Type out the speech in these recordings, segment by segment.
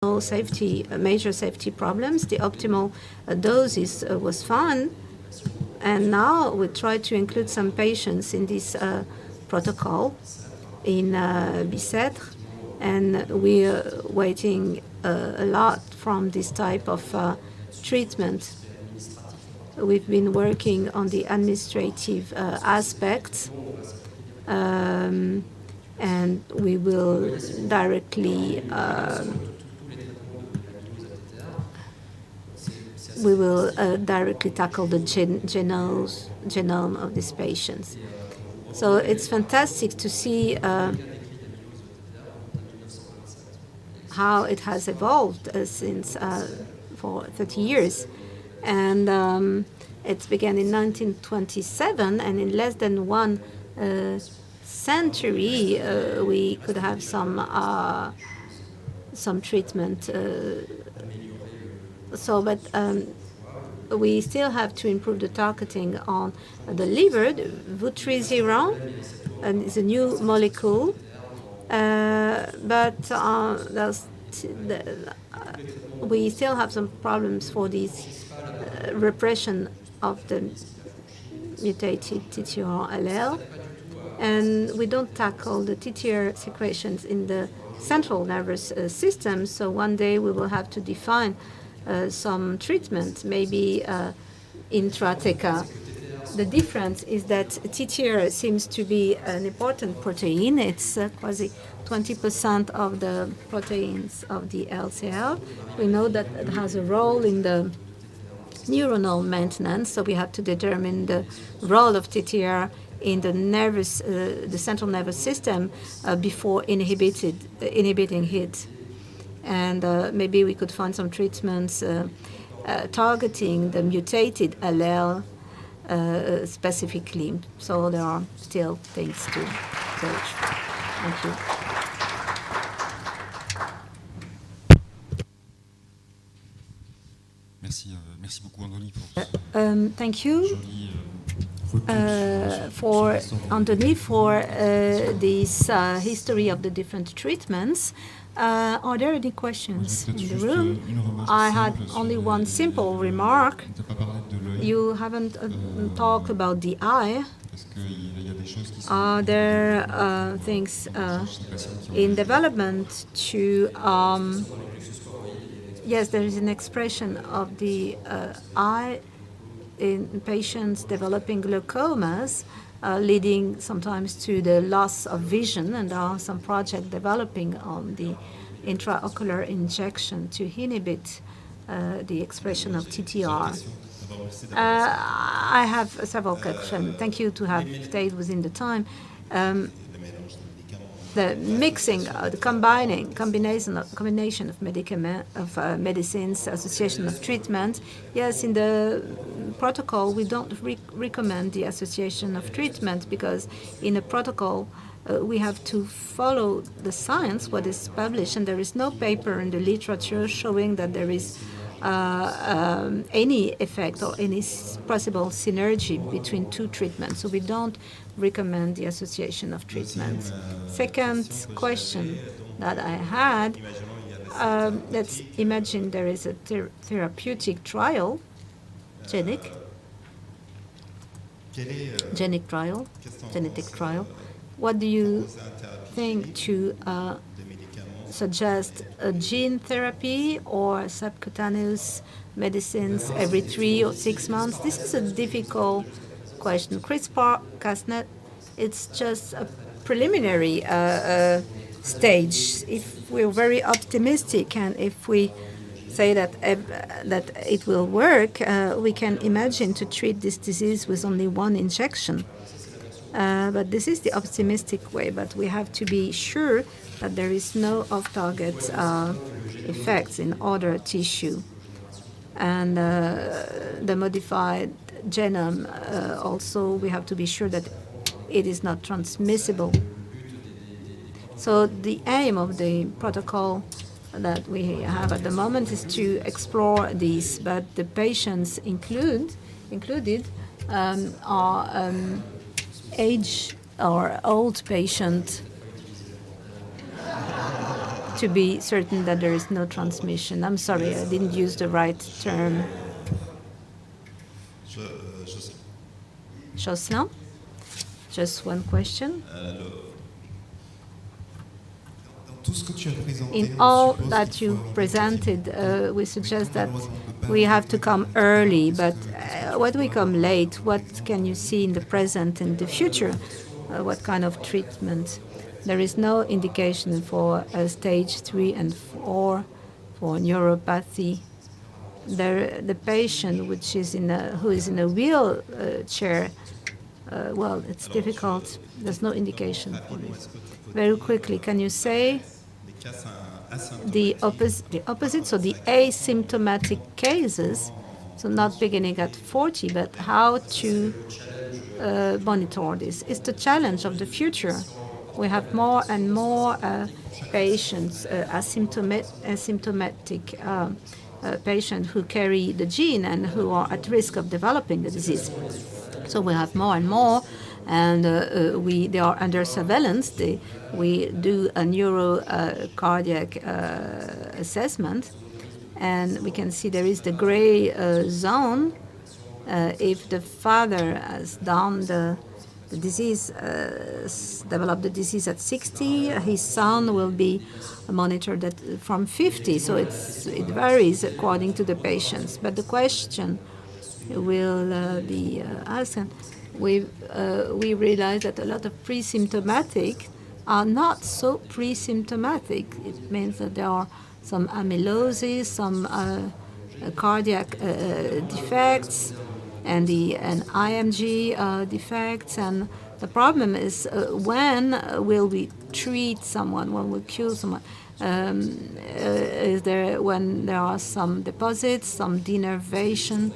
no safety, major safety problems. The optimal dose was found, and now we try to include some patients in this protocol in Bicêtre, and we're waiting a lot from this type of treatment. We've been working on the administrative aspects, and we will directly tackle the genome of these patients. So it's fantastic to see how it has evolved since for 30 years. And it began in 1927, and in less than one century, we could have some treatment. But we still have to improve the targeting on the liver. The vutrisiran, and it's a new molecule, but we still have some problems for these repression of the mutated TTR allele, and we don't tackle the TTR secretions in the central nervous system. So one day we will have to define some treatment, maybe intratheca. The difference is that TTR seems to be an important protein. It's quasi 20% of the proteins of the LCL. We know that it has a role in the neuronal maintenance, so we have to determine the role of TTR in the central nervous system before inhibiting it. And maybe we could find some treatments targeting the mutated allele specifically. So there are still things to search. Thank you. Merci beaucoup, Andoni, thank you for Anthony for this history of the different treatments. Are there any questions in the room? I had only one simple remark. You haven't talked about the eye. Are there things in development to... yes, there is an expression of the eye in patients developing glaucomas, leading sometimes to the loss of vision, and there are some projects developing on the intraocular injection to inhibit the expression of TTR. I have several questions. Thank you to have stayed within the time. The mixing, the combination of medicines, association of treatment. Yes, in the protocol we don't recommend the association of treatment, because in a protocol we have to follow the science, what is published, and there is no paper in the literature showing that there is any effect or any possible synergy between two treatments. So we don't recommend the association of treatments. Second question that I had, let's imagine there is a therapeutic trial, genetic trial. What do you think to suggest a gene therapy or subcutaneous medicines every 3 or 6 months? This is a difficult question. CRISPR-Cas9, it's just a preliminary stage. If we're very optimistic and if we say that it will work, we can imagine to treat this disease with only one injection. But this is the optimistic way, but we have to be sure that there is no off-target effects in other tissue. And the modified genome, also we have to be sure that it is not transmissible. So the aim of the protocol that we have at the moment is to explore these, but the patients included are age or old patients to be certain that there is no transmission. I'm sorry, I didn't use the right term. Jocelyn, just one question. In all that you presented, we suggest that we have to come early, but when we come late, what can you see in the present and the future? What kind of treatment? There is no indication for stage 3 and 4 for neuropathy. The patient who is in a wheelchair, well, it's difficult. There's no indication for this. Very quickly, can you say the opposite, so the asymptomatic cases, so not beginning at 40, but how to monitor this? It's the challenge of the future. We have more and more patients, asymptomatic patients who carry the gene and who are at risk of developing the disease. So we have more and more, and they are under surveillance. We do a neurocardiac assessment, and we can see there is the gray zone. If the father has done the disease, developed the disease at 60, his son will be monitored from 50. So it varies according to the patients. But the question will be asked. We realize that a lot of pre-symptomatic are not so pre-symptomatic. It means that there are some amylosis, some cardiac defects, and IMG defects. And the problem is when will we treat someone, when we cure someone? Is there when there are some deposits, some denervation?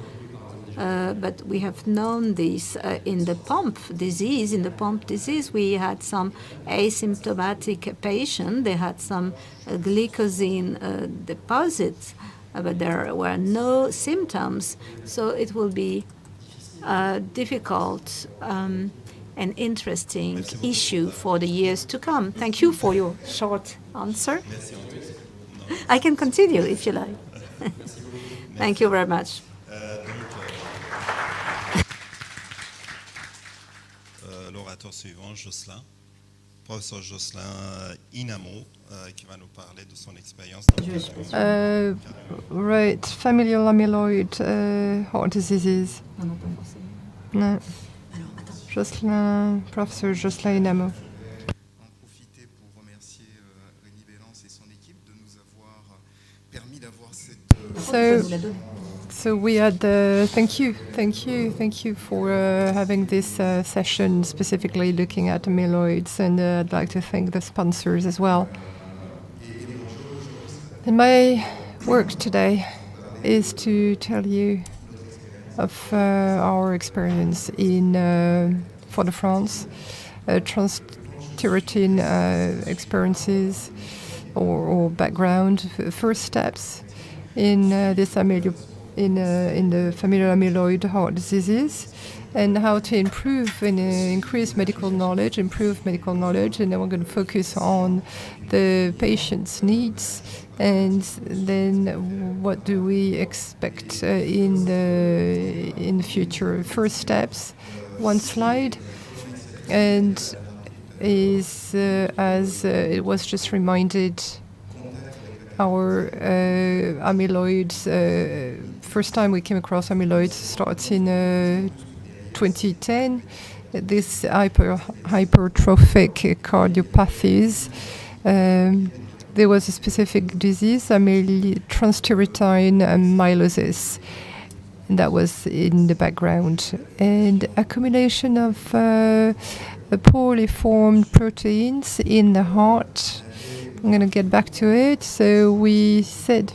But we have known this in the pomp disease. In the pomp disease, we had some asymptomatic patient. They had some glycogen deposits, but there were no symptoms. So it will be difficult and interesting issue for the years to come. Thank you for your short answer. I can continue if you like. Thank you very much. L'orateur suivant, Jocelyn, professeur Jocelyn Inamo, qui va nous parler de son expérience. Right, familial amyloid heart diseases. No. Jocelyn, professor Jocelyn Inamo. En profiter pour remercier Rémi Bélance et son équipe de nous avoir permis d'avoir cette. So we had thank you for having this session specifically looking at amyloids, and I'd like to thank the sponsors as well. And my work today is to tell you of our experience in for the France transthyretin experiences or background, first steps in this in the familial amyloid heart diseases, and how to improve and improve medical knowledge, and then we're going to focus on the patient's needs, and then what do we expect in the future. First steps, one slide, and is as it was just reminded, our amyloids, first time we came across amyloids starts in 2010. This hypertrophic cardiopathies. There was a specific disease, transthyretin amylosis, and that was in the background. And accumulation of poorly formed proteins in the heart. I'm going to get back to it. So we said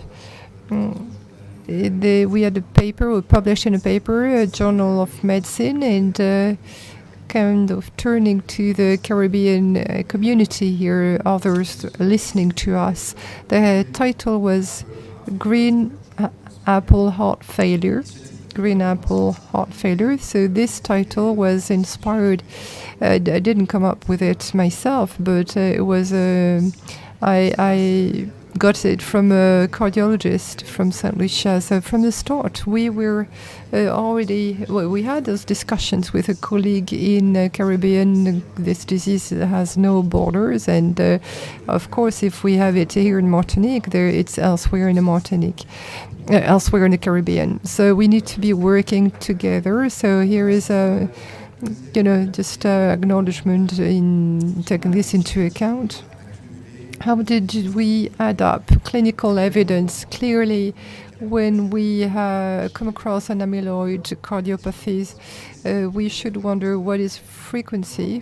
we had a paper, we published in a paper, a Journal of Medicine, and kind of turning to the Caribbean community here, others listening to us. The title was Green Apple Heart Failure. So this title was inspired. I didn't come up with it myself, but it was I got it from a cardiologist from St. Lucia. So from the start, we were we had those discussions with a colleague in Caribbean. This disease has no borders, and of course, if we have it here in Martinique, it's elsewhere in the Martinique. Elsewhere in the Caribbean. So we need to be working together. So here is a, just acknowledgement in taking this into account. How did we add up clinical evidence? Clearly, when we come across an amyloid cardiopathies, we should wonder what is frequency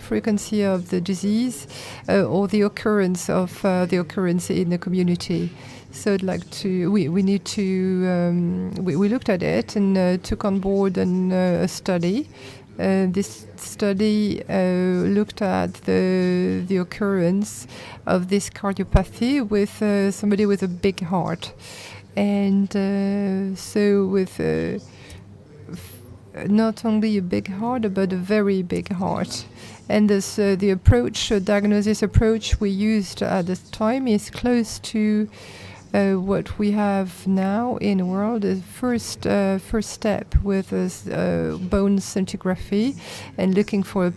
of the disease or the occurrence of the occurrence in the community. So I'd like to, we need to, we looked at it and took on board a study. This study looked at the occurrence of this cardiopathy with somebody with a big heart. And so with not only a big heart, but a very big heart. And this, the approach, diagnosis approach we used at this time is close to what we have now in the world. The first step with bone scintigraphy and looking for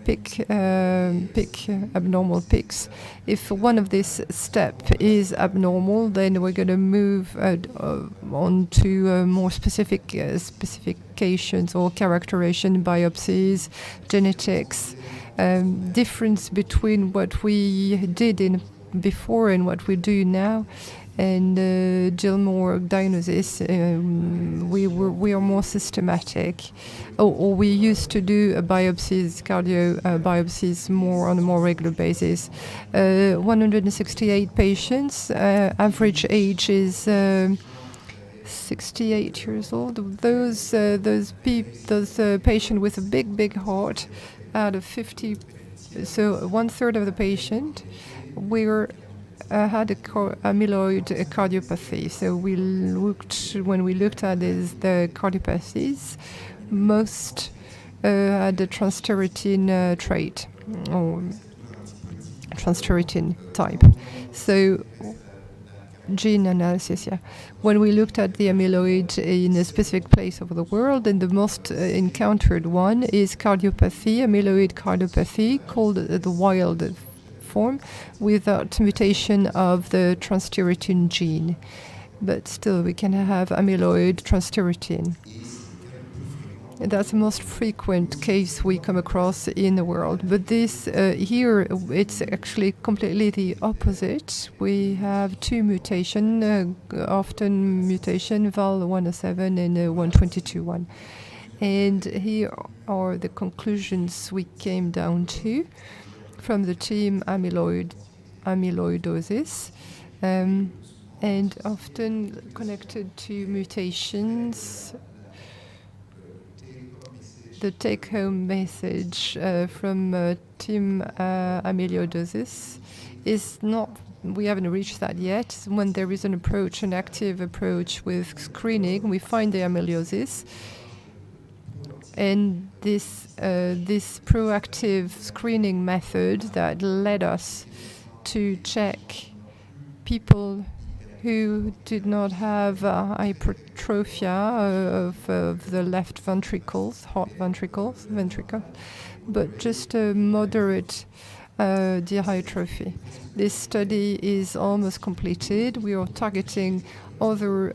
abnormal peaks. If one of these steps is abnormal, then we're going to move on to more specifications or characterization, biopsies, genetics. Difference between what we did before and what we do now. And Gilmore diagnosis, we are more systematic. Or we used to do cardio biopsies more on a more regular basis. 168 patients, average age is 68 years old. Those patients with a big heart, out of 50, so 1/3 of the patient, had amyloid cardiopathy. So when we looked at the cardiopathies, most had the transthyretin trait or transthyretin type. So gene analysis, yeah. When we looked at the amyloid in a specific place of the world, and the most encountered one is amyloid cardiopathy, called the wild form, without mutation of the transthyretin gene. But still, we can have amyloid transthyretin. And that's the most frequent case we come across in the world. But this here, it's actually completely the opposite. We have two mutations, often mutation VAL107 and 122.1. And here are the conclusions we came down to from the team amyloidosis, and often connected to mutations. The take-home message from team amyloidosis is not, we haven't reached that yet. When there is an active approach with screening, we find the amyloidosis. And this proactive screening method that led us to check people who did not have hypertrophy of the left ventricles, ventricle, but just a moderate dystrophy. This study is almost completed. We are targeting other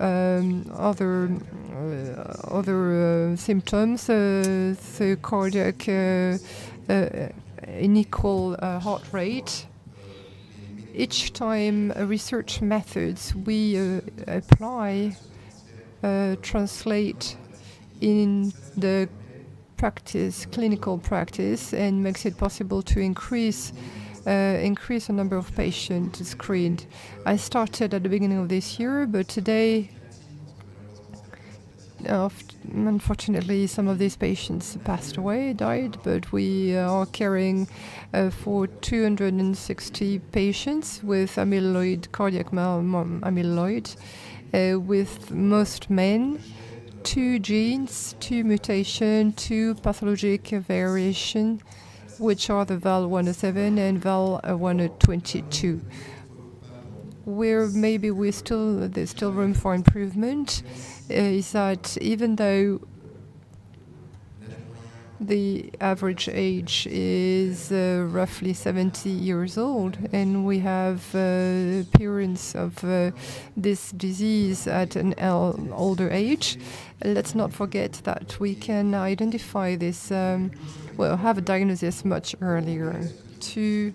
symptoms, so cardiac unequal heart rate. Each time research methods we apply translate in the clinical practice, and makes it possible to increase the number of patients screened. I started at the beginning of this year, but today, unfortunately, some of these patients died, but we are caring for 260 patients with cardiac amyloid, with most men, 2 genes, 2 mutation, 2 pathologic variation, which are the VAL107 and VAL122. where maybe there's still room for improvement is that even though the average age is roughly 70 years old, and we have appearance of this disease at an older age. Let's not forget that we can identify this, have a diagnosis much earlier. To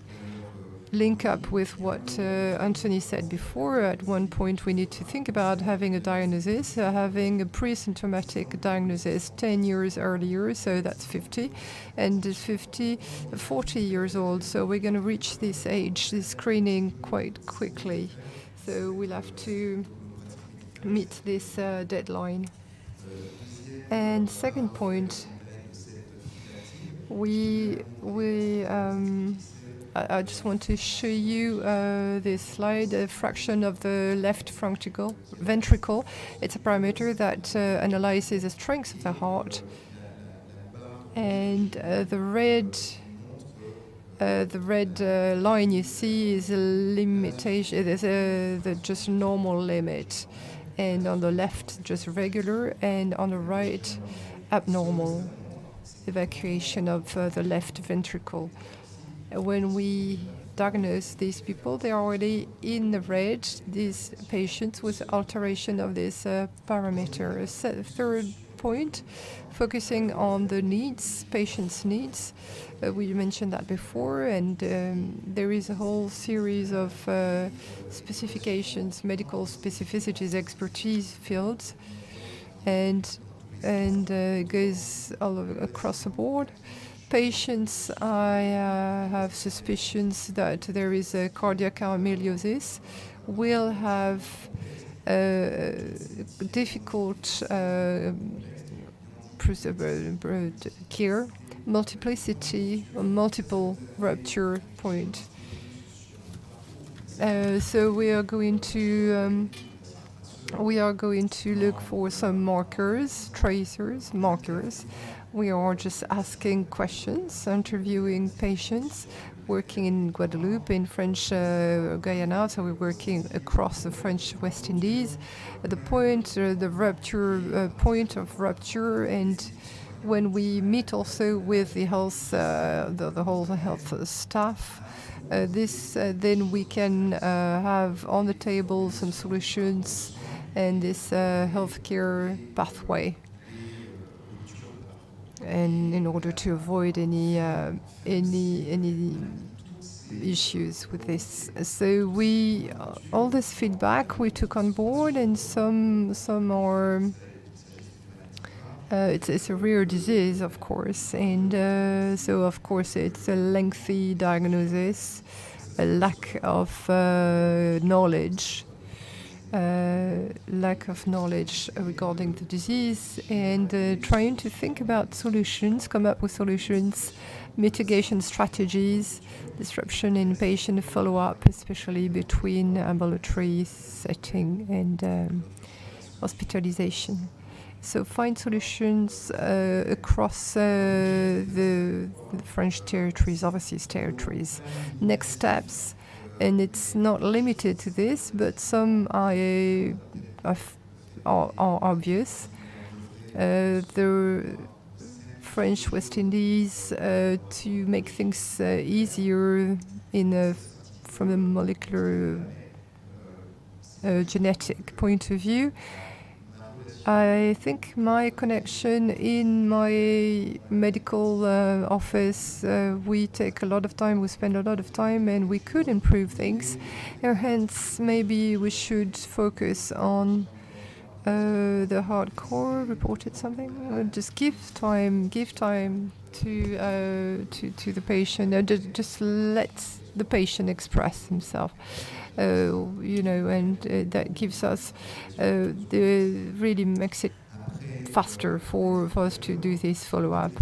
link up with what Anthony said before, at one point we need to think about having a diagnosis, having a pre-symptomatic diagnosis 10 years earlier, so that's 50, and 40 years old, so we're going to reach this age, this screening quite quickly. So we'll have to meet this deadline. And second point, I just want to show you this slide, a fraction of the left ventricle. It's a parameter that analyzes the strength of the heart. And the red line you see is a limitation. It is the just normal limit, and on the left just regular, and on the right abnormal evacuation of the left ventricle. When we diagnose these people, they are already in the red, these patients with alteration of this parameter. Third point, focusing on the needs, patients' needs. We mentioned that before, and there is a whole series of specifications, medical specificities, expertise fields, and it goes all across the board. Patients, I have suspicions that there is a cardiac amyloidosis, will have difficult care, multiplicity, or multiple rupture point. So we are going to look for some markers. We are just asking questions, interviewing patients, working in Guadeloupe, in French Guyana, so we're working across the French West Indies. The point of rupture, and when we meet also with the health, the whole health staff, then we can have on the table some solutions and this healthcare pathway. And in order to avoid any issues with this, so all this feedback we took on board, and some are. It's a rare disease, of course, and so of course it's a lengthy diagnosis, a lack of knowledge. Lack of knowledge regarding the disease, and trying to think about solutions, come up with solutions, mitigation strategies, disruption in patient follow-up, especially between ambulatory setting and hospitalization. So find solutions across the French territories, overseas territories. Next steps. And it's not limited to this, but some are obvious. The French West Indies, to make things easier from a molecular genetic point of view, I think my connection in my medical office, we take a lot of time, we spend a lot of time, and we could improve things. And hence, maybe we should focus on the hardcore. Reported something. Just give time to the patient, and just let the patient express himself. And that gives us, really makes it faster for us to do this follow-up.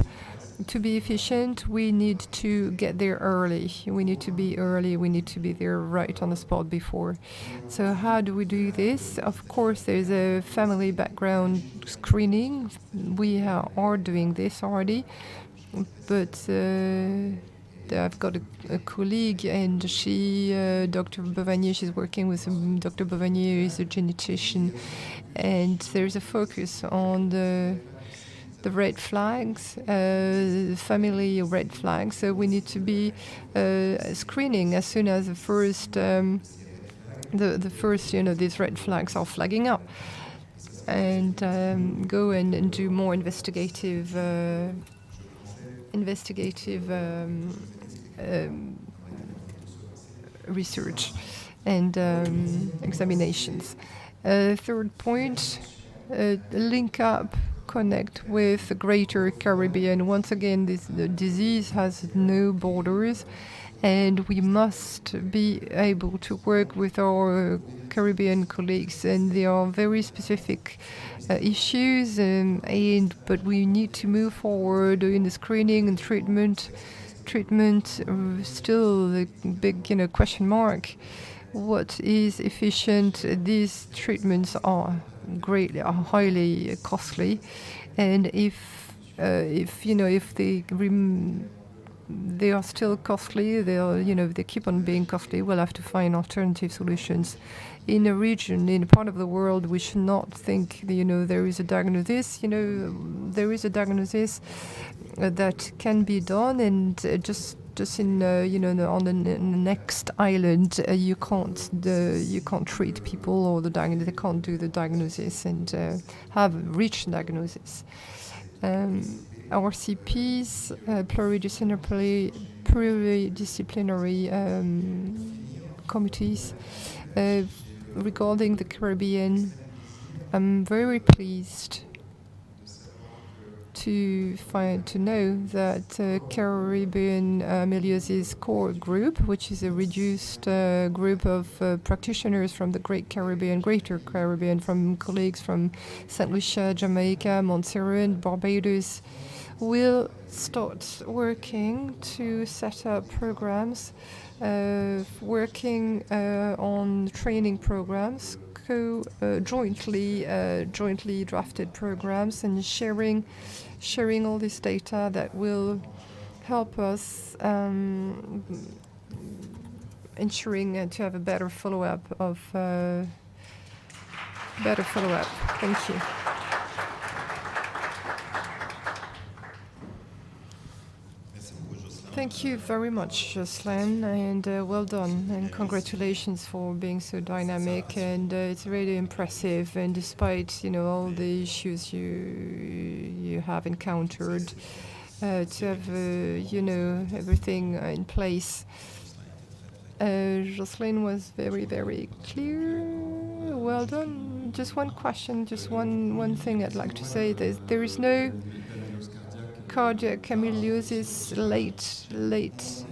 To be efficient, we need to get there early. We need to be early. We need to be there right on the spot before. So how do we do this? Of course, there's a family background screening. We are doing this already, but I've got a colleague, and she, Dr. Bovanier, she's working with Dr. Bovanier, is a genetician, and there's a focus on the red flags, family red flags. So we need to be screening as soon as the first, these red flags are flagging up, and go and do more investigative research and examinations. Third point, link up, connect with the greater Caribbean. Once again, the disease has no borders, and we must be able to work with our Caribbean colleagues, and there are very specific issues, but we need to move forward in the screening and treatment. Still the big question mark. What is efficient? These treatments are highly costly, and if they are still costly, they keep on being costly, we'll have to find alternative solutions. In a region, in a part of the world, we should not think there is a diagnosis. There is a diagnosis that can be done, and just in on the next island, you can't treat people, or they can't do the diagnosis and have reached diagnosis. RCPs, pluridisciplinary committees. Regarding the Caribbean, I'm very pleased to know that Caribbean Amyloidosis Core Group, which is a reduced group of practitioners from the Greater Caribbean, from colleagues from St. Lucia, Jamaica, Montserrat, Barbados, will start working to set up programs, working on training programs, jointly drafted programs, and sharing all this data that will help us ensuring to have a better follow-up. Thank you. Thank you very much, Jocelyn, and well done, and congratulations for being so dynamic, and it's really impressive, and despite all the issues you have encountered, to have everything in place. Jocelyn was very, very clear. Well done. Just one question, just one thing I'd like to say. There is no cardiac amyloidosis late.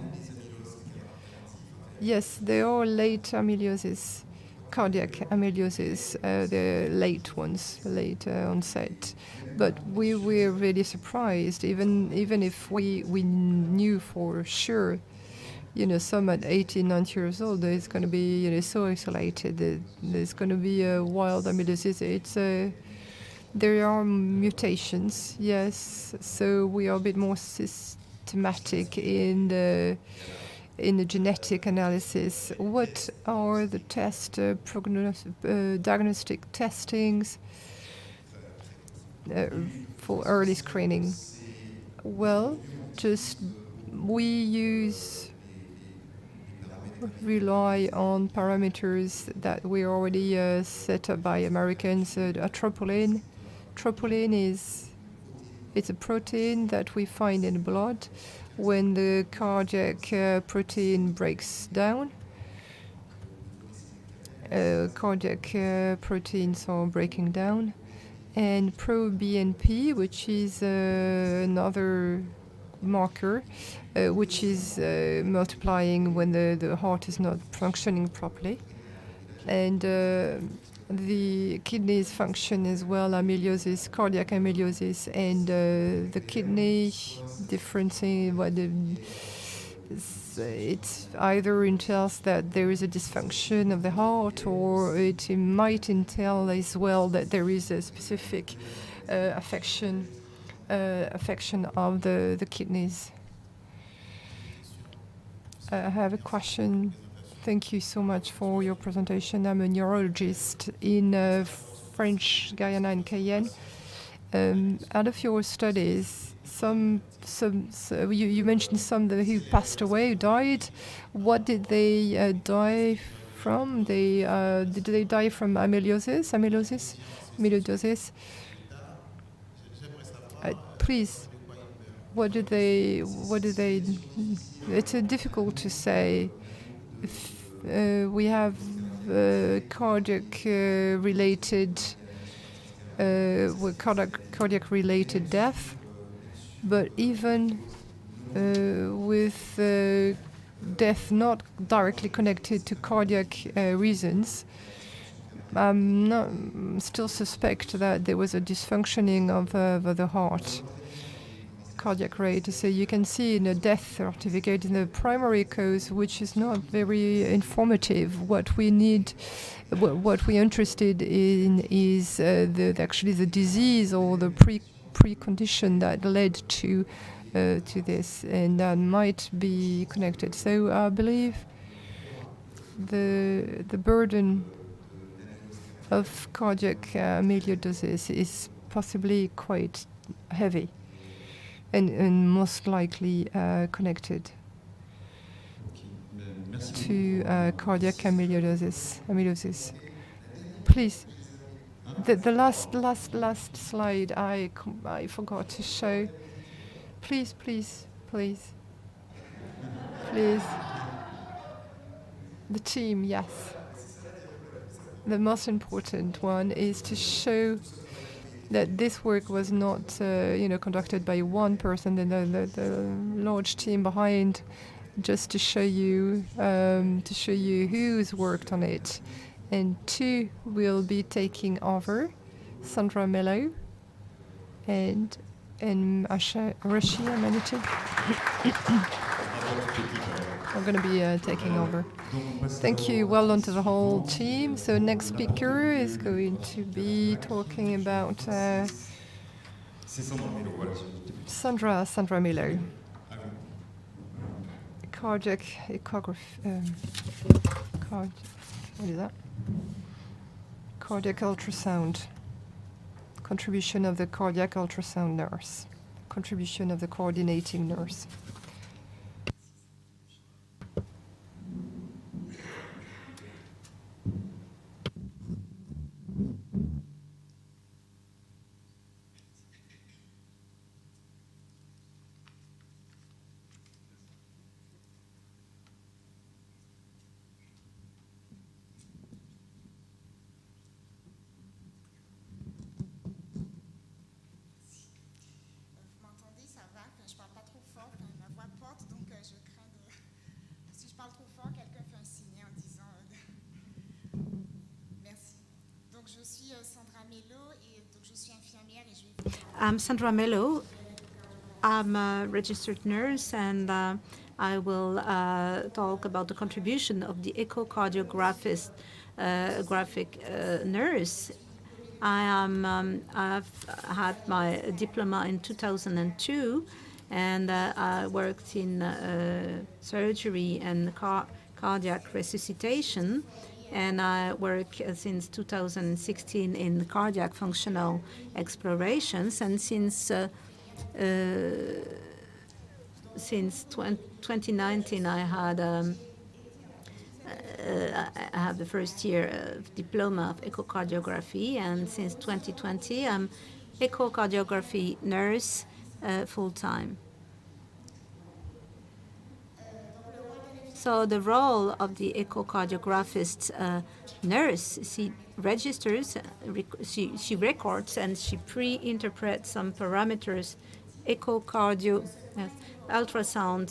Yes, they are late amyloidosis, cardiac amyloidosis, the late ones, late onset. But we were really surprised, even if we knew for sure, some at 18, 19 years old, it's going to be so isolated. There's going to be a wild amyloidosis. There are mutations, yes. So we are a bit more systematic in the genetic analysis. What are the diagnostic testings for early screening? Well, we rely on parameters that we already set up by Americans. Troponin. Troponin it's a protein that we find in the blood when the cardiac protein breaks down. Cardiac proteins are breaking down, and proBNP, which is another marker, which is multiplying when the heart is not functioning properly, and the kidneys function as well, amyloidosis, cardiac amyloidosis, and the kidney difference it either entails that there is a dysfunction of the heart, or it might entail as well that there is a specific affection of the kidneys. I have a question. Thank you so much for your presentation. I'm a neurologist in French Guyana and Cayenne. Out of your studies, so you mentioned some who passed away, who died. What did they die from? Did they die from amyloidosis? Please, what did they? It's difficult to say. We have cardiac related cardiac related death, but even with death not directly connected to cardiac reasons, still suspect that there was a dysfunctioning of the heart. Cardiac rate. So you can see in a death certificate in the primary cause, which is not very informative. What we need, what we're interested in is actually the disease or the precondition that led to this, and that might be connected. So I believe the burden of cardiac amyloidosis is possibly quite heavy. And most likely connected to cardiac amyloidosis. Please, the last slide I forgot to show. Please. The team, yes. The most important one is to show that this work was not, conducted by one person, and the large team behind, just to show you who's worked on it. And two will be taking over, Sandra Mello and Rashia Manitou. I'm going to be taking over. Thank you. Well done to the whole team. So next speaker is going to be talking about Sandra Miller. Cardiac echography. What is that? Cardiac ultrasound. Contribution of the cardiac ultrasound nurse. Contribution of the coordinating nurse. I'm Sandra Mello. I'm a registered nurse, and I will talk about the contribution of the echocardiographic nurse. I've had my diploma in 2002, and I worked in surgery and cardiac resuscitation. And I work since 2016 in cardiac functional explorations, and since 2019 I have the first year of diploma of echocardiography, and since 2020 I'm echocardiography nurse full-time. So the role of the echocardiographic nurse, she registers, she records, and she pre-interprets some parameters, ultrasound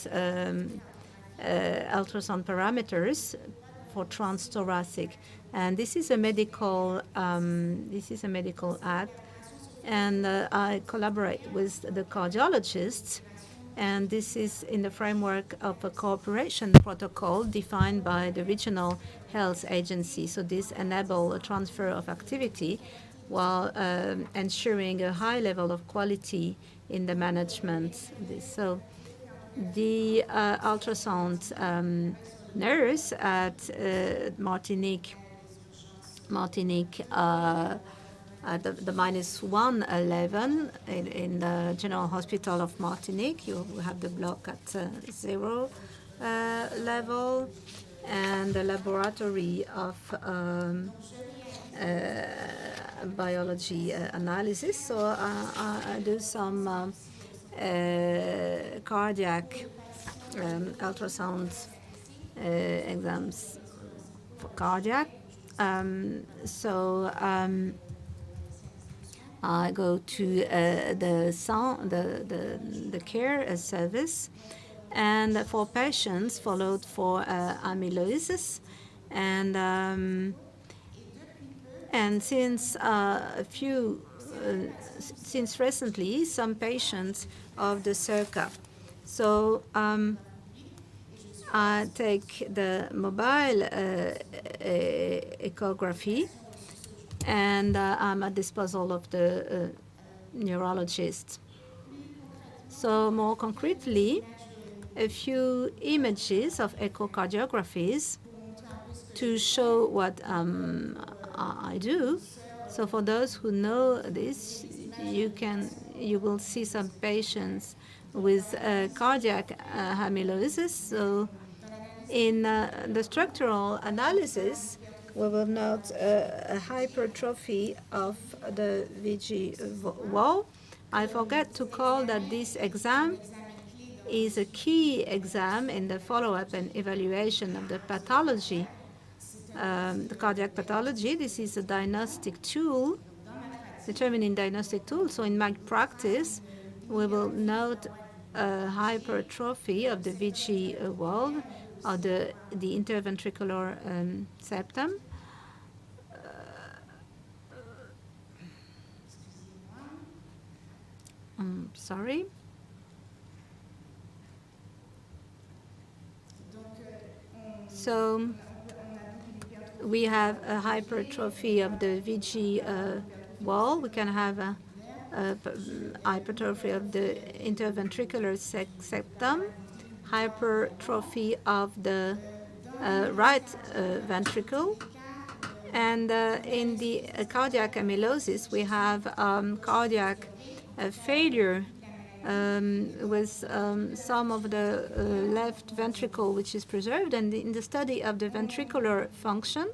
parameters for transthoracic, and this is a medical act, and I collaborate with the cardiologists. And this is in the framework of a cooperation protocol defined by the regional health agency. So this enables a transfer of activity while ensuring a high level of quality in the management. So the ultrasound nurse at Martinique at the -111 in the General Hospital of Martinique. You have the block at 0 level, and the laboratory of biology analysis. So I do some cardiac ultrasound exams for cardiac. I go to the care service, and for patients followed for amyloidosis, and since recently some patients of the circa. So I take the mobile echography, and I'm at disposal of the neurologist. So more concretely, a few images of echocardiographies to show what I do. So for those who know this, you will see some patients with cardiac amyloidosis. So in the structural analysis, we will note a hypertrophy of the VG wall. I forgot to call that this exam is a key exam in the follow-up and evaluation of the pathology, the cardiac pathology. This is a diagnostic tool, determining diagnostic tool. So in my practice, we will note a hypertrophy of the VG wall, or the interventricular septum. Sorry. So we have a hypertrophy of the VG wall. We can have a hypertrophy of the interventricular septum, hypertrophy of the right ventricle. And in the cardiac amylosis, we have cardiac failure with some of the left ventricle which is preserved. And in the study of the ventricular function,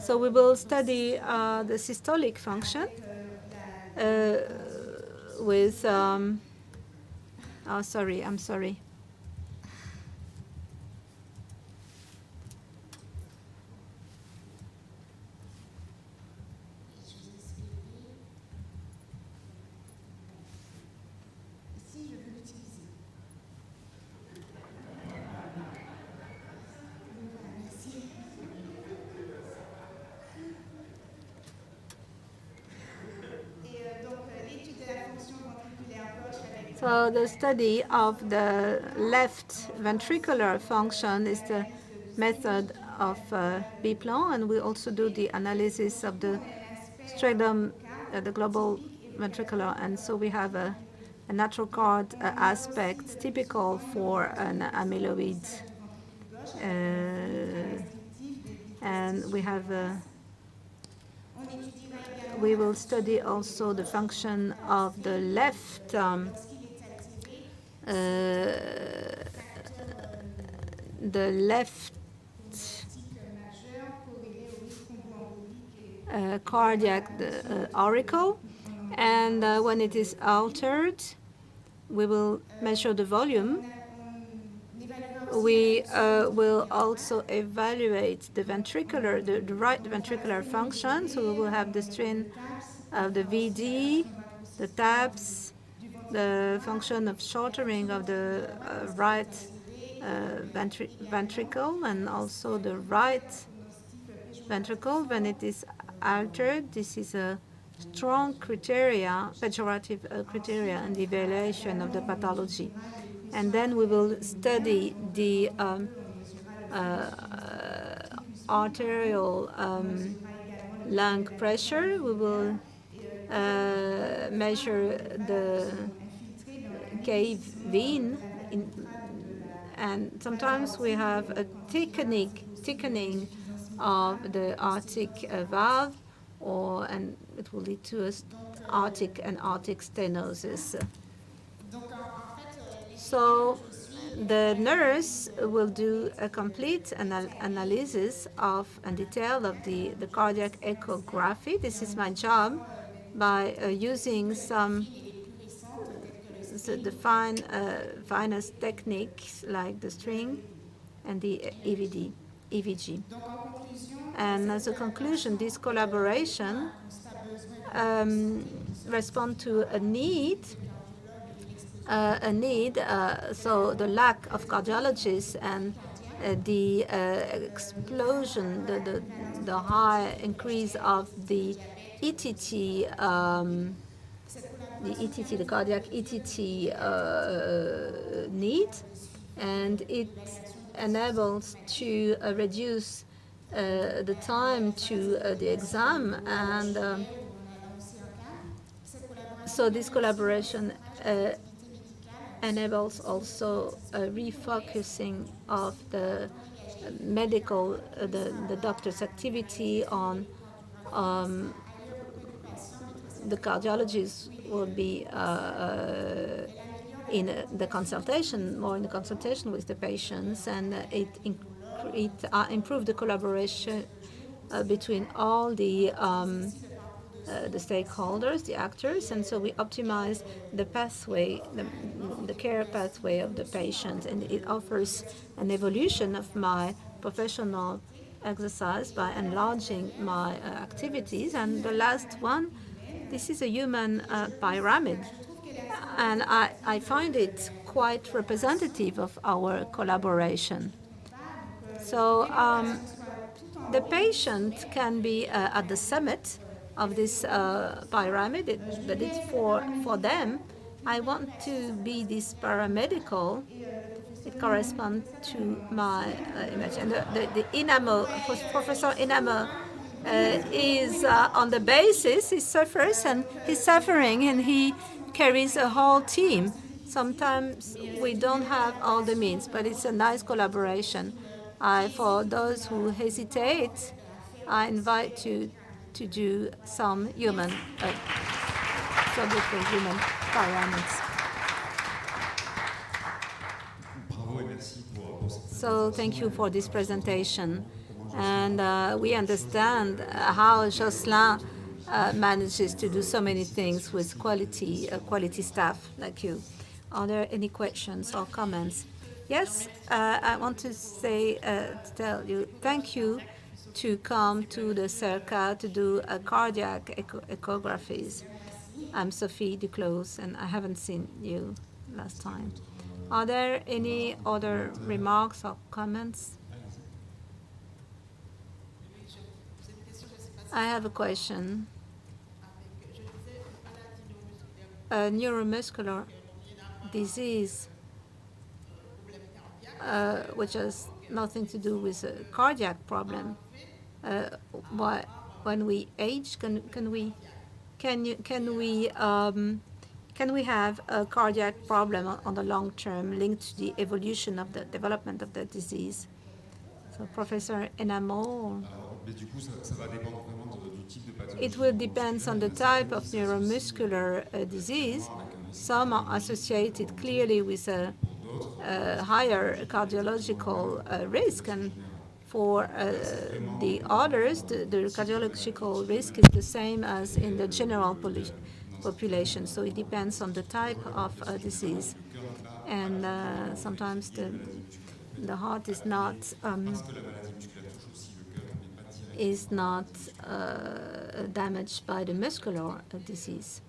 so we will study the systolic function with, oh, sorry, I'm sorry. So the study of the left ventricular function is the method of B-plan, and we also do the analysis of the stratum, the global ventricular, and so we have a natural card aspect typical for an amyloid, and we will study also the function of the left cardiac auricle, and when it is altered, we will measure the volume. We will also evaluate the ventricular, the right ventricular function. So we will have the strain of the VD, the TAPS, the function of shortening of the right ventricle, and also the right ventricle. When it is altered, this is a strong criteria, pejorative criteria in the evaluation of the pathology. And then we will study the arterial lung pressure. We will measure the cave vein, and sometimes we have a thickening of the aortic valve, and it will lead to aortic stenosis. So the nurse will do a complete analysis of and detail of the cardiac echography. This is my job by using some the finest techniques like the string and the EVG. And as a conclusion, this collaboration responds to a need. So the lack of cardiologists and the explosion, the high increase of the ETT, the cardiac ETT need, and it enables to reduce the time to the exam, and so this collaboration enables also a refocusing of the medical, the doctor's activity on the cardiologist will be in the consultation, more in the consultation with the patients, and it improved the collaboration between all the stakeholders, the actors, and so we optimize the pathway, the care pathway of the patient, and it offers an evolution of my professional exercise by enlarging my activities. And the last one, this is a human pyramid, and I find it quite representative of our collaboration. So the patient can be at the summit of this pyramid, but it's for them. I want to be this paramedical. It corresponds to my image. And the Inamo, Professor Inamo, is on the basis. He suffers, and he's suffering, and he carries a whole team. Sometimes we don't have all the means, but it's a nice collaboration. For those who hesitate, I invite you to do some human pyramids. So thank you for this presentation. And we understand how Jocelyn manages to do so many things with quality staff like you. Are there any questions or comments? Yes, I want to say, tell you, thank you to come to the CERCA to do a cardiac echographies. I'm Sophie Duclos, and I haven't seen you last time. Are there any other remarks or comments? I have a question. A neuromuscular disease, which has nothing to do with a cardiac problem. When we age, can we have a cardiac problem on the long term linked to the evolution of the development of the disease? So, Professor Enamo. It will depend on the type of neuromuscular disease. Some are associated clearly with a higher cardiological risk, and for the others, the cardiological risk is the same as in the general population. So it depends on the type of disease, and sometimes the heart is not damaged by the muscular disease.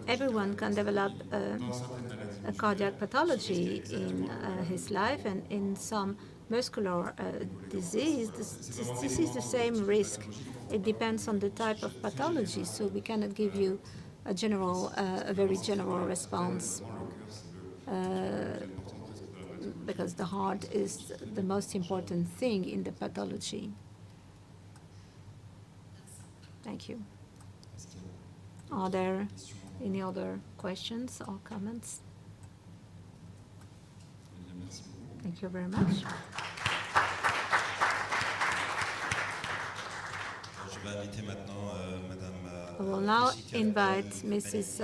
Everyone can develop a cardiac pathology in his life, and in some muscular disease, this is the same risk. It depends on the type of pathology, so we cannot give you a very general response, because the heart is the most important thing in the pathology. Thank you. Are there any other questions or comments? Thank you very much. Je vais inviter maintenant Madame. I will now invite Mrs.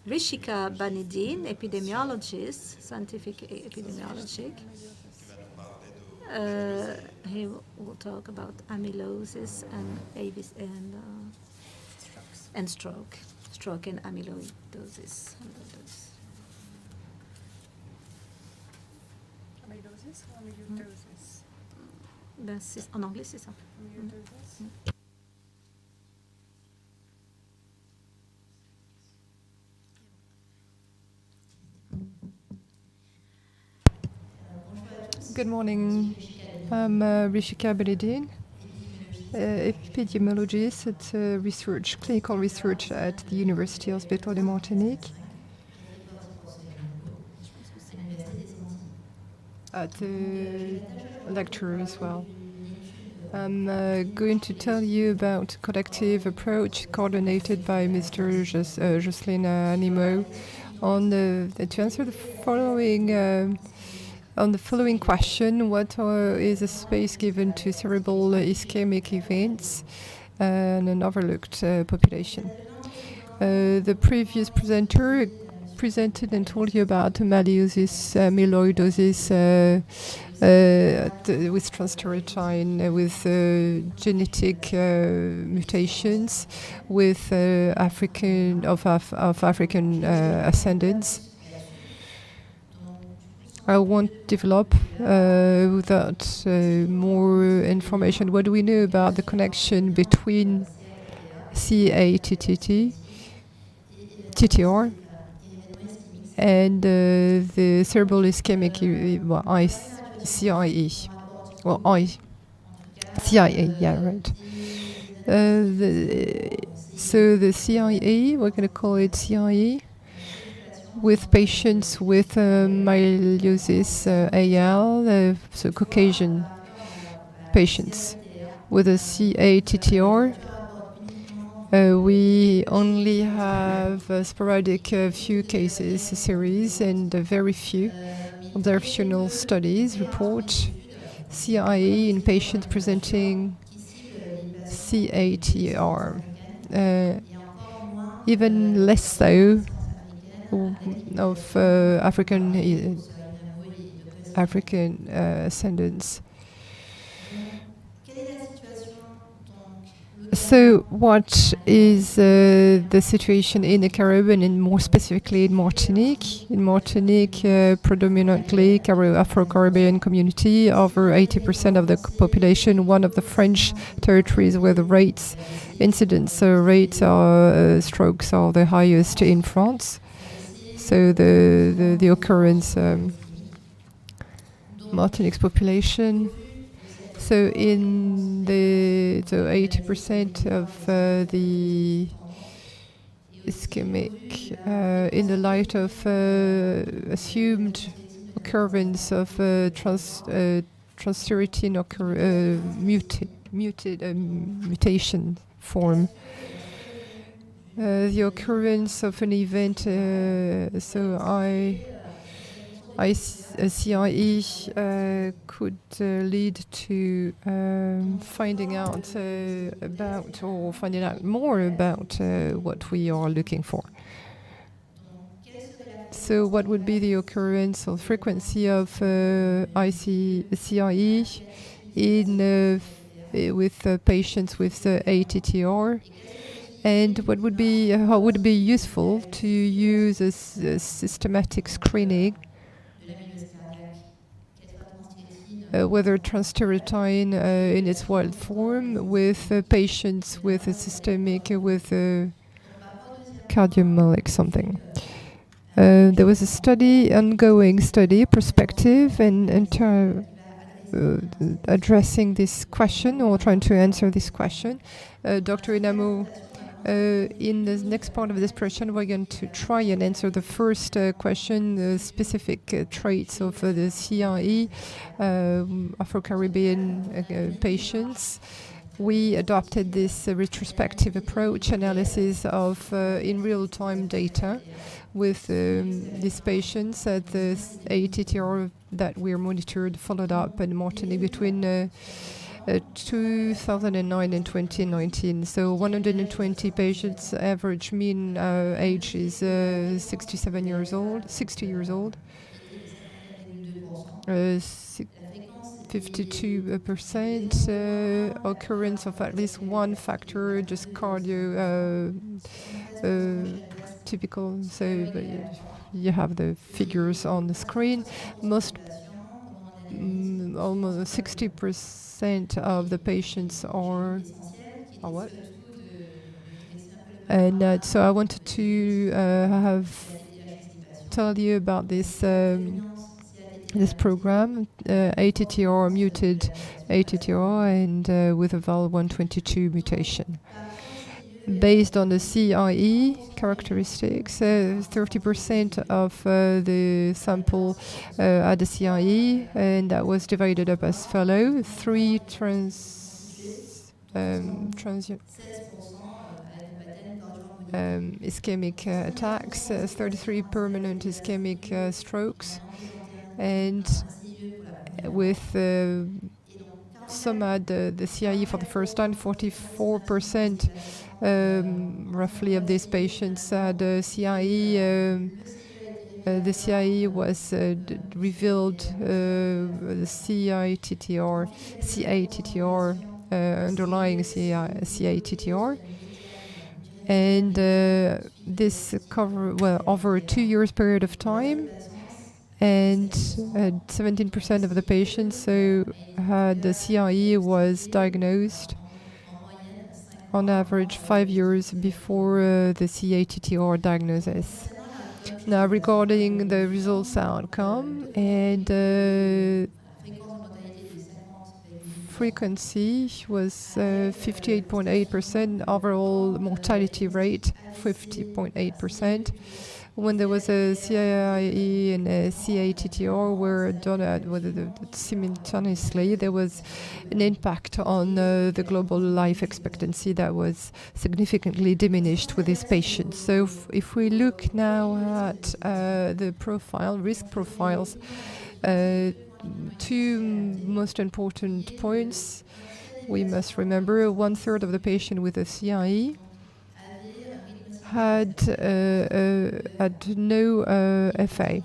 Rishika Banidin, epidemiologist, scientific epidemiologist. He will talk about amyloidosis and stroke and amyloidosis. Amyloidosis ou amyloidosis? En anglais, c'est ça. Amyloidosis. Good morning. I'm Rishika Benedin, epidemiologist at clinical research at the University Hospital de Martinique. At the lecture as well. I'm going to tell you about a collective approach coordinated by Mr. Jocelyn Animo to answer the following on the following question: what is a space given to cerebral ischemic events and an overlooked population? The previous presenter presented and told you about amyloidosis with transthyretin, with genetic mutations, with African ascendants. I won't develop without more information. What do we know about the connection between TTR and the cerebral ischemic CIE? CIA, yeah, right. So the CIE, we're going to call it CIE, with patients with myeliosis AL, so Caucasian patients. With a CATTR, we only have sporadic few cases, a series, and very few observational studies report CIE in patients presenting CATR. Even less so of African ascendants. So what is the situation in the Caribbean, and more specifically in Martinique? In Martinique, predominantly Afro-Caribbean community, over 80% of the population, one of the French territories where the incidence rates are strokes are the highest in France. So the occurrence, Martinique's population. So 80% of the ischemic, in the light of assumed occurrence of transthyretin mutation form. The occurrence of an event, CIE could lead to finding out more about what we are looking for. So what would be the occurrence or frequency of CIE with patients with ATTR? And how would it be useful to use a systematic screening, whether transthyretin in its wild form with patients with a systemic, with a cardiomyopathy something. There was a ongoing study, prospective, and addressing this question or trying to answer this question. Dr. Inamo In the next part of this presentation, we're going to try and answer the first question, the specific traits of the CIE, Afro-Caribbean patients. We adopted this retrospective approach analysis of in real-time data with these patients at the ATTR that we're monitored, followed up in Martinique between 2009 and 2019. So 120 patients, average mean age is 67 years old, 60 years old. 52% occurrence of at least one factor, just cardio typical. So you have the figures on the screen. Almost 60% of the patients are what? And so I wanted to tell you about this this program, ATTR muted ATTR and with a VAL122 mutation. Based on the CIE characteristics, 30% of the sample had the CIE, and that was divided up as follows: 3 ischemic attacks, 33 permanent ischemic strokes, and with some had the CIE for the first time. 44% roughly of these patients had CIE. The CIE was revealed, the CATTR, underlying CATTR. And this covered over a 2 years period of time. And 17% of the patients who had the CIE was diagnosed on average 5 years before the CATTR diagnosis. Now, regarding the results outcome and frequency was 58.8%, overall mortality rate 50.8%. When there was a CIE and a CATTR were done simultaneously, there was an impact on the global life expectancy that was significantly diminished with these patients. So if we look now at the risk profiles, two most important points we must remember: 1/3 of the patient with a CIE had no FA.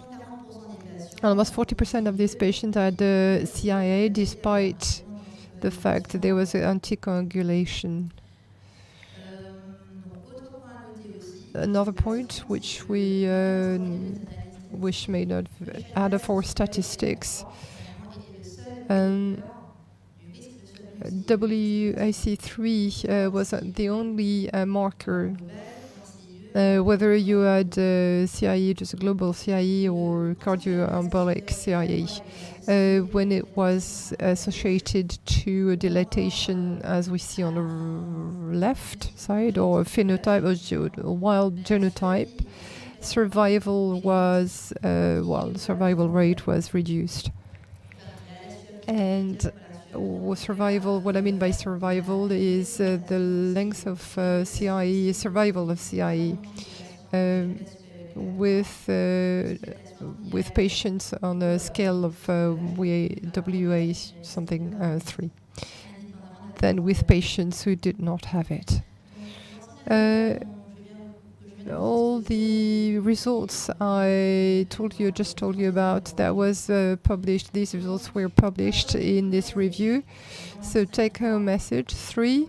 Almost 40% of these patients had CIA, despite the fact that there was anticoagulation. Another point which we wish may not add for statistics. WAC3 was the only marker, whether you had CIE, just a global CIE, or cardioembolic CIE, when it was associated to a dilatation, as we see on the left side, or a phenotype, or a wild genotype. Survival was, survival rate was reduced. And survival, what I mean by survival is the length of CIE, survival of CIE, with patients on a scale of WA something 3, than with patients who did not have it. All the results I just told you about, that was published. These results were published in this review. So take-home message 3: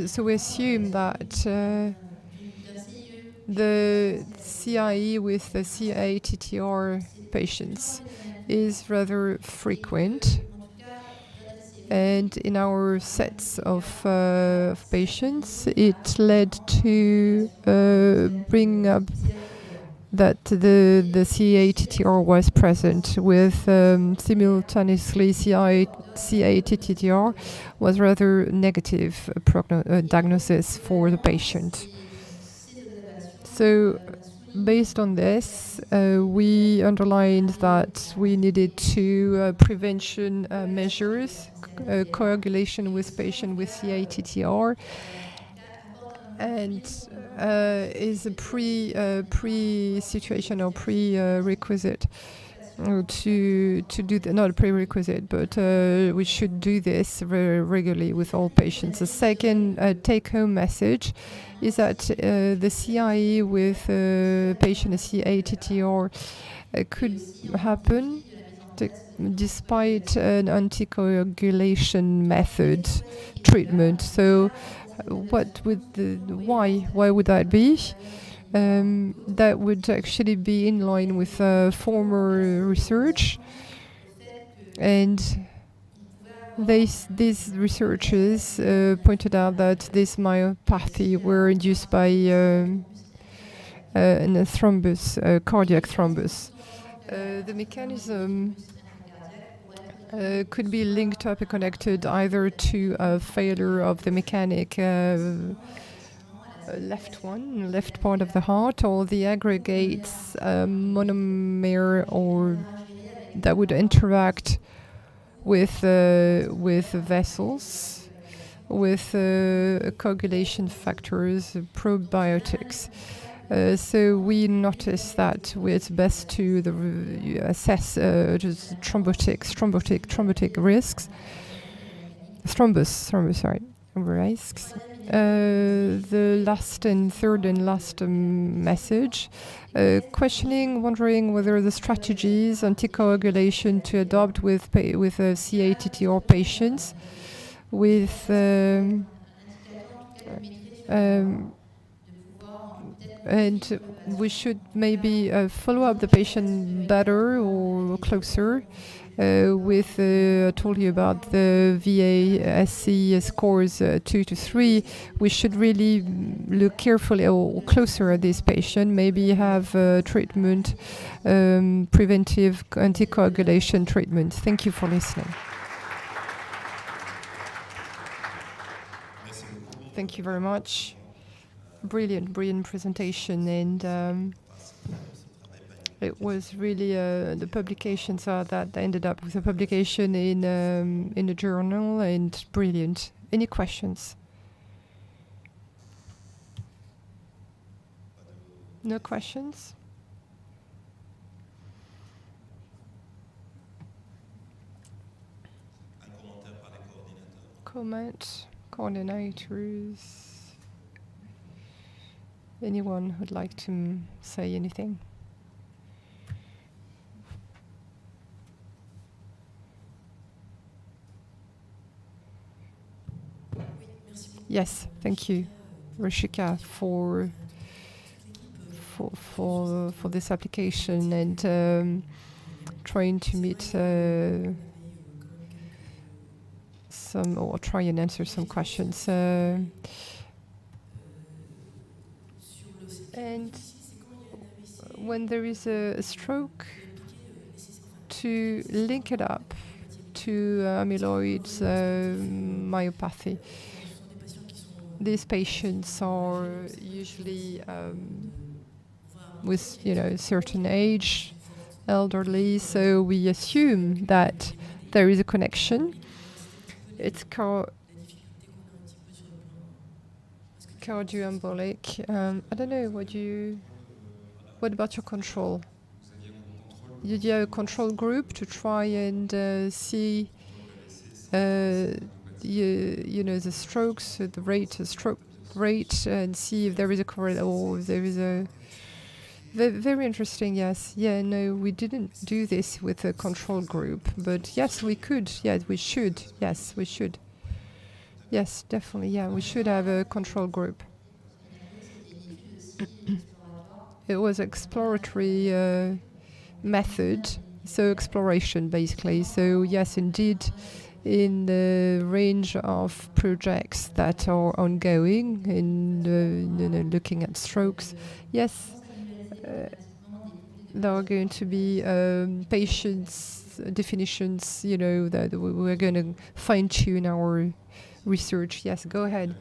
so we assume that the CIE with the CATTR patients is rather frequent. And in our sets of patients, it led to bring up that the CA-TTR was present with simultaneously CA-TTR was rather negative diagnosis for the patient. So based on this, we underlined that we needed to prevention measures, coagulation with patient with CA-TTR, and is a pre-situation or prerequisite to do that. Not a prerequisite, but we should do this very regularly with all patients. The second take-home message is that the CIE with patient with CA-TTR could happen despite an anticoagulation method treatment. So what would why would that be? That would actually be in line with former research, and these researchers pointed out that this myopathy were induced by a thrombus, cardiac thrombus. The mechanism could be linked up and connected either to a failure of the mechanic left part of the heart, or the aggregates monomer, or that would interact with vessels, with coagulation factors, probiotics. So we noticed that it's best to assess just thrombotic risks, thrombus risks. The third and last message, wondering whether the strategies anticoagulation to adopt with CA-TTR patients with and we should maybe follow up the patient better or closer. I told you about the VASC scores 2 to 3. We should really look carefully or closer at this patient, maybe have treatment, preventive anticoagulation treatment. Thank you for listening. Thank you very much. Brilliant presentation, and it was really the publications that ended up with a publication in a journal, and brilliant. Any questions? No questions? Comment, coordinators. Anyone who'd like to say anything? Yes, thank you, Rishika, for this application and trying to meet try and answer some questions. And when there is a stroke, to link it up to amyloid myopathy. These patients are usually with certain age, elderly, so we assume that there is a connection. It's cardioembolic. I don't know. What about your control? Did you have a control group to try and see, the strokes, the stroke rate, and see if there is a correlation or if there is a. Very interesting. Yes. Yeah. No, we didn't do this with a control group, but yes, we could. Yes, we should. Yes, we should. Yes, definitely. Yeah, we should have a control group. It was exploratory method, so exploration basically. So yes, indeed, in the range of projects that are ongoing in looking at strokes, yes, there are going to be patients definitions, that we're going to fine tune our research. Yes, go ahead.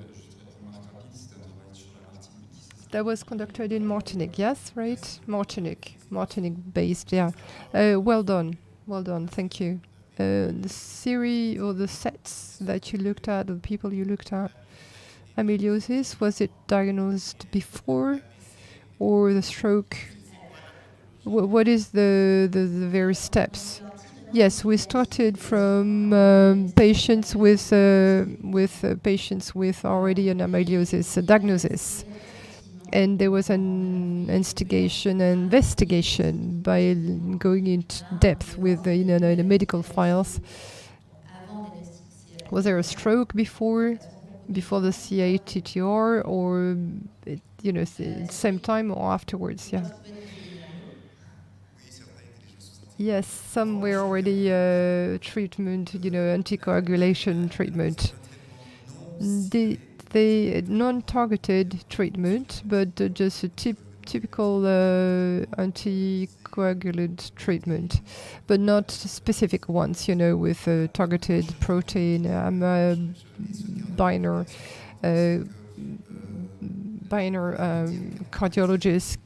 That was conducted in Martinique, yes, right? Martinique based, yeah. Well done, thank you. The series or the sets that you looked at, the people you looked at, amyloidosis, was it diagnosed before or the stroke? What is the various steps? Yes, we started from patients with patients with already an amyloidosis diagnosis, and there was an investigation by going into depth with the medical files. Was there a stroke before the CATTR, or same time or afterwards? Yeah. Yes, some were already treatment, anticoagulation treatment. The non-targeted treatment, but just a typical anticoagulant treatment, but not specific ones, with targeted protein, binary cardiologists,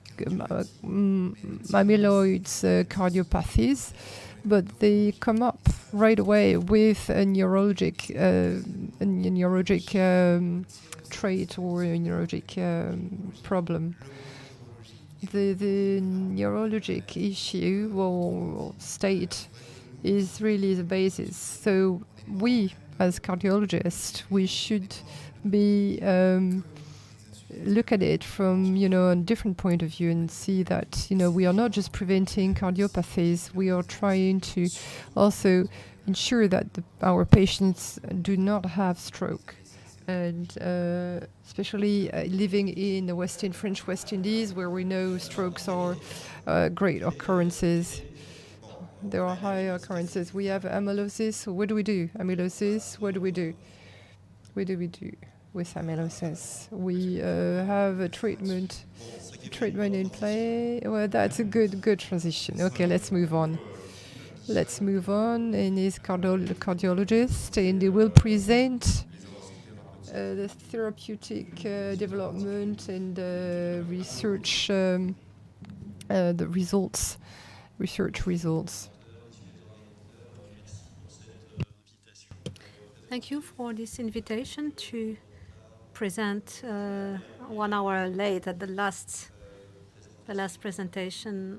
amyloids, cardiopathies, but they come up right away with a neurologic trait or a neurologic problem. The neurologic issue or state is really the basis. So we, as cardiologists, we should be look at it from a different point of view and see that we are not just preventing cardiopathies. We are trying to also ensure that our patients do not have stroke, and especially living in the French West Indies, where we know strokes are great occurrences. There are high occurrences. We have amyloidosis. So what do we do? Amyloidosis. What do we do? What do we do with amyloidosis? We have a treatment in play. Well, that's a good transition. Okay, let's move on. And he's cardiologist, and he will present the therapeutic development and research, the results, research results. Thank you for this invitation to present 1 hour late at the last presentation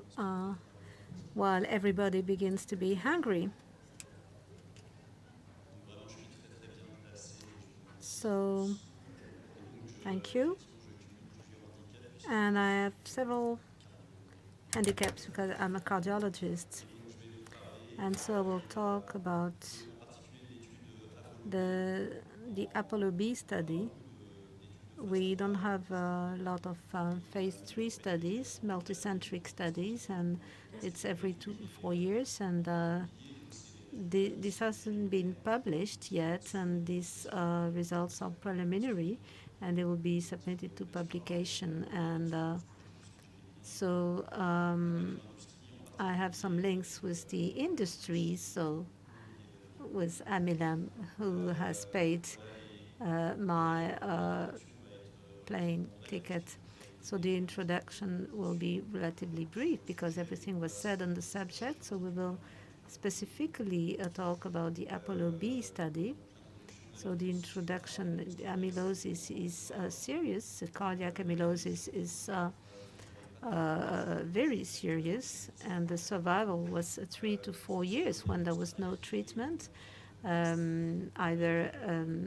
while everybody begins to be hungry. So thank you. And I have several handicaps because I'm a cardiologist. And so we'll talk about the Apollo B study. We don't have a lot of phase 3 studies, multicentric studies, and it's every 4 years. And this hasn't been published yet, and these results are preliminary, and they will be submitted to publication. And so I have some links with the industry, so with Amilam, who has paid my plane ticket. So the introduction will be relatively brief because everything was said on the subject. So we will specifically talk about the Apollo B study. So the introduction, the amyloidosis is serious. Cardiac amyloidosis is very serious, and the survival was 3 to 4 years when there was no treatment, either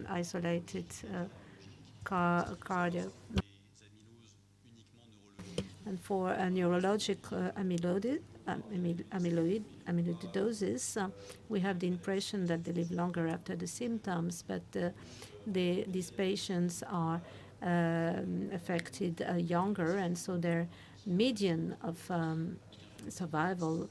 isolated cardiac. And for a neurological amyloidosis, we have the impression that they live longer after the symptoms, but these patients are affected younger, and so their median of survival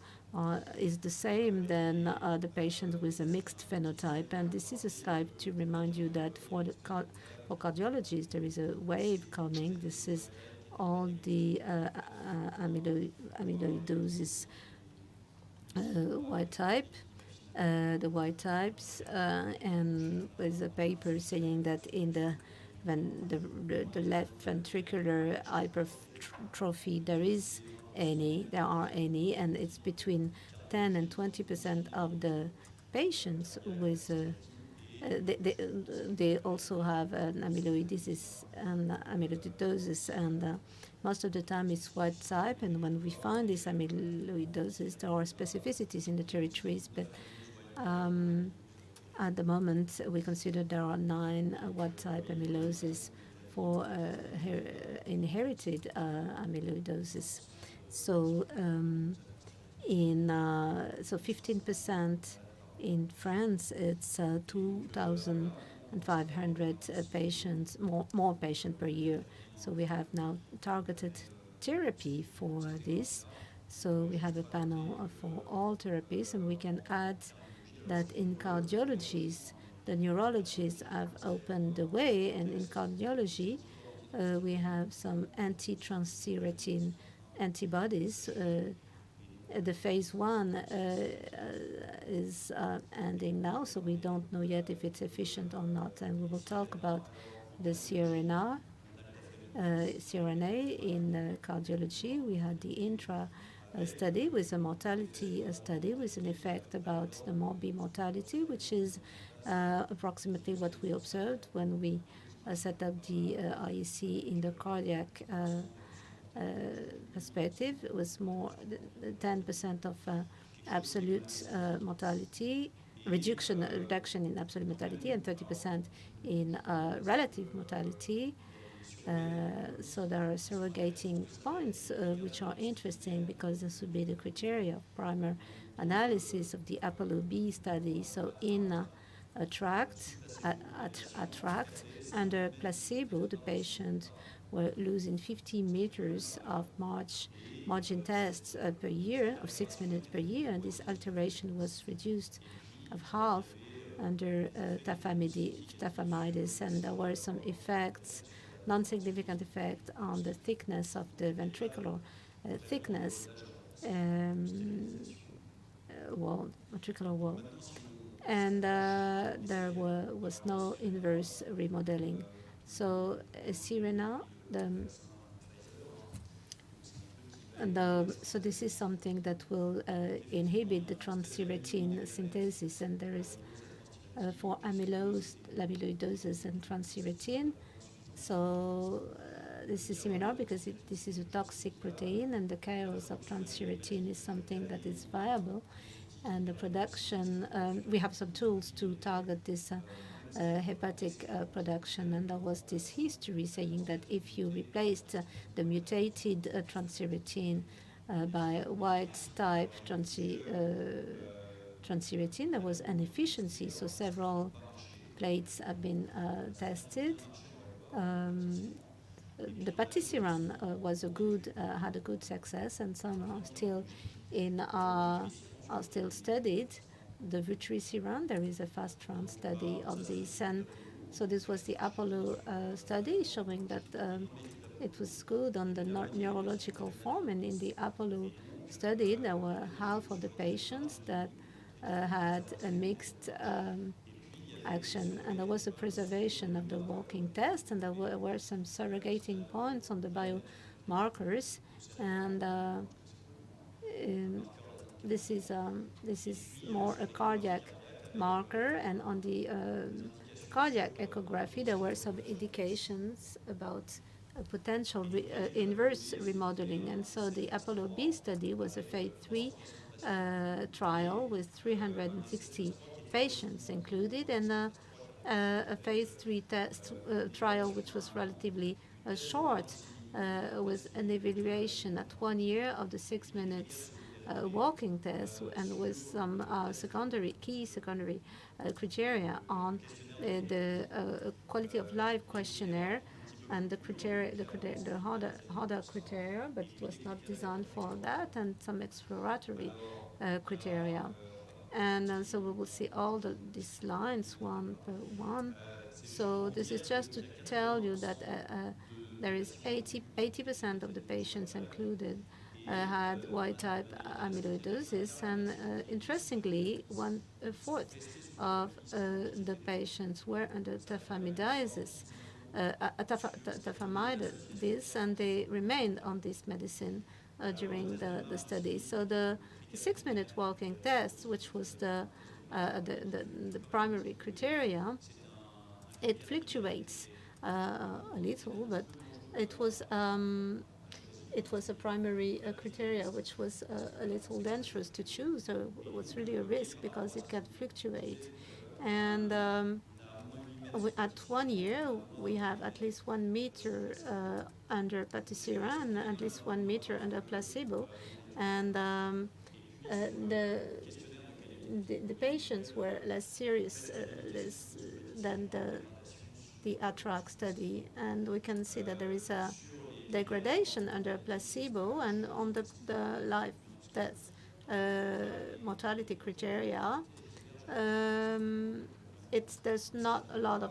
is the same than the patient with a mixed phenotype. And this is a slide to remind you that for cardiologists, there is a wave coming. This is all the amyloidosis wild type, the wild types, and with a paper saying that in the left ventricular hypertrophy there are any, and it's between 10 and 20% of the patients with they also have an amyloidosis and amyloidosis, and most of the time it's wild type. And when we find this amyloidosis, there are specificities in the territories, but at the moment we consider there are 9 wild type amyloidosis for inherited amyloidosis. So so 15%. In France, it's 2,500 patients, more patients per year. So we have now targeted therapy for this. So we have a panel for all therapies, and we can add that in cardiologies, the neurologists have opened the way, and in cardiology, we have some anti-transthyretin antibodies. The phase 1 is ending now, so we don't know yet if it's efficient or not. And we will talk about the CRNA in cardiology. We had the intra study with a mortality study with an effect about the morbid mortality, which is approximately what we observed when we set up the IEC in the cardiac perspective. It was more 10% of absolute mortality, reduction in absolute mortality, and 30% in relative mortality. So there are surrogating points which are interesting, because this would be the criteria of primer analysis of the Apollo B study. So in attract under placebo, the patient were losing 15 meters of margin tests per year, of 6 minutes per year, and this alteration was reduced of half under tafamidis, and there were some effects, non-significant effect on the thickness of the ventricular thickness ventricular wall, and there was no inverse remodeling. So Sirena, so this is something that will inhibit the transthyretin synthesis, and there is for amyloidosis and transthyretin. So this is similar, because this is a toxic protein, and the chaos of transthyretin is something that is viable. And the production, we have some tools to target this hepatic production, and there was this history saying that if you replaced the mutated transthyretin by wild type transthyretin, there was an efficiency. So several plates have been tested. The patisiran had a good success, and some are still studied. The vutrisiran, there is a fast trans study of this, and so this was the Apollo study showing that it was good on the neurological form. And in the Apollo study, there were half of the patients that had a mixed action, and there was a preservation of the walking test, and there were some surrogating points on the biomarkers, and this is more a cardiac marker. And on the cardiac echography, there were some indications about a potential inverse remodeling. And so the Apollo B study was a phase 3 trial with 360 patients included, and a phase 3 trial which was relatively short, with an evaluation at 1 year of the 6 minutes walking test, and with some key secondary criteria on the quality of life questionnaire and the criteria, the harder criteria, but it was not designed for that, and some exploratory criteria. And so we will see all these lines one per one. So this is just to tell you that there is 80% of the patients included had wild-type amyloidosis, and interestingly, 1/4 of the patients were under tafamidis, and they remained on this medicine during the study. So the 6-minute walking test, which was the primary criteria, it fluctuates a little, but it was a primary criteria which was a little dangerous to choose. So it was really a risk because it can fluctuate. And at 1 year, we have at least 1 meter under patisiran and at least 1 meter under placebo. And the patients were less serious than the ATRAC study, and we can see that there is a degradation under placebo, and on the life death mortality criteria, there's not a lot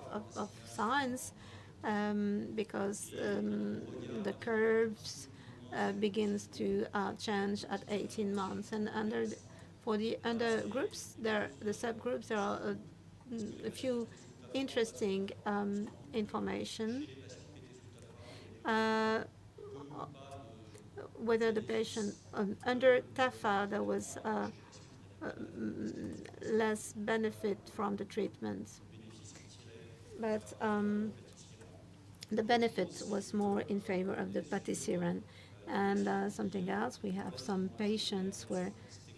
of signs because the curves begins to change at 18 months, and for the groups, the subgroups, there are a few interesting information. Whether the patient under TAFA, there was less benefit from the treatment, but the benefit was more in favor of the patisiran. And something else, we have some patients were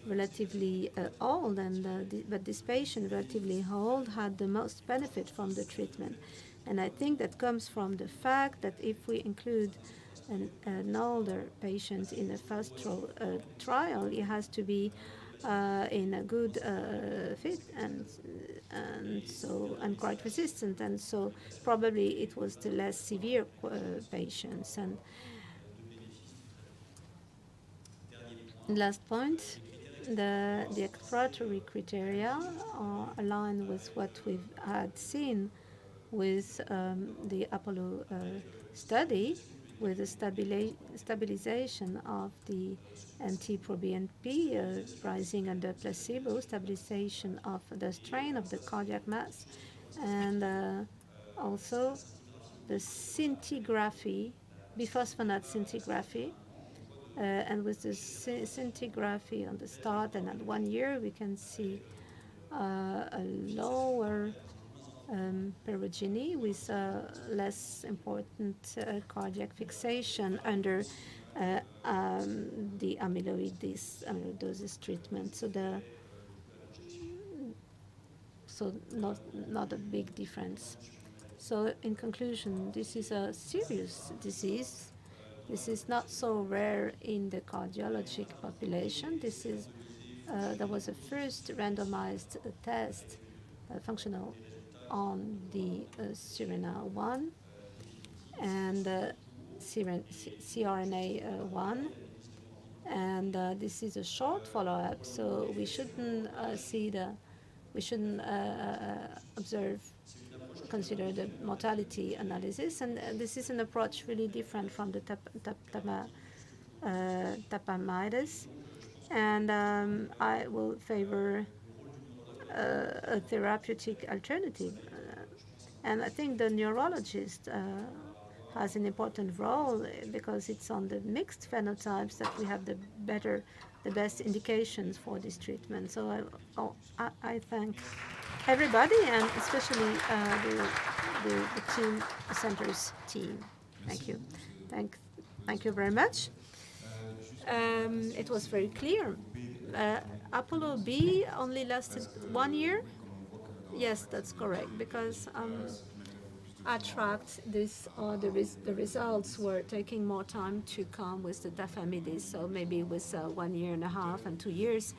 relatively old, but this patient, relatively old, had the most benefit from the treatment. And I think that comes from the fact that if we include an older patient in the first trial, it has to be in a good fit and quite resistant, and so probably it was the less severe patients. And last point, the exploratory criteria are aligned with what we've had seen with the Apollo study, with the stabilization of the NT-proBNP rising under placebo, stabilization of the strain of the cardiac mass, and also the scintigraphy, biphosphonate scintigraphy. And with the scintigraphy on the start and at 1 year, we can see a lower perigeny with less important cardiac fixation under the amyloidosis treatment. So not a big difference. So in conclusion, this is a serious disease. This is not so rare in the cardiologic population. There was a first randomized test, functional, on the Sirena-1 and CRNA-1, and this is a short follow-up. So we shouldn't consider the mortality analysis, and this is an approach really different from the tafamidis, and I will favor a therapeutic alternative, and I think the neurologist has an important role because it's on the mixed phenotypes that we have the best indications for this treatment. So I thank everybody, and especially the team, the center's team. Thank you. Thank you very much. It was very clear. Apollo B only lasted 1 year? Yes, that's correct, because ATTRACT, the results were taking more time to come with the tafamidis, so maybe with 1.5 years and 2 years,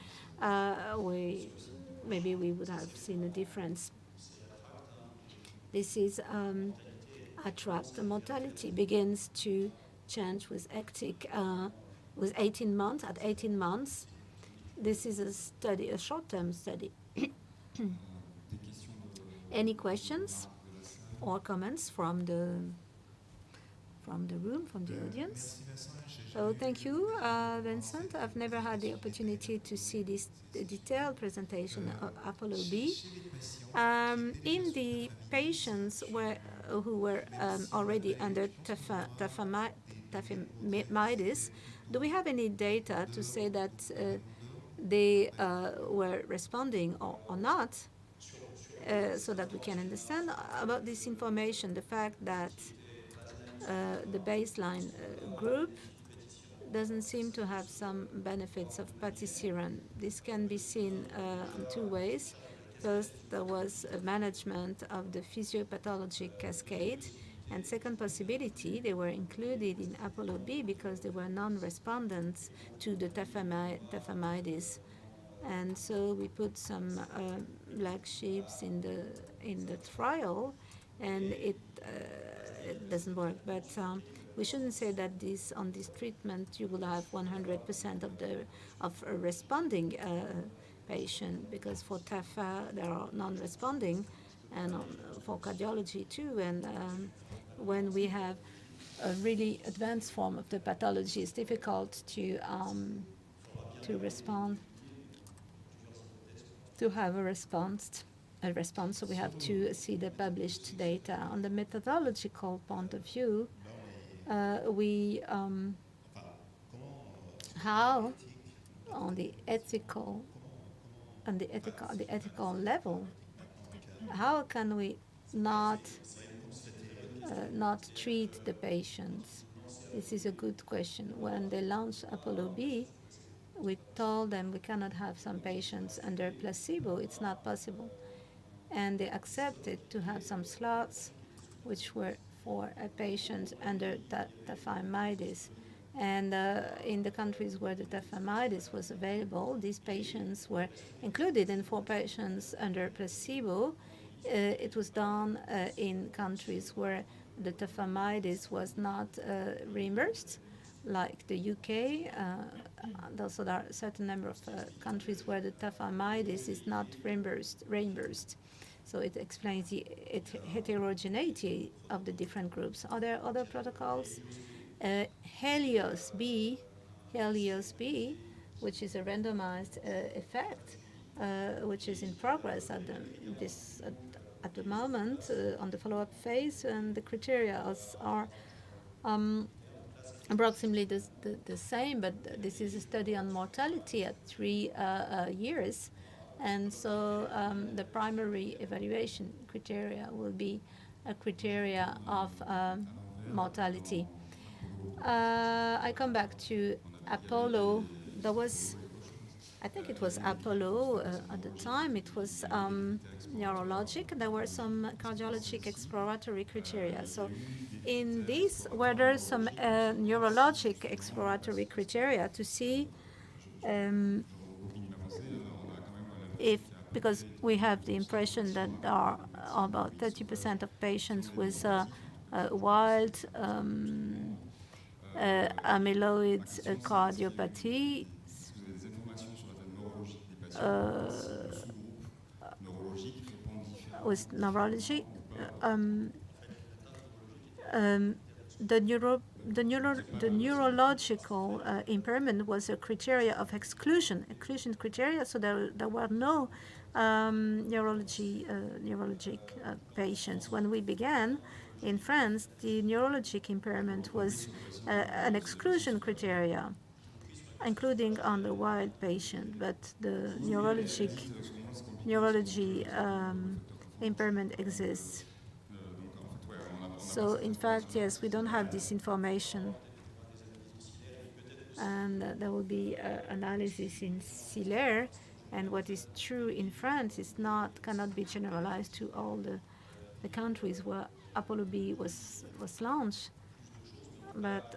maybe we would have seen a difference. This is ATTRACT. The mortality begins to change with ECTIC with 18 months. At 18 months, this is a study, a short-term study. Any questions or comments from from the room, from the audience. So thank you, Vincent. I've never had the opportunity to see this detailed presentation of Apollo B. In the patients who were already under tafamidis, do we have any data to say that they were responding or not, so that we can understand about this information, the fact that the baseline group doesn't seem to have some benefits of patisiran. This can be seen in two ways. First, there was a management of the physiopathologic cascade, and second possibility, they were included in Apollo B because they were non-respondents to the tafamidis. And so we put some black sheep in the trial, and it doesn't work. But we shouldn't say that on this treatment you will have 100% of a responding patient, because for TAFA there are non-responding, and for cardiology too. And when we have a really advanced form of the pathology, it's difficult to respond, to have a response. So we have to see the published data. On the methodological point of view, how on the ethical level, how can we not treat the patients? This is a good question. When they launched Apollo B, we told them we cannot have some patients under placebo. It's not possible. And they accepted to have some slots which were for patients under tafamidis. And in the countries where the tafamidis was available, these patients were included. And for patients under placebo, it was done in countries where the tafamidis was not reimbursed, like the UK. Also, there are a certain number of countries where the tafamidis is not reimbursed. So it explains the heterogeneity of the different groups. Are there other protocols? Helios B, which is a randomized effect, which is in progress at the moment on the follow-up phase, and the criteria are approximately the same, but this is a study on mortality at 3 years. And so the primary evaluation criteria will be a criteria of mortality. I come back to Apollo. I think it was Apollo at the time. It was neurologic. There were some cardiologic exploratory criteria. So in this, were there some neurologic exploratory criteria to see because we have the impression that there are about 30% of patients with wild amyloid cardiopathy, with neurology. The neurological impairment was a criteria of exclusion criteria, so there were no neurologic patients. When we began in France, the neurologic impairment was an exclusion criteria, including on the wild patient, but the neurology impairment exists. So, in fact, yes, we don't have this information. And there will be analysis in CILER, and what is true in France cannot be generalized to all the countries where Apollo B was launched. But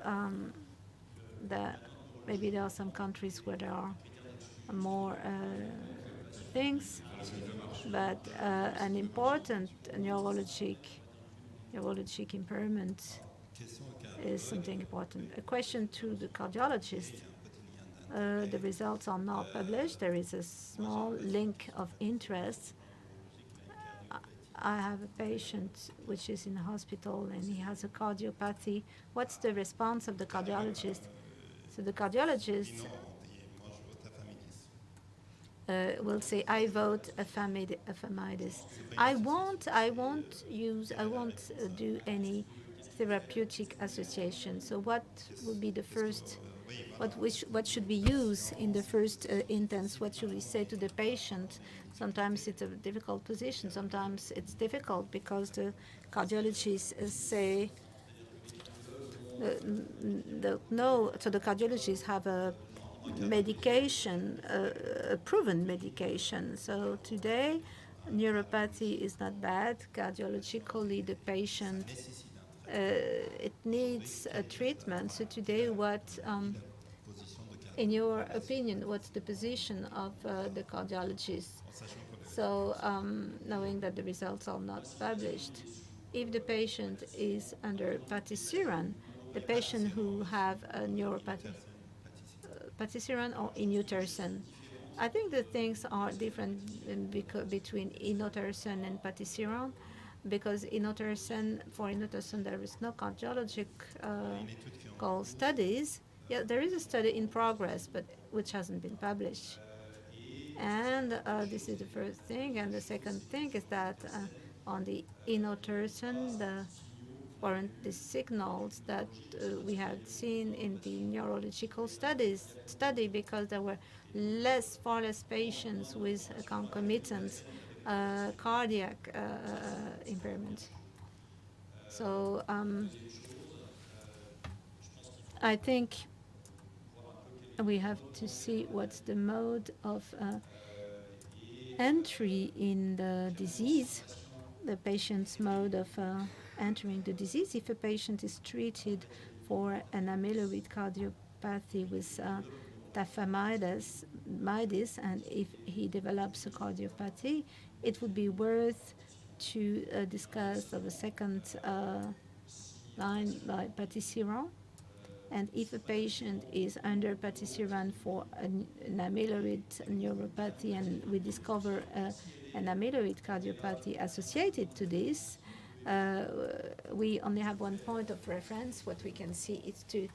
maybe there are some countries where there are more things, but an important neurologic impairment is something important. A question to the cardiologist. The results are not published. There is a small link of interest. I have a patient which is in a hospital and he has a cardiopathy. What's the response of the cardiologist? So the cardiologist Non, on dit moi je vote tafamidis. will say, I vote Aphamidis. I won't do any therapeutic association. So what would be the first, what should we use in the first instance? What should we say to the patient? Sometimes it's a difficult position. Sometimes it's difficult because the cardiologists say, no, so the cardiologists have a medication, a proven medication. So today, neuropathy is not bad. Cardiologically, the patient, it needs a treatment. So today, what, in your opinion, what's the position of the cardiologist? So knowing that the results are not published, if the patient is under patisiran, the patient who have a neuropathy, patisiran or inotersen. I think the things are different between inotersen and patisiran, because for inotersen there is no cardiological studies. Yeah, there is a study in progress, but which hasn't been published. And this is the first thing. And the second thing is that on the inotersen, the signals that we had seen in the neurological study, because there were far less patients with a concomitant cardiac impairment. So I think we have to see what's the mode of entry in the disease, the patient's mode of entering the disease. If a patient is treated for an amyloid cardiopathy with tafamidis, and if he develops a cardiopathy, it would be worth to discuss of a second line by patisiran. And if a patient is under patisiran for an amyloid neuropathy and we discover an amyloid cardiopathy associated to this, we only have one point of reference. What we can see is to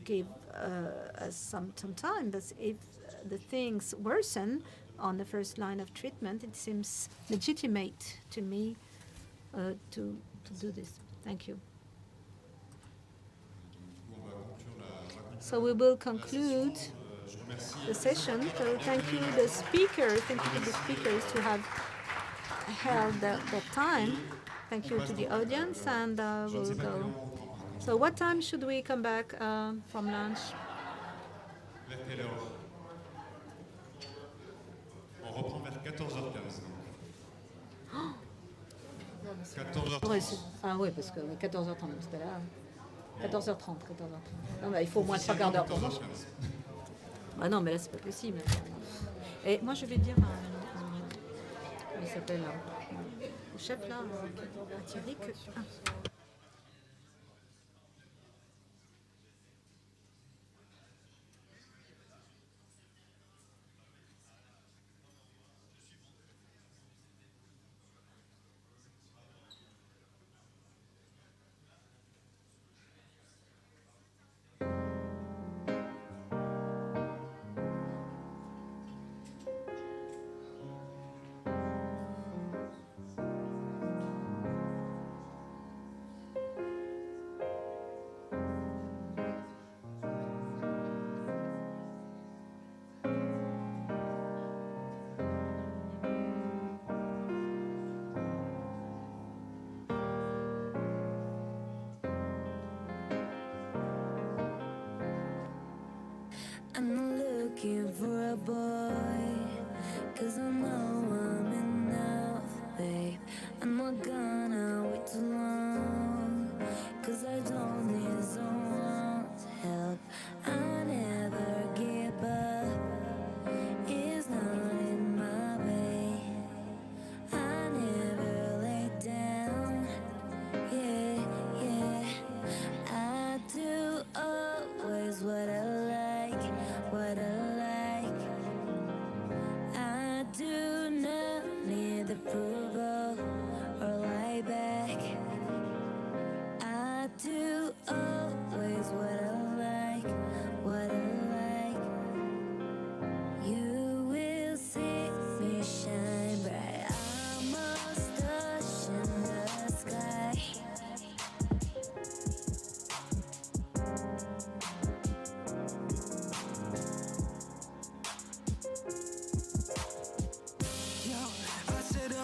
give us some time. But if the things worsen on the first line of treatment, it seems legitimate to me to do this. Thank you. So we will conclude the session. So thank you, the speakers. Thank you to the speakers to have held the time. Thank you to the audience, and we'll go. So what time should we come back from lunch? Vers quelle heure? On reprend vers 14h15. 14h30. Ah oui, parce que 14h30, parce que là... 14h30. Non, mais il faut au moins 3 quarts d'heure pour manger. Ah non, mais là, c'est pas possible. Et moi, je vais dire il s'appelle au chef, là, à Thierry, que... I'm looking for a boy, 'cause I know I'm enough, babe. I'm not gonna wait too long, 'cause I don't need someone's help. I never give up, it's not in my way. I never lay down, yeah. I do always what I like. I do know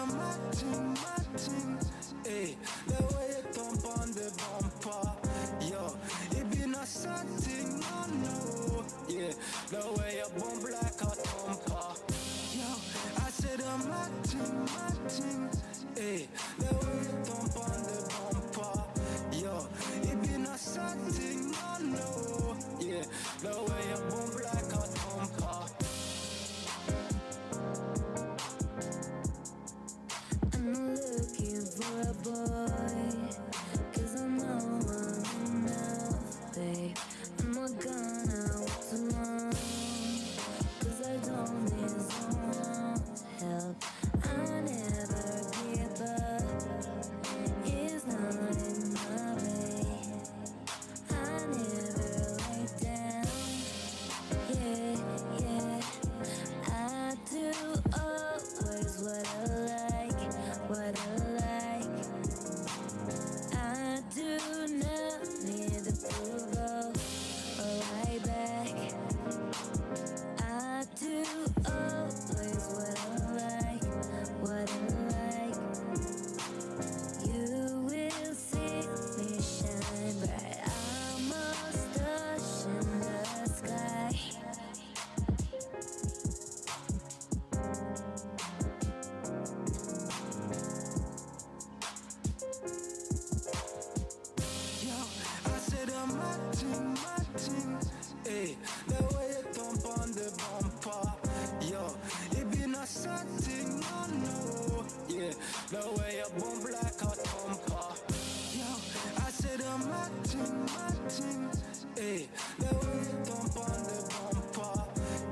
them matching, hey, the way you thump on the bumper, yo, it be not something, no, yeah, the way you bump like a thumper, yo, I said them matching, hey, the way you thump on the bumper, yo, it be not something, no, yeah, the way you bump like a thumper. I'm looking for a boy, 'cause I know I'm enough, babe. I'm not gonna wait too long, 'cause I don't need someone's help. I never give up, it's not in my way. I never lay down, yeah. I do always what I like, what I like. I do not need approval or right back. I do always what I like, what I like. You will see me shine bright. I'm a star in the sky. Yo, I said I'm matching, hey, the way you thump on the bumper, yo, it be not something, no, yeah, the way you bump like a thumper, yo, I said I'm matching, hey, the way you thump on the bumper,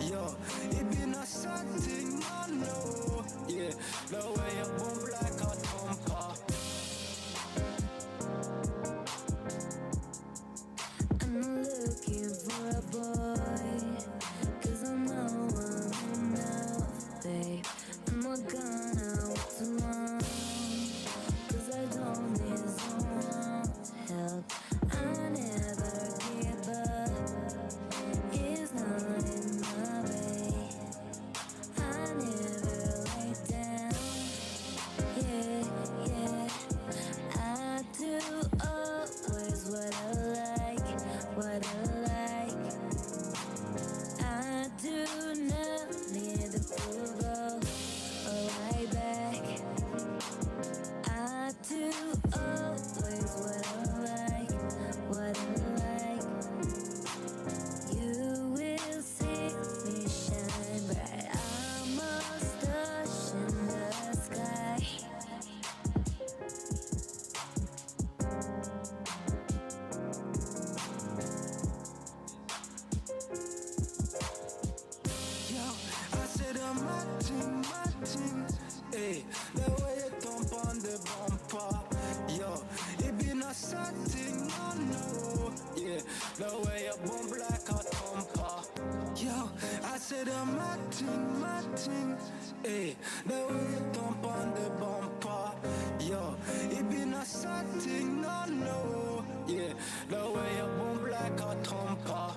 yo, it be not something, no, yeah, the way you bump like a thumper. I'm looking for a boy, 'cause I know I'm enough, babe. I'm not gonna wait too long, 'cause I don't need someone's help. I never give up, it's not in my way. I never lay down, yeah. I do always what I like, what I like. I do not need approval or right back. I do always what I like, what I like. You will see me shine bright. I'm a star in the sky. Yo, I said I'm matching, hey, the way you thump on the bumper, yo, it be not something, no, yeah, the way you bump like a thumper, yo, I said I'm matching, hey, the way you thump on the bumper, yo, it be not something, no, yeah, the way you bump like a thumper.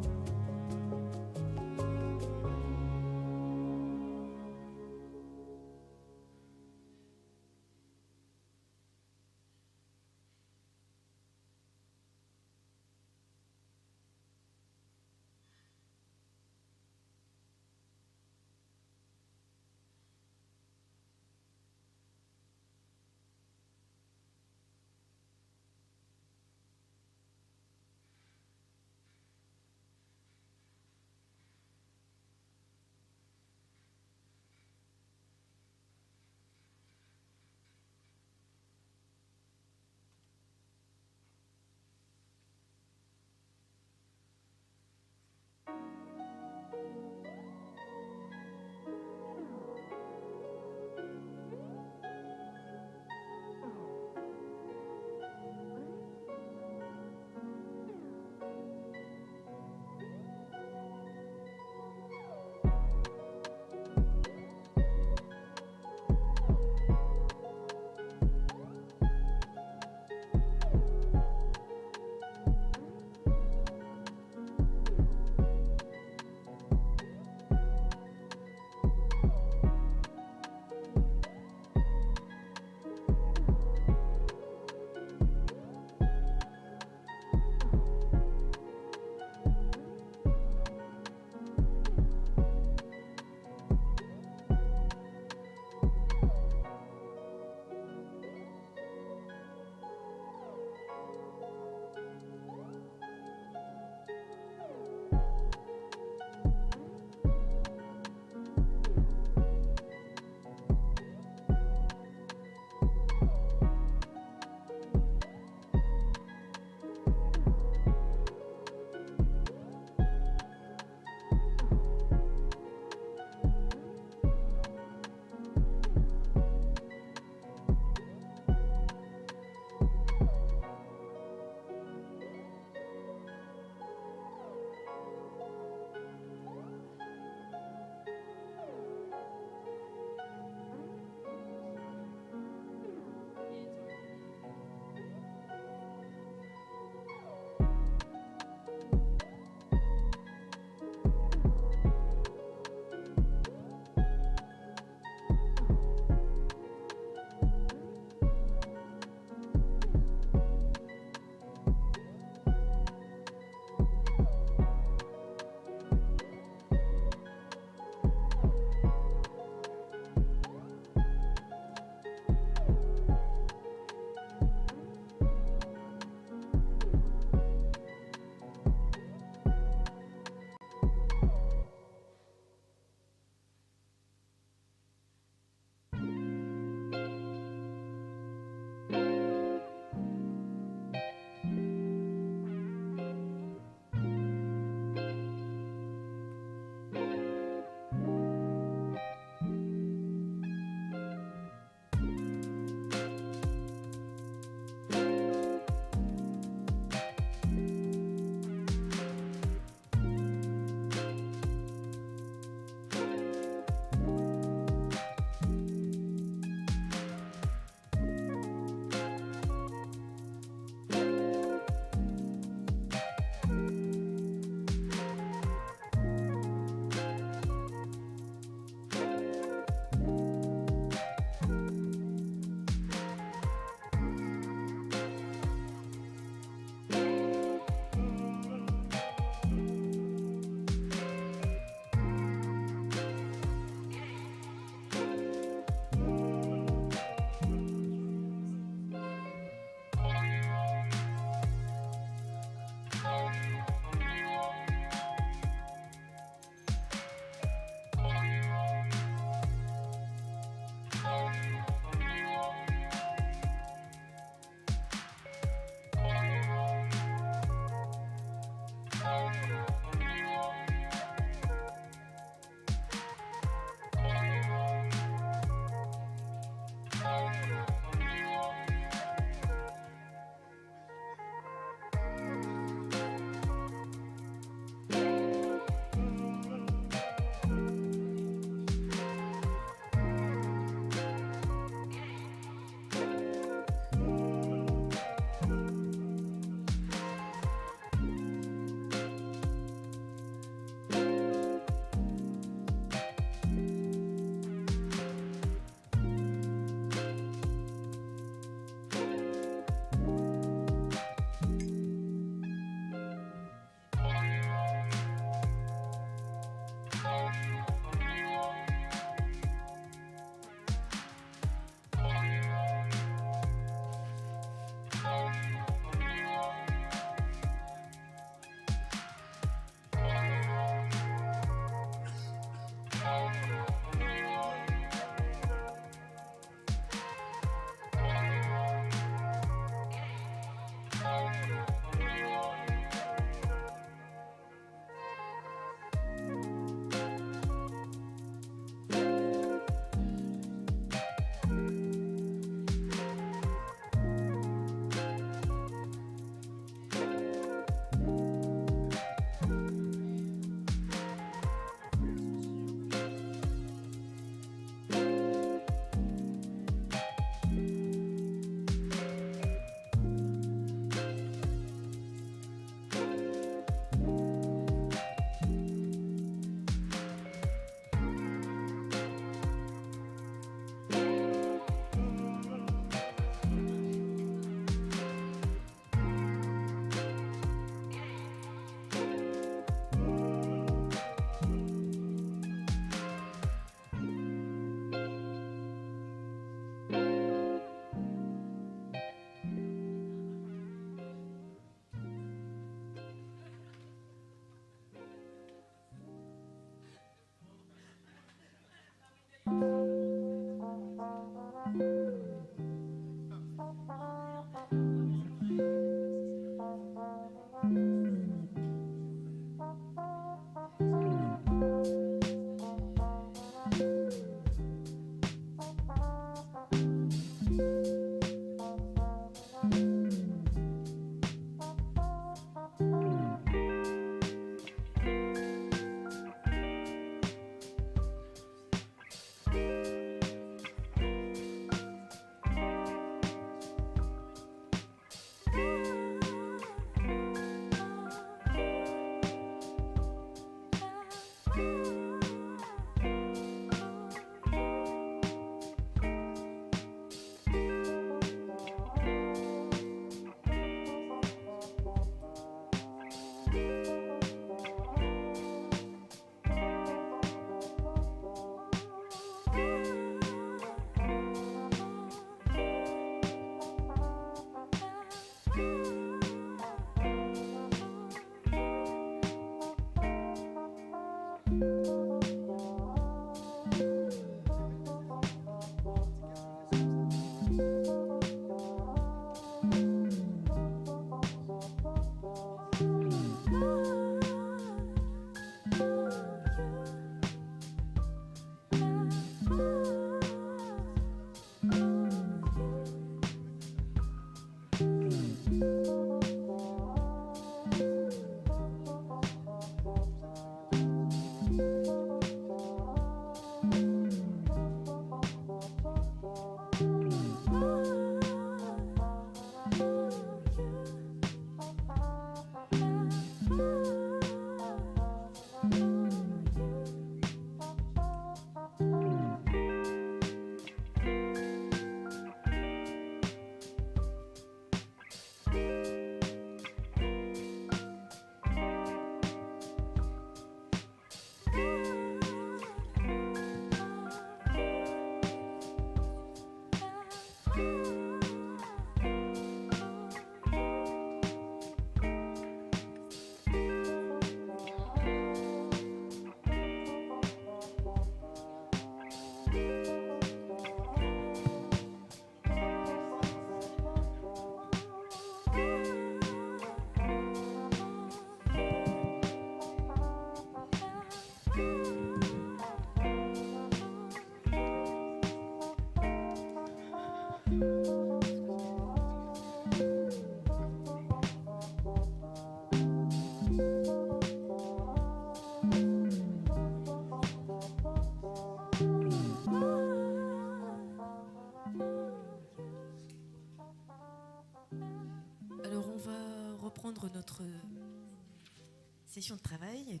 session de travail.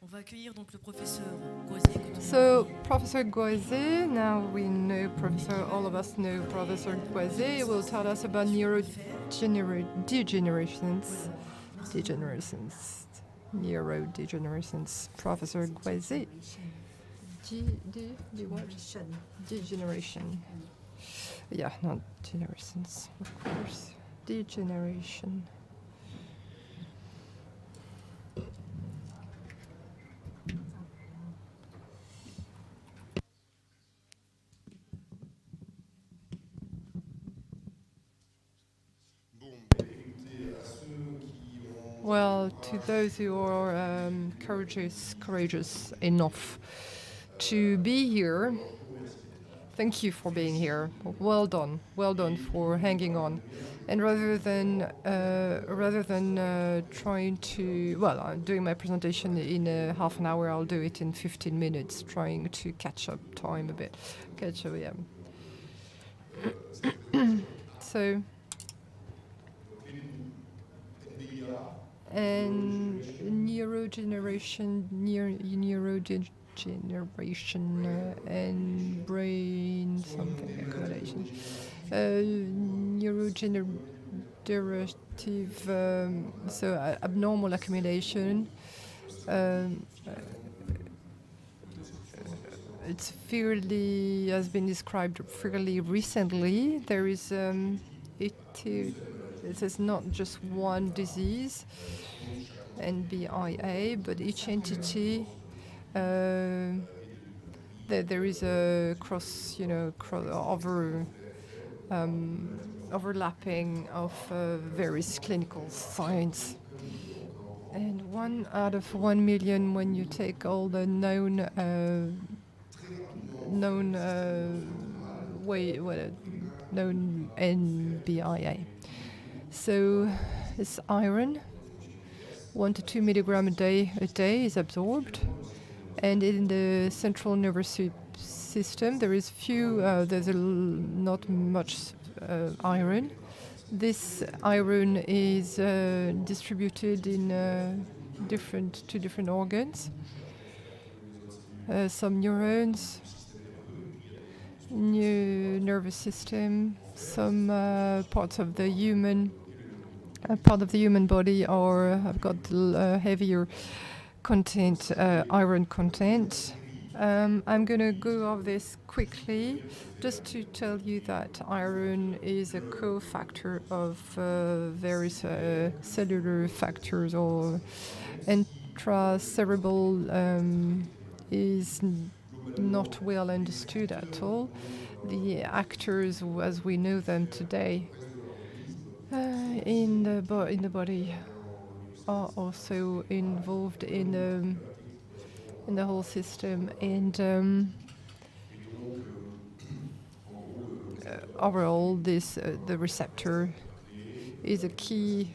On va accueillir donc le professeur Goisé. So, Professor Goisé, now we know Professor, all of us know Professor Goisé, will tell us about neurodegenerations. Professor Goisé. Degeneration. Yeah, not generations, of course. Degeneration. Well, to those who are courageous enough to be here, thank you for being here. Well done for hanging on. And rather than trying to, well, I'm doing my presentation in half an hour. I'll do it in 15 minutes, trying to catch up time a bit. Yeah. So. And neurodegeneration and brain something accommodation. Neurogenerative, so abnormal accumulation. It's fairly has been described fairly recently. There is it is not just one disease, NBIA, but each entity. There is a overlapping of various clinical signs. And 1 out of 1 million when you take all the known NBIA. So it's iron. 1 to 2 milligram a day is absorbed, and in the central nervous system there is not much iron. This iron is distributed in to different organs, some neurons, nervous system, some parts of the human body have got heavier content, iron content. I'm going to go over this quickly just to tell you that iron is a cofactor of various cellular factors, or intracerebral is not well understood at all. The actors as we know them today in the body are also involved in the whole system, and overall the receptor is a key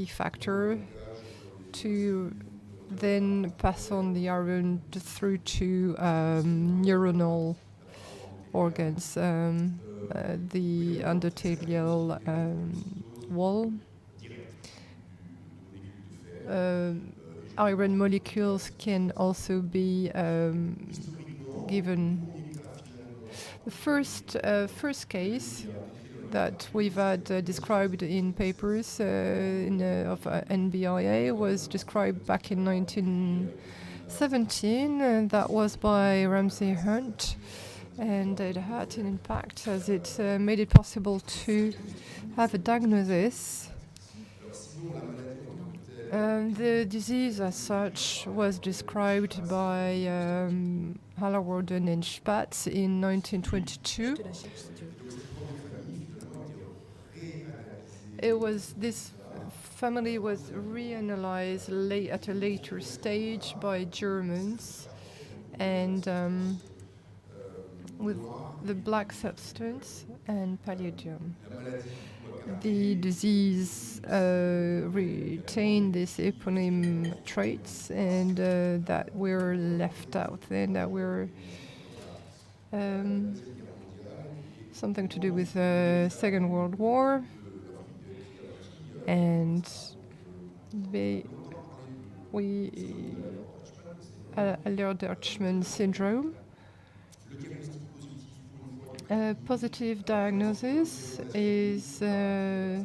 factor to then pass on the iron through to neuronal organs, the endothelial wall. Iron molecules can also be given. The first case that we've had described in papers of NBIA was described back in 1917, and that was by Ramsay Hunt, and it had an impact as it made it possible to have a diagnosis. The disease as such was described by Hallerwarden and Spatz in 1922. This family was reanalyzed at a later stage by Germans, and with the black substance and palladium. The disease retained these eponym traits, and that were left out, and that were something to do with the Second World War, and Ehlers-Danlos syndrome. Positive diagnosis is the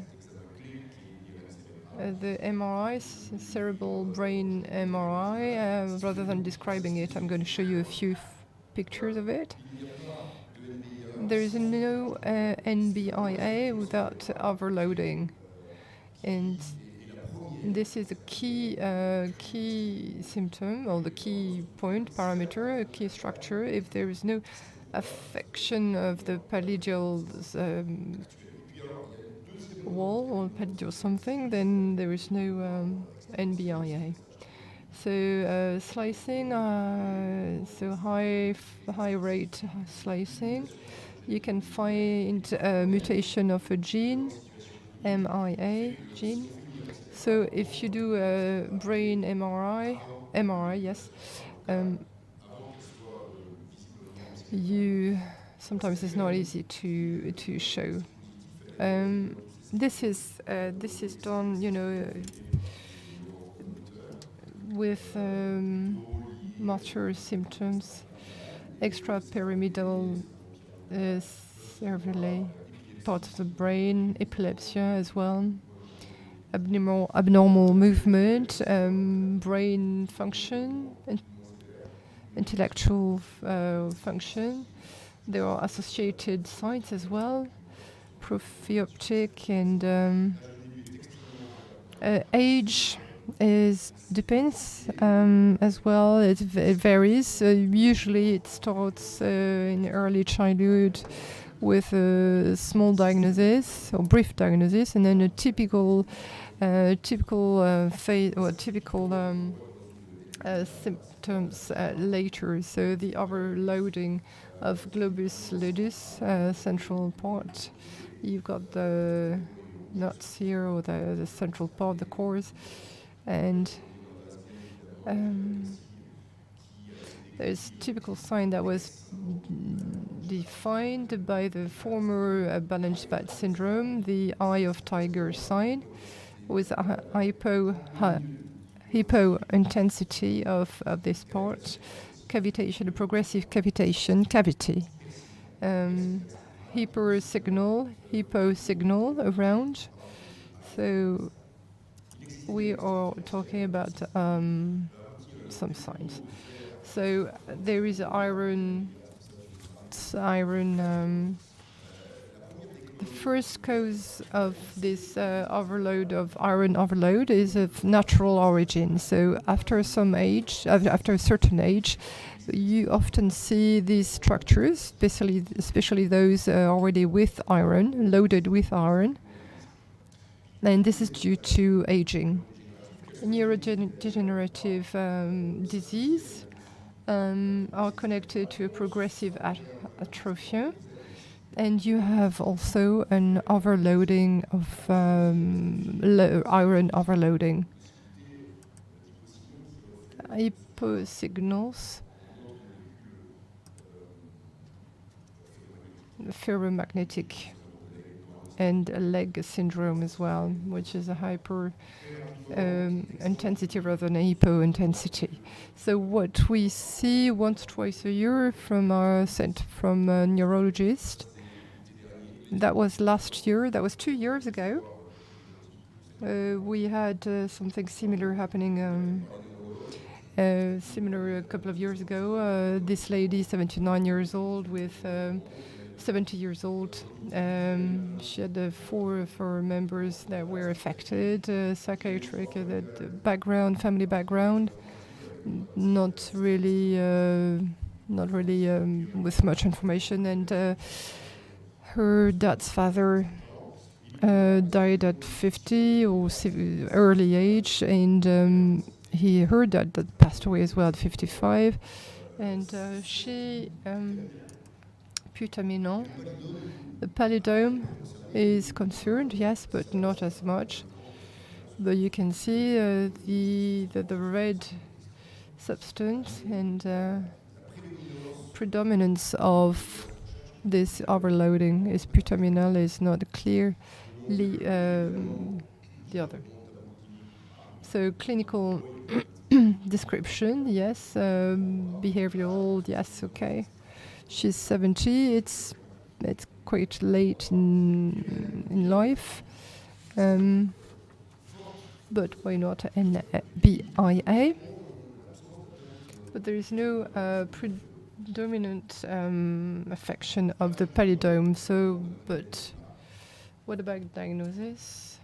MRI, cerebral brain MRI. Rather than describing it, I'm going to show you a few pictures of it. There is no NBIA without overloading, and this is a key symptom, or the key point parameter, a key structure. If there is no affection of the palatal wall or palatal something, then there is no NBIA. So slicing, so high rate slicing. You can find a mutation of a gene, MIA gene. So if you do a brain MRI, yes, sometimes it's not easy to show. This is done, with motor symptoms, extrapyramidal cerebellar part of the brain, epilepsy as well, abnormal movement, brain function, intellectual function. There are associated signs as well, prophyoptic, and age depends as well. It varies. Usually it starts in early childhood with a small diagnosis or brief diagnosis, and then a typical phase or typical symptoms later. So the overloading of globus ludus, central part. You've got the nuts here, or the central part, the cores, and there's typical sign that was defined by the former Ballenspatz syndrome, the eye of tiger sign, with a hypo intensity of this part, cavitation, a progressive cavitation, cavity, hypo signal around. So we are talking about some signs. So there is iron. The first cause of this iron overload is of natural origin. So after a certain age, you often see these structures, especially those already with iron, loaded with iron. And this is due to aging. Neurodegenerative disease are connected to a progressive atrophy. And you have also an overloading of iron overloading. Hyposignals, ferromagnetic, and a leg syndrome as well, which is a hyper intensity rather than hypo intensity. So what we see once, twice a year from a neurologist. That was last year. That was 2 years ago. We had something similar happening. Similar a couple of years ago. This lady, 79 years old, with 70 years old. She had 4 of her members that were affected. Psychiatric background, family background, not really with much information, and her dad's father died at 50 or early age, and her dad that passed away as well at 55, and she putaminal. The pallidome is concerned, yes, but not as much. But you can see the red substance and predominance of this overloading is putaminal, is not clearly the other. So clinical description, yes. Behavioral, yes, okay. She's 70. It's quite late in life. But why not an BIA? But there is no predominant affection of the pallidome. So, but what about diagnosis?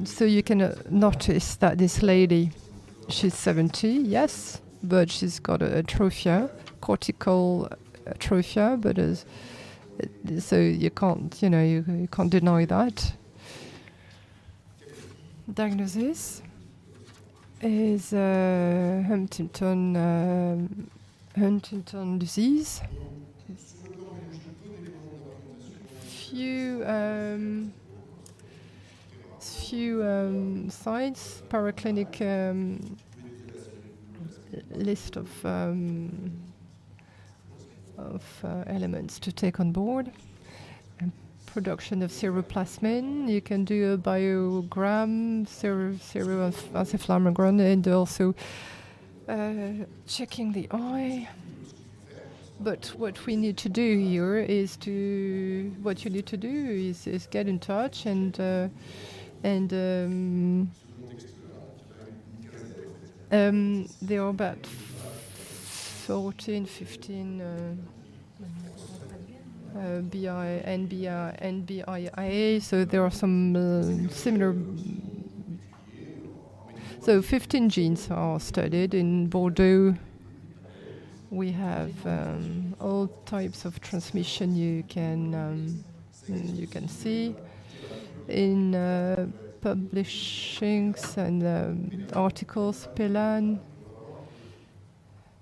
So you can notice that this lady, she's 70, yes, but she's got atrophia, cortical atrophia, but so you can't, you can't deny that. Diagnosis is Huntington disease. Few sites, paraclinic list of elements to take on board. Production of seroplasmin. You can do a biogram, seroencephalogram, and also checking the eye. But what we need to do here is what you need to do is get in touch and there are about 14, 15 NBIA, so there are some similar. So 15 genes are studied in Bordeaux. We have all types of transmission you can see in publishings and articles, PLAN,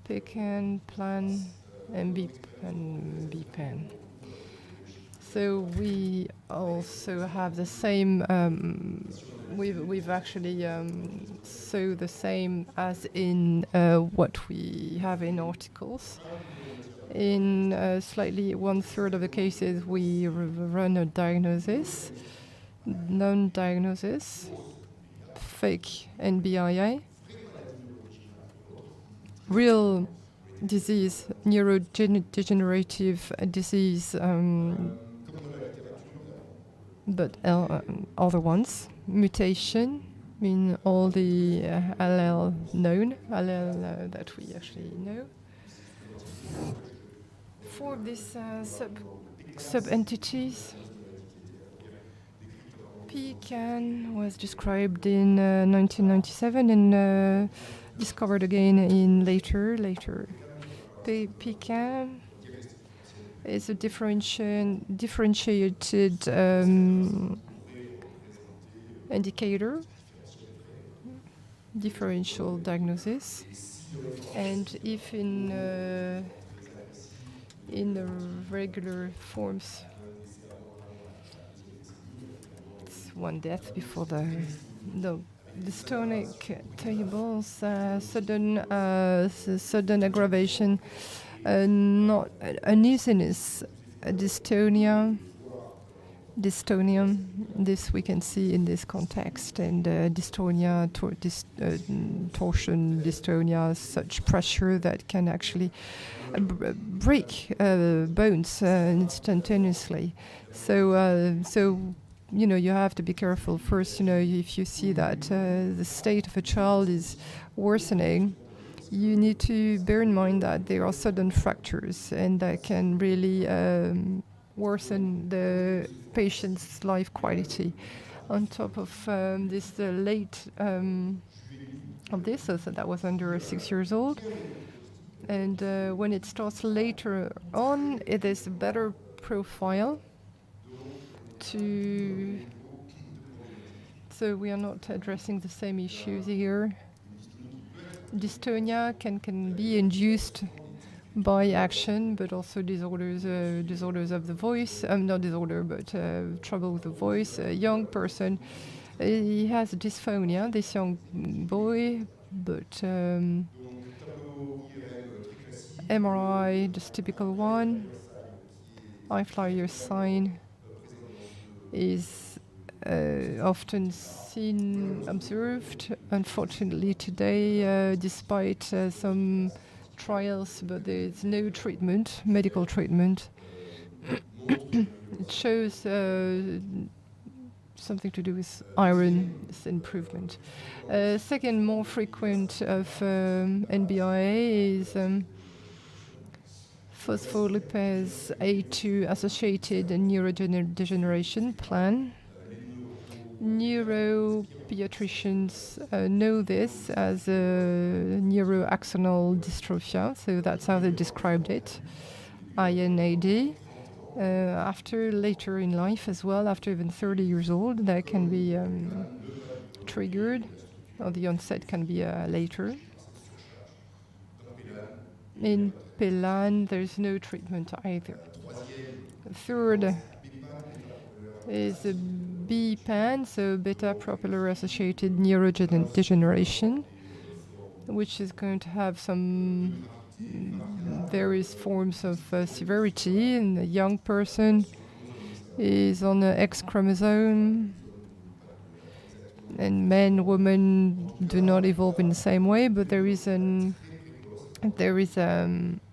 PECAN, PLAN, and BPAN. So we also have the same. We've actually so the same as in what we have in articles. In slightly 1/3 of the cases, we run a diagnosis, non-diagnosis, fake NBIA, real disease, neurodegenerative disease. But other ones, mutation in all the allele that we actually know. For these sub-entities, PCAN was described in 1997 and discovered again in later. PCAN is a differentiated indicator, differential diagnosis, and if in the regular forms, it's one death before the dystonic tables, sudden aggravation. Not uneasiness, dystonia. This we can see in this context, and dystonia, torsion, dystonia, such pressure that can actually break bones instantaneously. So you have to be careful. First, if you see that the state of a child is worsening, you need to bear in mind that there are sudden fractures and that can really worsen the patient's life quality. On top of this, the late of this, so that was under 6 years old. And when it starts later on, it is a better profile so we are not addressing the same issues here. Dystonia can be induced by action, but also disorders of the voice. Not disorder, but trouble with the voice. A young person, he has dysphonia, this young boy, but MRI, just typical one. Eye flyer sign is often seen, observed. Unfortunately, today, despite some trials, but there's no treatment, medical treatment. It shows something to do with iron, this improvement. Second, more frequent of NBIA is phospholipase A2 associated neurodegeneration plan. Neuropediatricians know this as a neuroaxonal dystrophia, so that's how they described it, INAD. After later in life as well, after even 30 years old, that can be triggered, or the onset can be later. In Pelan, there's no treatment either. Third is a BPAN, so beta-propeller associated neurodegeneration, which is going to have some various forms of severity. And a young person is on the X chromosome, and men, women do not evolve in the same way, but there is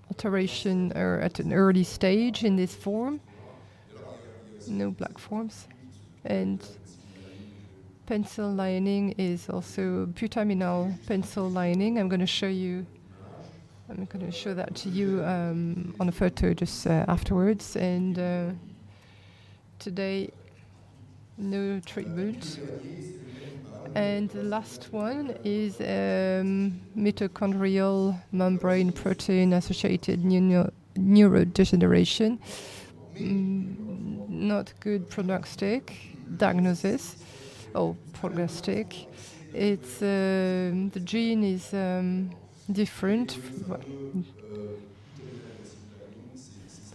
alteration at an early stage in this form. No black forms. And pencil lining is also putaminal pencil lining. I'm going to show that to you on a photo just afterwards. And today, no treatment. And the last one is mitochondrial membrane protein associated neurodegeneration. Not good prognostic diagnosis or prognostic. It's the gene is different.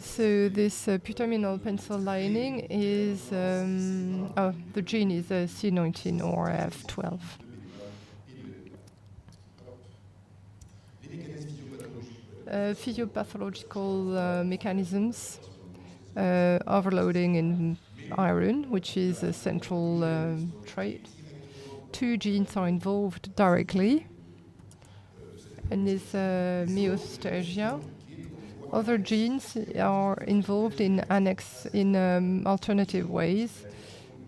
So this putaminal pencil lining is the gene is C19 or F12. Physiopathological mechanisms, overloading in iron, which is a central trait. Two genes are involved directly, and this myostasia. Other genes are involved in alternative ways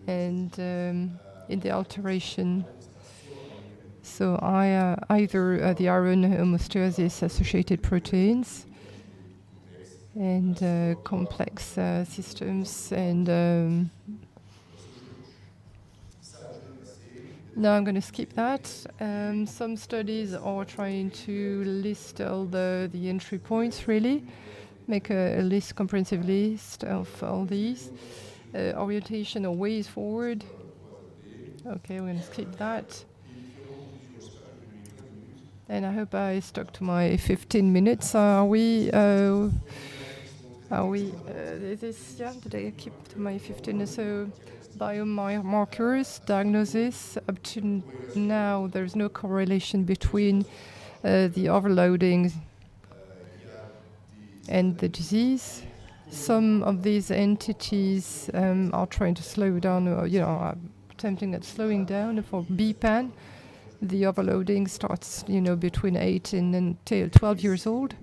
and in the alteration. So either the iron homeostasis associated proteins and complex systems. And now I'm going to skip that. Some studies are trying to list all the entry points, really. Make a list, comprehensive list of all these. Orientation or ways forward. Okay, we're going to skip that. And I hope I stuck to my 15 minutes. Are we, is this, yeah, did I keep to my 15? So biomarkers, diagnosis, up to now there's no correlation between the overloading and the disease. Some of these entities are trying to slow down, or, are attempting at slowing down. For BPAN, the overloading starts, between 8 and 12 years old.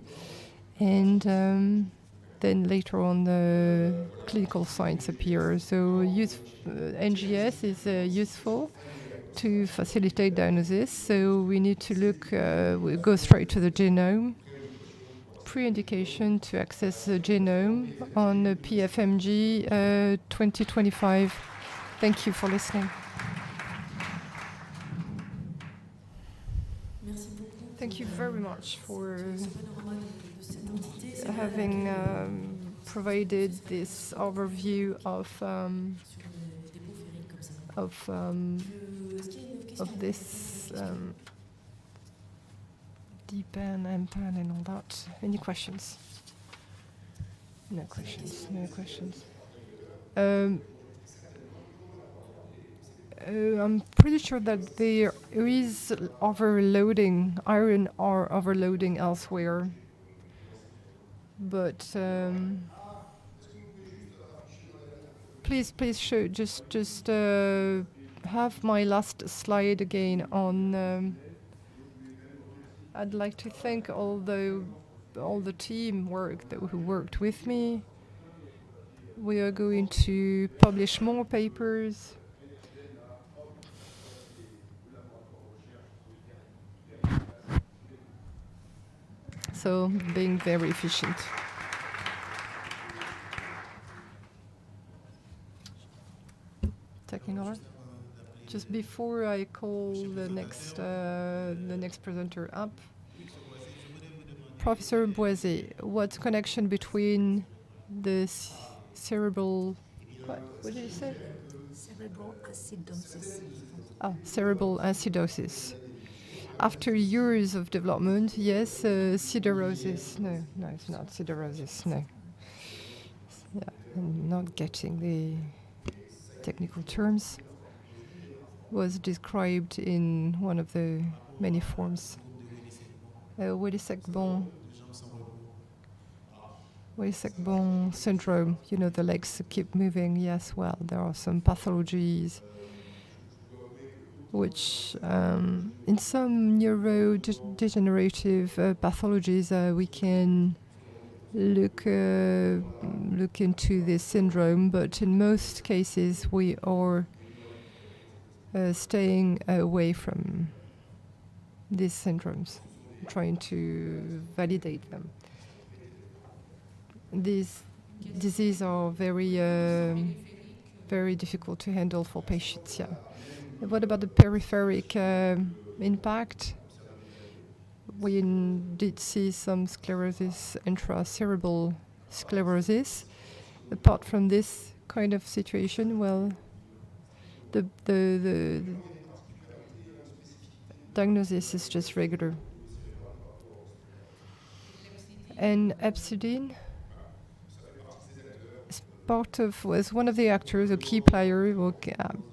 And then later on, the clinical signs appear. So NGS is useful to facilitate diagnosis. So we need to look, we go straight to the genome. Pre-indication to access the genome on the PFMG 2025. Thank you for listening. Thank you very much for having provided this overview of this DPAN, MPAN, and all that. Any questions? No questions. No questions. I'm pretty sure that there is overloading, iron or overloading elsewhere. But please show just have my last slide again on. I'd like to thank all the team who worked with me. We are going to publish more papers. So being very efficient. Taking over. Just before I call the next presenter up, Professor Boisé, what's connection between the cerebral? What did you say? Cerebral acidosis. Oh, cerebral acidosis. After years of development, yes, siderosis. No, it's not siderosis. No. Yeah, I'm not getting the technical terms. Was described in one of the many forms. Willis-Sackbon syndrome. You know, the legs keep moving. Yes, well, there are some pathologies which in some neurodegenerative pathologies we can look into this syndrome, but in most cases we are staying away from these syndromes, trying to validate them. These diseases are very difficult to handle for patients. Yeah. What about the peripheric impact? We did see some sclerosis, intracerebral sclerosis. Apart from this kind of situation, well, the diagnosis is just regular. And Epsidine was one of the actors, a key player, or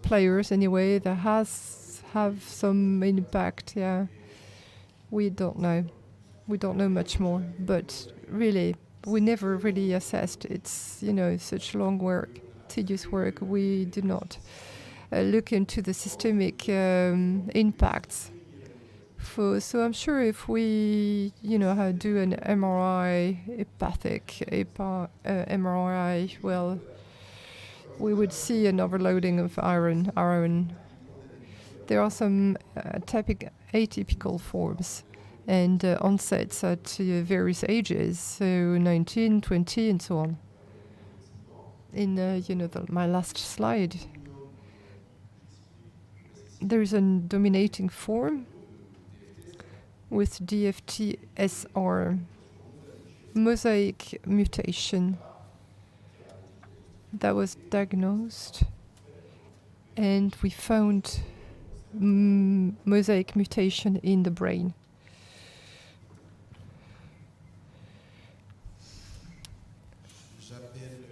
players anyway, that have some impact. Yeah, we don't know much more, but really we never really assessed. It's such long work, tedious work. We do not look into the systemic impacts. So I'm sure if we do an MRI, hepatic MRI, well, we would see an overloading of iron. There are some atypical forms and onsets at various ages, so 19, 20, and so on. In my last slide, there is a dominating form with DFTSR mosaic mutation that was diagnosed, and we found mosaic mutation in the brain.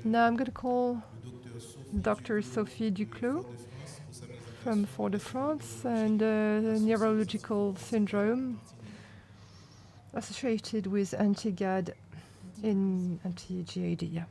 Now I'm going to call Dr. Sophie Duclos from Fort-de-France and neurological syndrome associated with anti-GAD in anti-GAD. Yeah.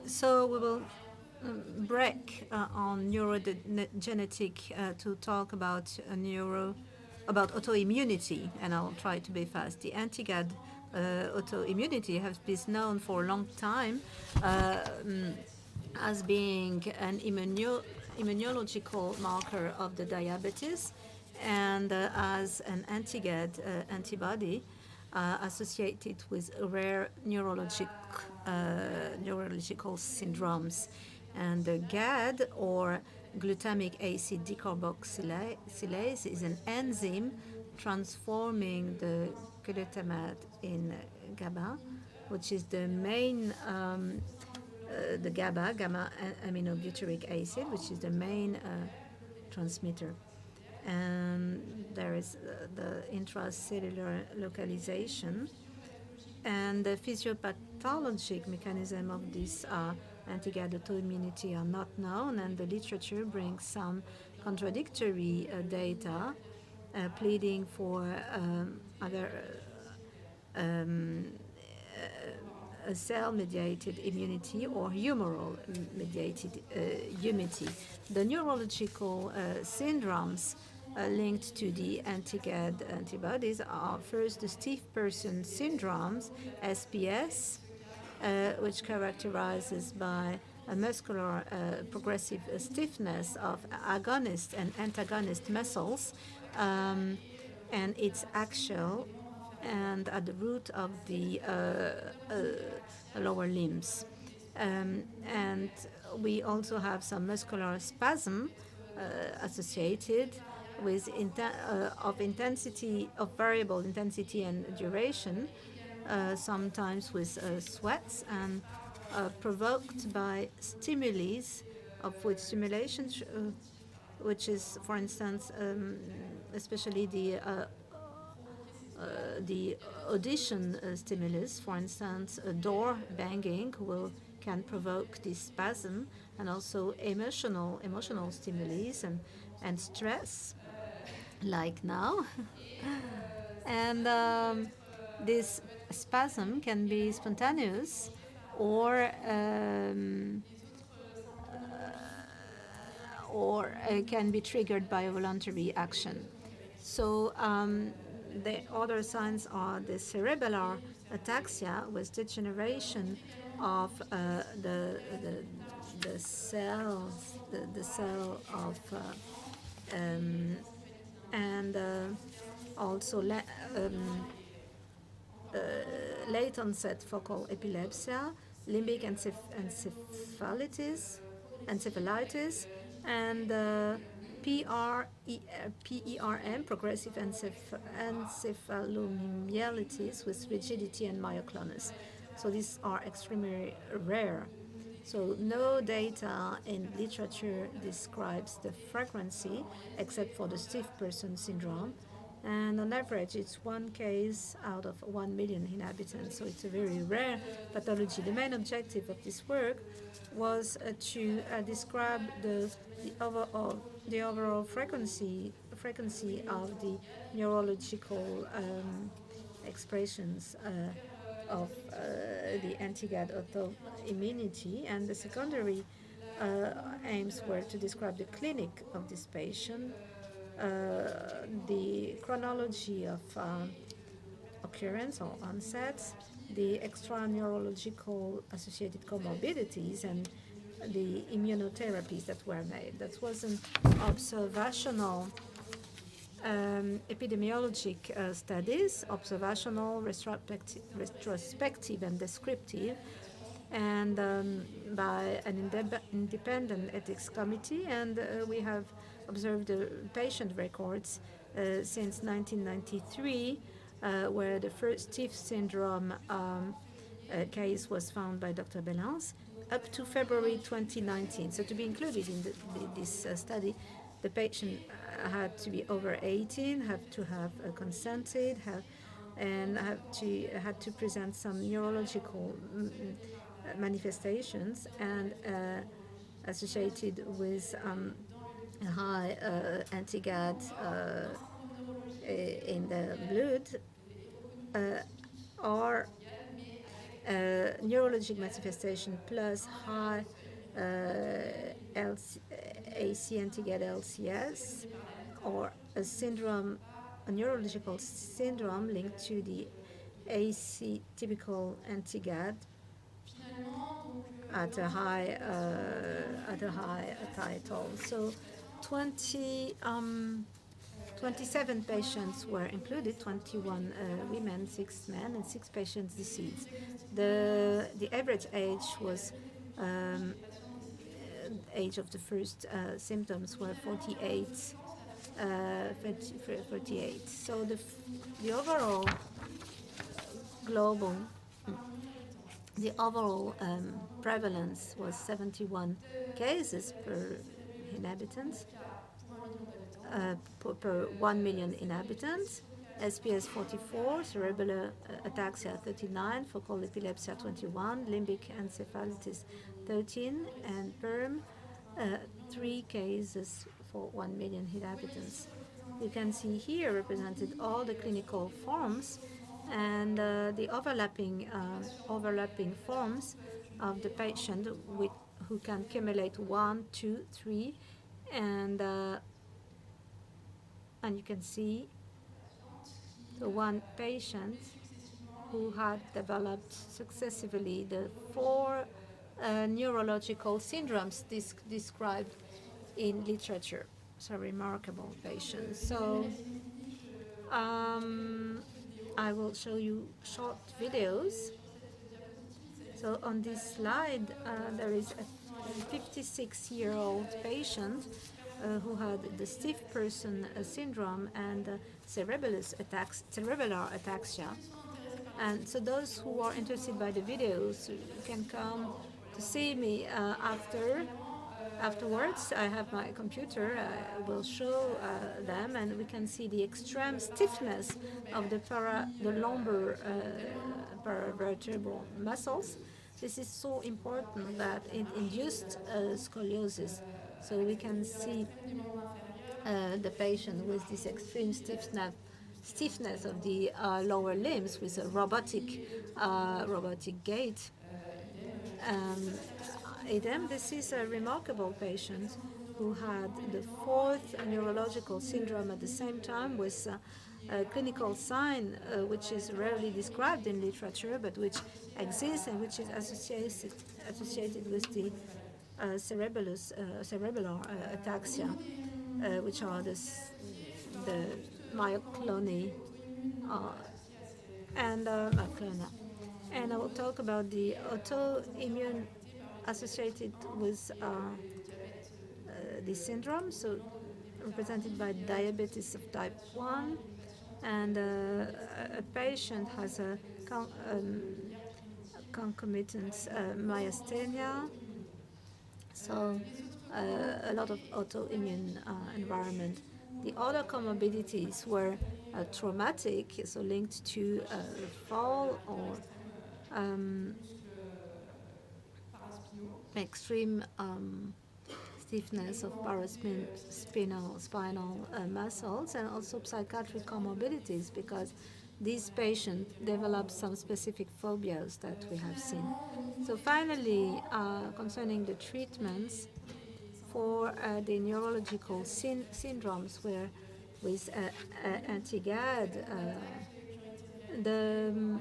So we will break on neurogenetic to talk about about autoimmunity, and I'll try to be fast. The anti-GAD autoimmunity has been known for a long time as being an immunological marker of the diabetes, and as an anti-GAD antibody associated with rare neurological syndromes. And the GAD, or glutamic acid decarboxylase, is an enzyme transforming the glutamate in GABA, which is the main the gamma aminobutyric acid, which is the main transmitter. And there is the intracellular localization, and the physiopathologic mechanism of this anti-GAD autoimmunity are not known, and the literature brings some contradictory data pleading for other cell-mediated immunity or humoral-mediated immunity. The neurological syndromes linked to the anti-GAD antibodies are first the stiff person syndromes, SPS, which characterizes by a muscular progressive stiffness of agonist and antagonist muscles, and it's axial and at the root of the lower limbs. And we also have some muscular spasm associated with variable intensity and duration, sometimes with sweats, and provoked by stimuli, of which stimulation, which is, for instance, especially the audition stimulus, for instance, a door banging can provoke this spasm, and also emotional stimulus and stress, like now. And this spasm can be spontaneous or can be triggered by a voluntary action. So the other signs are the cerebellar ataxia with degeneration of the cells, the cell of, and also late onset focal epilepsy, limbic encephalitis, and PERM, progressive encephalomyelitis with rigidity and myoclonus. So these are extremely rare. So no data in literature describes the frequency except for the stiff person syndrome. And on average, it's one case out of 1 million inhabitants. So it's a very rare pathology. The main objective of this work was to describe the overall frequency of the neurological expressions of the anti-GAD autoimmunity, and the secondary aims were to describe the clinic of this patient, the chronology of occurrence or onset, the extra-neurological associated comorbidities, and the immunotherapies that were made. That was an observational epidemiologic studies, observational, retrospective, and descriptive, and by an independent ethics committee. And we have observed the patient records since 1993, where the first stiff syndrome case was found by Dr. Belance, up to February 2019. So to be included in this study, the patient had to be over 18, had to have consented, and had to present some neurological manifestations and associated with a high anti-GAD in the blood, or neurologic manifestation plus high AC anti-GAD LCS, or a syndrome, a neurological syndrome linked to the AC typical anti-GAD at a high title. So 27 patients were included, 21 women, 6 men, and 6 patients deceased. The average age was age of the first symptoms were 48. 48. So the overall global, the overall prevalence was 71 cases per inhabitants, per 1 million inhabitants. SPS 44, cerebral ataxia 39, focal epilepsy 21, limbic encephalitis 13, and PERM 3 cases for 1 million inhabitants. You can see here represented all the clinical forms and the overlapping forms of the patient who can accumulate 1, 2, 3, and you can see the one patient who had developed successively the 4 neurological syndromes described in literature. So remarkable patients. So I will show you short videos. So on this slide, there is a 56-year-old patient who had the stiff person syndrome and cerebellar ataxia. And so those who are interested by the videos can come to see me afterwards. I have my computer. I will show them, and we can see the extreme stiffness of the lumbar paravertebral muscles. This is so important that it induced scoliosis. So we can see the patient with this extreme stiffness of the lower limbs with a robotic gait. This is a remarkable patient who had the 4th neurological syndrome at the same time with a clinical sign which is rarely described in literature, but which exists and which is associated with the cerebellar ataxia, which are the myoclonic and myoclona. And I will talk about the autoimmune associated with this syndrome, so represented by diabetes of type 1, and a patient has a concomitant myasthenia, so a lot of autoimmune environment. The other comorbidities were traumatic, so linked to fall or extreme stiffness of spinal muscles, and also psychiatric comorbidities, because these patients develop some specific phobias that we have seen. So finally, concerning the treatments for the neurological syndromes where with anti-GAD, the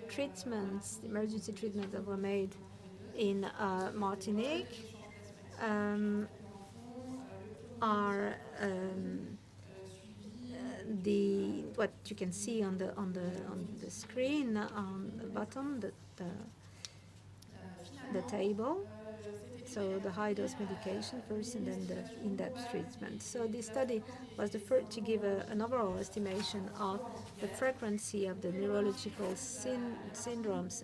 treatments, the emergency treatments that were made in Martinique are what you can see on the screen on the bottom, the table. So the high-dose medication first, and then the in-depth treatment. So this study was the first to give an overall estimation of the frequency of the neurological syndromes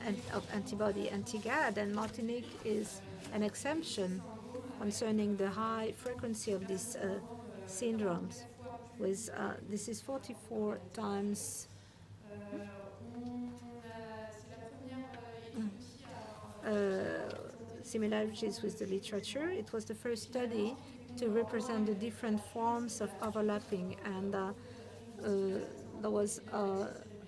and of antibody anti-GAD, and Martinique is an exception concerning the high frequency of these syndromes. With this is 44 times. Similarities with the literature. It was the first study to represent the different forms of overlapping, and there was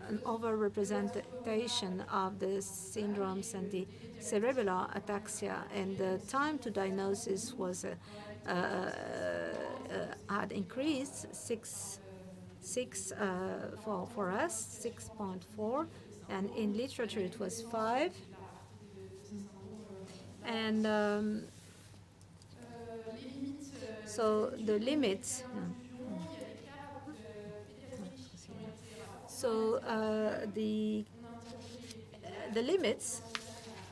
an overrepresentation of the syndromes and the cerebellar ataxia, and the time to diagnosis was had increased six for us 6.4, and in literature it was 5, and so the limits. So the limits,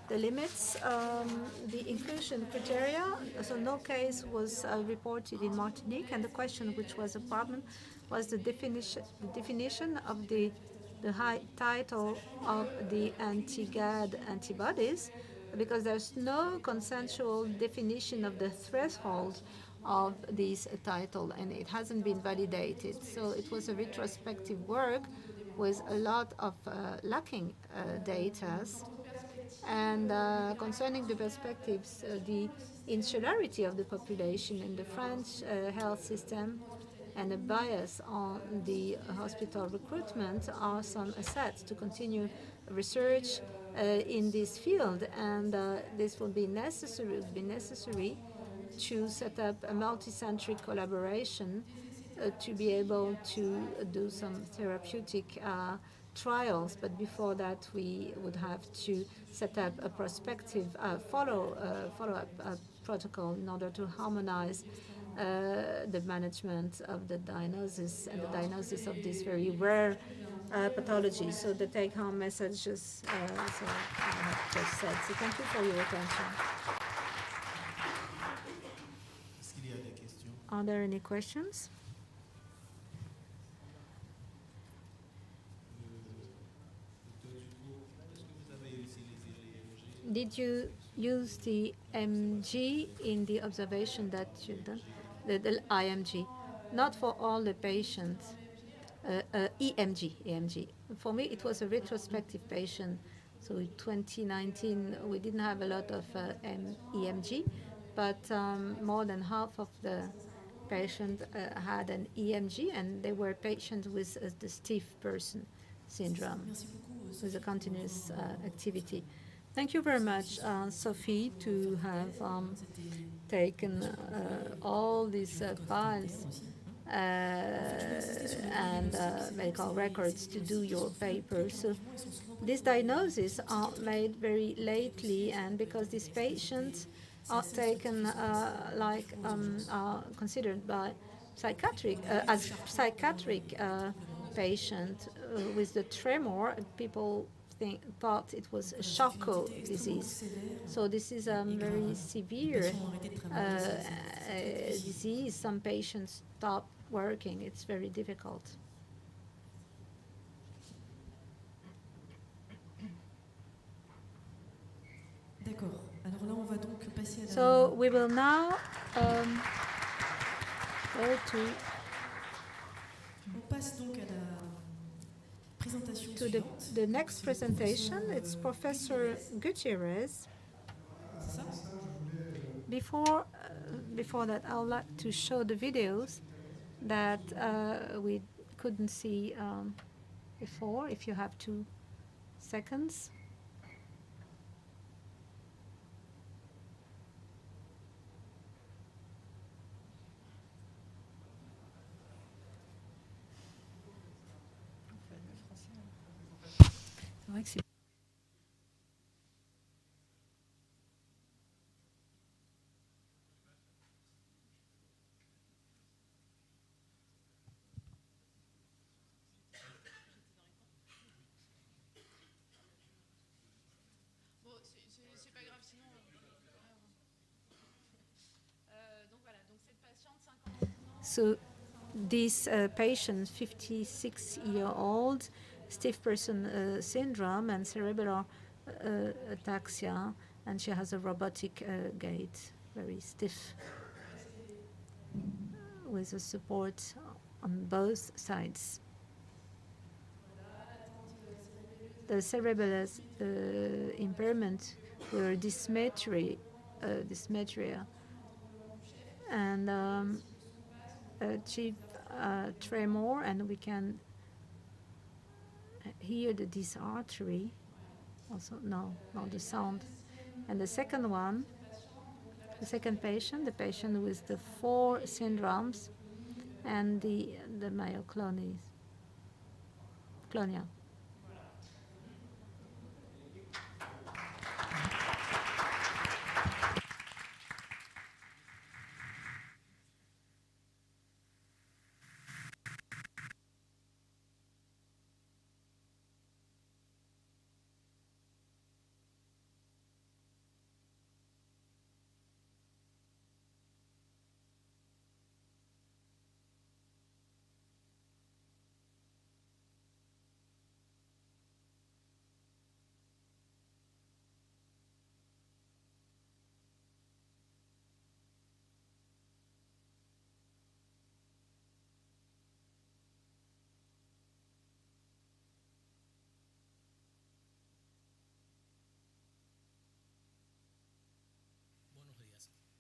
the inclusion criteria. So no case was reported in Martinique, and the question which was a problem was the definition of the high title of the anti-GAD antibodies, because there's no consensual definition of the threshold of this title, and it hasn't been validated. So it was a retrospective work with a lot of lacking data. And concerning the perspectives, the insularity of the population in the French health system and a bias on the hospital recruitment are some assets to continue research in this field, and this will be necessary to set up a multicentric collaboration to be able to do some therapeutic trials. But before that, we would have to set up a prospective follow-up protocol in order to harmonize the management of the diagnosis and the diagnosis of this very rare pathology. So the take-home messages, so I have just said. So thank you for your attention. Are there any questions? Did you use the MG in the observation that you've done? The IMG, not for all the patients. EMG. For me, it was a retrospective patient. So in 2019, we didn't have a lot of EMG, but more than half of the patients had an EMG, and they were patients with the stiff person syndrome, with a continuous activity. Thank you very much, Sophie, to have taken all these files and medical records to do your paper. So these diagnoses are made very lately, and because these patients are taken are considered by psychiatric as psychiatric patient with the tremor, people thought it was a Charcot disease. So this is a very severe disease. Some patients stop working. It's very difficult. So we will now go to the next presentation. It's Professor Gutierrez. Before that, I would like to show the videos that we couldn't see before, if you have 2 seconds. So this patient, 56-year-old, stiff person syndrome and cerebellar ataxia, and she has a robotic gait, very stiff, with a support on both sides. The cerebellar impairment were dysmetria, and achieve tremor, and we can hear this artery. Also, no, not the sound. And the second one, the second patient, the patient with the 4 syndromes and the myoclonia.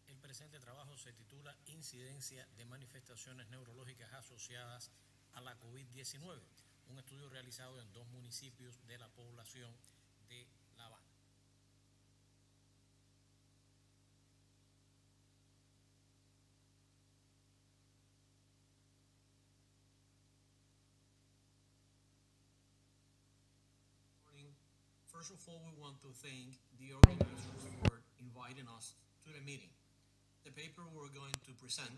El presente trabajo se titula Incidencia de manifestaciones neurológicas asociadas a la COVID-19, un estudio realizado en 2 municipios de la población de La Habana. First of all, we want to thank the organizers for inviting us to the meeting. The paper we're going to present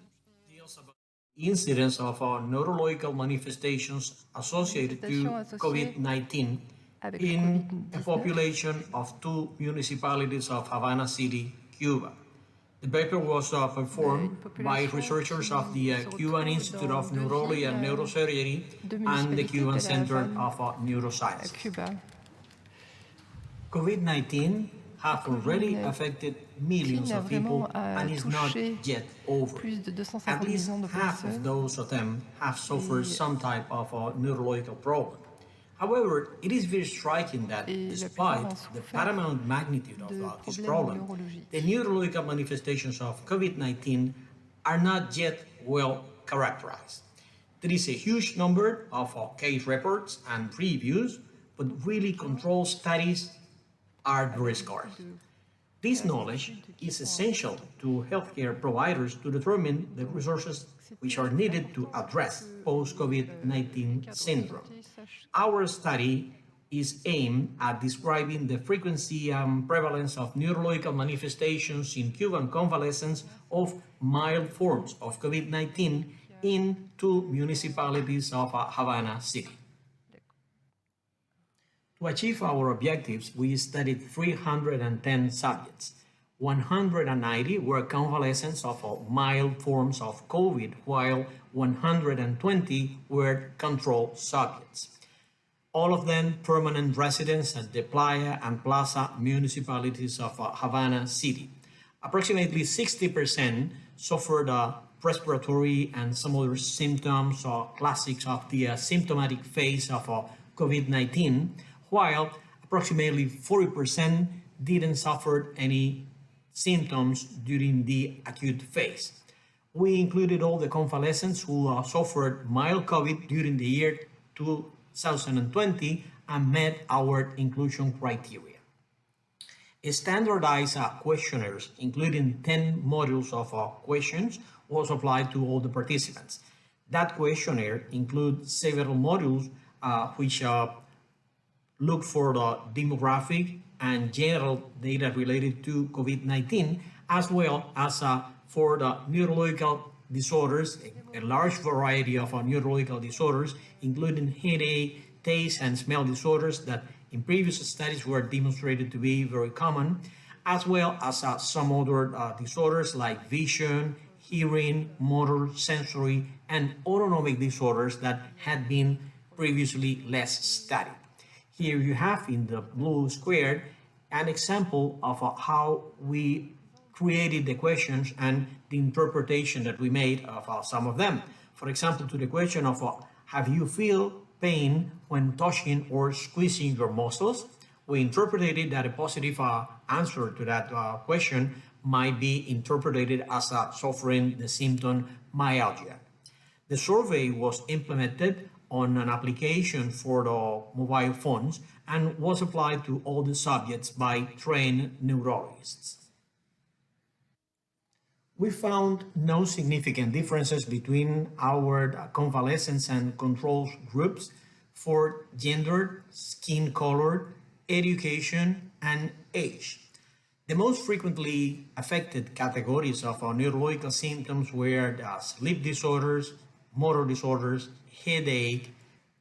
deals about incidence of neurological manifestations associated to COVID-19 in a population of 2 municipalities of Havana City, Cuba. The paper was performed by researchers of the Cuban Institute of Neurology and Neurosurgery and the Cuban Center of Neuroscience. COVID-19 have already affected millions of people and is not yet over. At least half of those of them have suffered some type of a neurological problem. However, it is very striking that despite the paramount magnitude of this problem, the neurological manifestations of COVID-19 are not yet well characterized. There is a huge number of case reports and reviews, but really controlled studies are very scarce. This knowledge is essential to healthcare providers to determine the resources which are needed to address post-COVID-19 syndrome. Our study is aimed at describing the frequency and prevalence of neurological manifestations in Cuban convalescents of mild forms of COVID-19 in 2 municipalities of Havana City. To achieve our objectives, we studied 310 subjects. 190 were convalescents of mild forms of COVID, while 120 were control subjects. All of them permanent residents at the Playa and Plaza municipalities of Havana City. Approximately 60% suffered respiratory and some other symptoms or classics of the symptomatic phase of COVID-19, while approximately 40% didn't suffer any symptoms during the acute phase. We included all the convalescents who suffered mild COVID during the year 2020 and met our inclusion criteria. Standardized questionnaires, including 10 modules of questions, was applied to all the participants. That questionnaire includes several modules which look for the demographic and general data related to COVID-19, as well as for the neurological disorders, a large variety of neurological disorders, including headache, taste, and smell disorders that in previous studies were demonstrated to be very common, as well as some other disorders like vision, hearing, motor, sensory, and autonomic disorders that had been previously less studied. Here you have in the blue square an example of how we created the questions and the interpretation that we made of some of them. For example, to the question of have you feel pain when touching or squeezing your muscles? We interpreted that a positive answer to that question might be interpreted as suffering the symptom myalgia. The survey was implemented on an application for the mobile phones and was applied to all the subjects by trained neurologists. We found no significant differences between our convalescents and controls groups for gender, skin color, education, and age. The most frequently affected categories of neurological symptoms were sleep disorders, motor disorders, headache,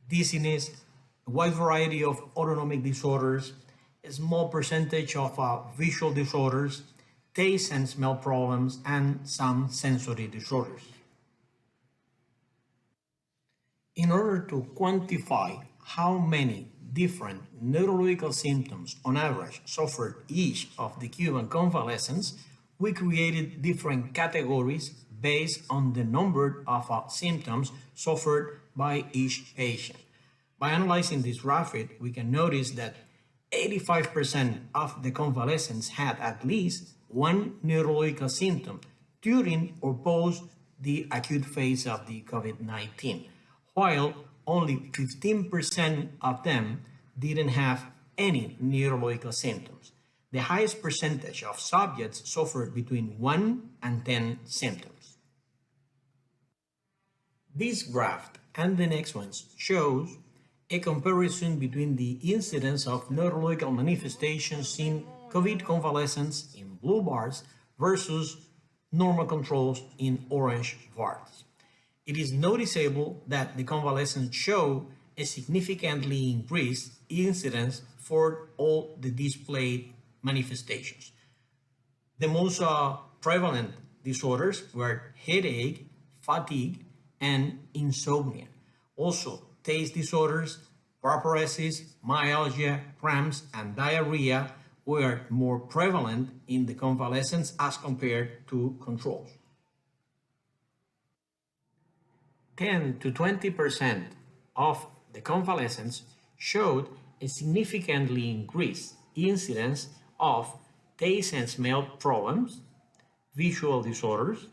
dizziness, a wide variety of autonomic disorders, a small percentage of visual disorders, taste and smell problems, and some sensory disorders. In order to quantify how many different neurological symptoms on average suffered each of the Cuban convalescents, we created different categories based on the number of symptoms suffered by each patient. By analyzing this graphic, we can notice that 85% of the convalescents had at least one neurological symptom during or post the acute phase of the COVID-19, while only 15% of them didn't have any neurological symptoms. The highest percentage of subjects suffered between 1 and 10 symptoms. This graph and the next ones shows a comparison between the incidence of neurological manifestations in COVID convalescents in blue bars versus normal controls in orange bars. It is noticeable that the convalescents show a significantly increased incidence for all the displayed manifestations. The most prevalent disorders were headache, fatigue, and insomnia. Also, taste disorders, paresthesia, myalgia, cramps, and diarrhea were more prevalent in the convalescents as compared to controls. 10 to 20% of the convalescents showed a significantly increased incidence of taste and smell problems, visual disorders,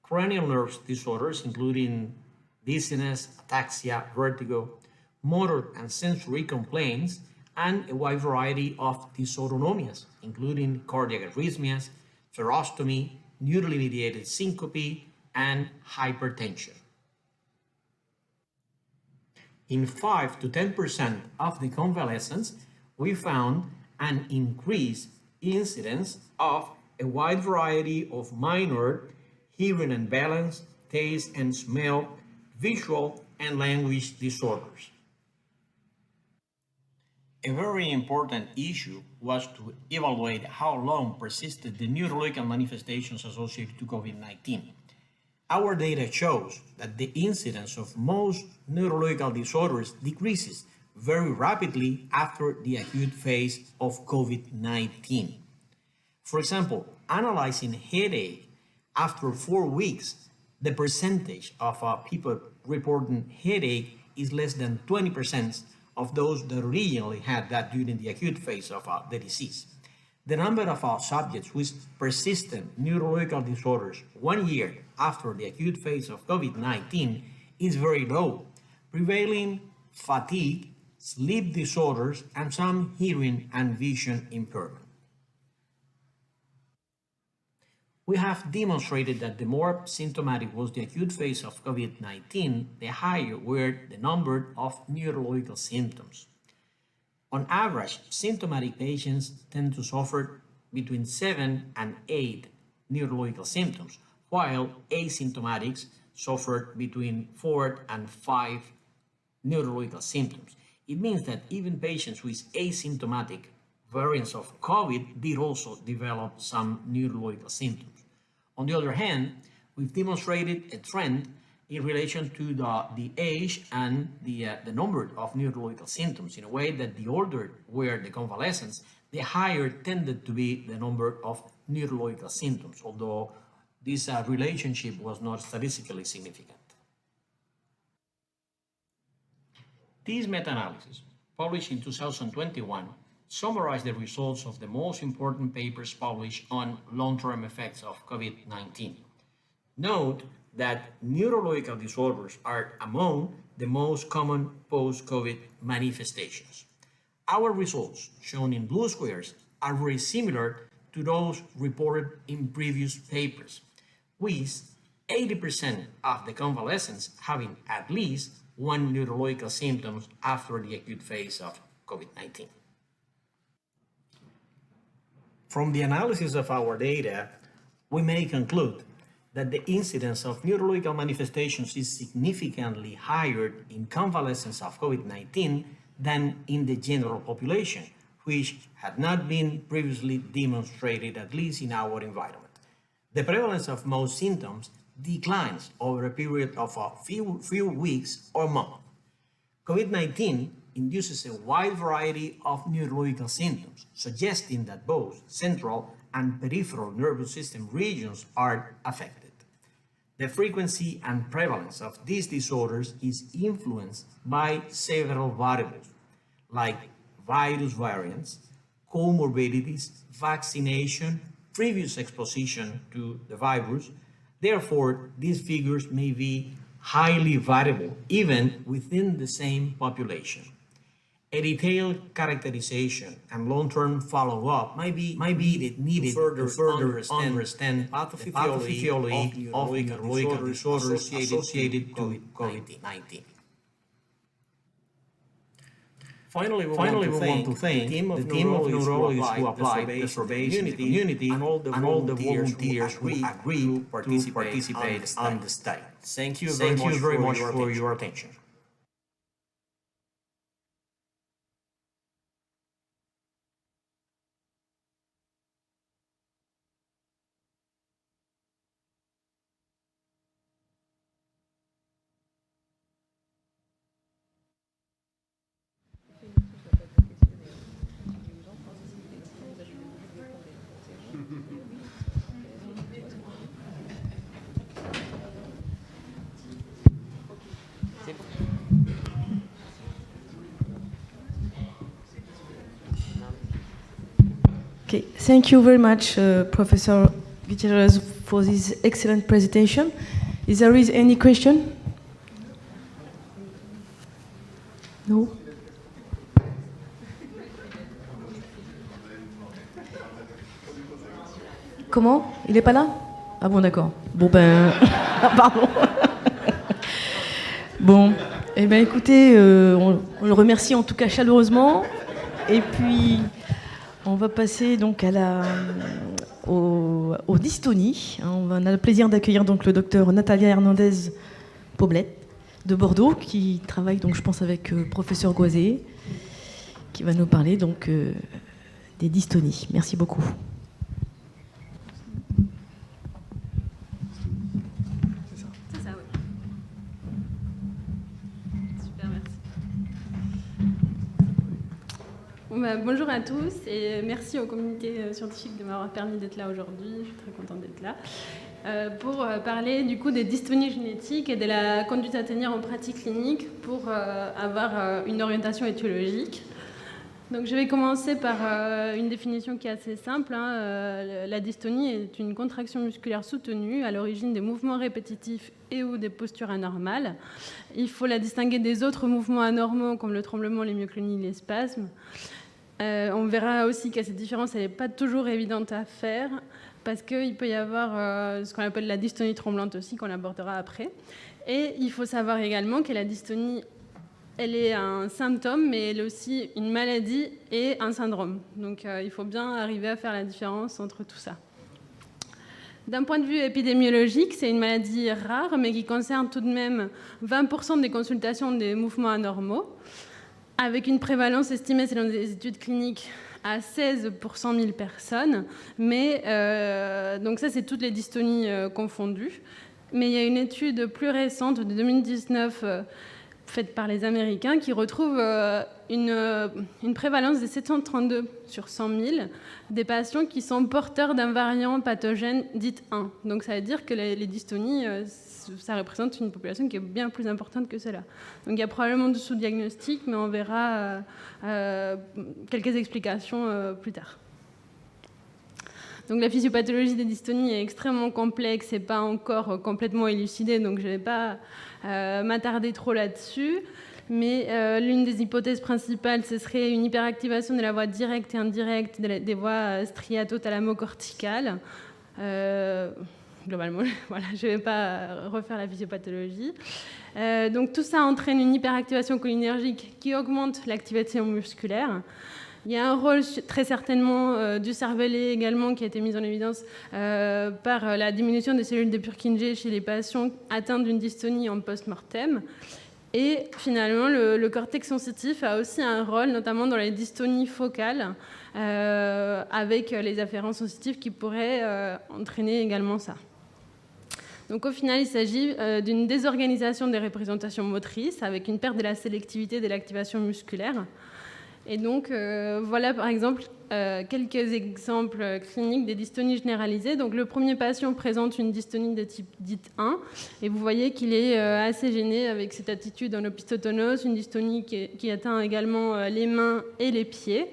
cranial nerve disorders, including dizziness, ataxia, vertigo, motor and sensory complaints, and a wide variety of dysautonomias, including cardiac arrhythmias, pherostomy, neurally mediated syncope, and hypertension. In 5 to 10% of the convalescents, we found an increased incidence of a wide variety of minor hearing and balance, taste and smell, visual and language disorders. A very important issue was to evaluate how long persisted the neurological manifestations associated to COVID-19. Our data shows that the incidence of most neurological disorders decreases very rapidly after the acute phase of COVID-19. For example, analyzing headache after 4 weeks, the percentage of people reporting headache is less than 20% of those that originally had that during the acute phase of the disease. The number of subjects with persistent neurological disorders 1 year after the acute phase of COVID-19 is very low, prevailing fatigue, sleep disorders, and some hearing and vision impairment. We have demonstrated that the more symptomatic was the acute phase of COVID-19, the higher were the number of neurological symptoms. On average, symptomatic patients tend to suffer between 7 and 8 neurological symptoms, while asymptomatics suffer between 4 and 5 neurological symptoms. It means that even patients with asymptomatic variants of COVID did also develop some neurological symptoms. On the other hand, we've demonstrated a trend in relation to the age and the number of neurological symptoms, in a way that the older were the convalescents, the higher tended to be the number of neurological symptoms, although this relationship was not statistically significant. This meta-analysis, published in 2021, summarized the results of the most important papers published on long-term effects of COVID-19. Note that neurological disorders are among the most common post-COVID manifestations. Our results, shown in blue squares, are very similar to those reported in previous papers, with 80% of the convalescents having at least one neurological symptoms after the acute phase of COVID-19. From the analysis of our data, we may conclude that the incidence of neurological manifestations is significantly higher in convalescents of COVID-19 than in the general population, which had not been previously demonstrated, at least in our environment. The prevalence of most symptoms declines over a period of a few weeks or months. COVID-19 induces a wide variety of neurological symptoms, suggesting that both central and peripheral nervous system regions are affected. The frequency and prevalence of these disorders is influenced by several variables, like virus variants, comorbidities, vaccination, previous exposition to the virus. Therefore, these figures may be highly variable, even within the same population. A detailed characterization and long-term follow-up might be needed to further understand the pathophysiology of neurological disorders associated to COVID-19. Finally, we want to thank the team of neurologists who applied the surveys in the community and all the volunteers who agreed to participate on the study. Thank you very much for your attention. Okay, thank you very much, Professor Gutierrez, for this excellent presentation. Is there any question? No? Comment? Il n'est pas là? Ah bon, d'accord. Bon ben... Pardon. Bon, eh bien écoutez, on le remercie en tout cas chaleureusement. Et puis... On va passer donc aux dystonies. On a le plaisir d'accueillir donc le docteur Natalia Hernandez-Poblette de Bordeaux, qui travaille donc je pense avec professeur Goisé, qui va nous parler donc des dystonies. Merci beaucoup. C'est ça, oui. Super, merci. Bonjour à tous et merci aux communautés scientifiques de m'avoir permis d'être là aujourd'hui. Je suis très contente d'être là pour parler du coup des dystonies génétiques et de la conduite à tenir en pratique clinique pour avoir une orientation étiologique. Donc je vais commencer par une définition qui est assez simple. La dystonie est une contraction musculaire soutenue à l'origine des mouvements répétitifs et ou des postures anormales. Il faut la distinguer des autres mouvements anormaux comme le tremblement, les myoclonies, les spasmes. On verra aussi qu'à cette différence, elle n'est pas toujours évidente à faire parce qu'il peut y avoir ce qu'on appelle la dystonie tremblante aussi, qu'on abordera après. Et il faut savoir également que la dystonie, elle est un symptôme, mais elle est aussi une maladie et un syndrome. Donc il faut bien arriver à faire la différence entre tout ça. D'un point de vue épidémiologique, c'est une maladie rare, mais qui concerne tout de même 20% des consultations des mouvements anormaux, avec une prévalence estimée selon des études cliniques à 16 pour 100 000 personnes. Mais, donc ça, c'est toutes les dystonies confondues. Mais il y a une étude plus récente de 2019 faite par les Américains qui retrouve une prévalence de 732 sur 100 000 des patients qui sont porteurs d'un variant pathogène dit 1. Donc ça veut dire que les dystonies, ça représente une population qui est bien plus importante que cela. Donc il y a probablement du sous-diagnostic, mais on verra quelques explications plus tard. Donc la physiopathologie des dystonies est extrêmement complexe et pas encore complètement élucidée, donc je ne vais pas m'attarder trop là-dessus. Mais l'une des hypothèses principales, ce serait une hyperactivation de la voie directe et indirecte des voies striato-thalamo-corticales. Globalement, voilà, je ne vais pas refaire la physiopathologie. Donc tout ça entraîne une hyperactivation cholinergique qui augmente l'activation musculaire. Il y a un rôle très certainement du cervelet également qui a été mis en évidence par la diminution des cellules de Purkinje chez les patients atteints d'une dystonie en post-mortem. Et finalement, le cortex sensitif a aussi un rôle, notamment dans les dystonies focales, avec les afférents sensitifs qui pourraient entraîner également ça. Donc au final, il s'agit d'une désorganisation des représentations motrices avec une perte de la sélectivité de l'activation musculaire. Et donc voilà par exemple quelques exemples cliniques des dystonies généralisées. Donc le premier patient présente une dystonie de type dite 1 et vous voyez qu'il est assez gêné avec cette attitude en opistotonose, une dystonie qui atteint également les mains et les pieds.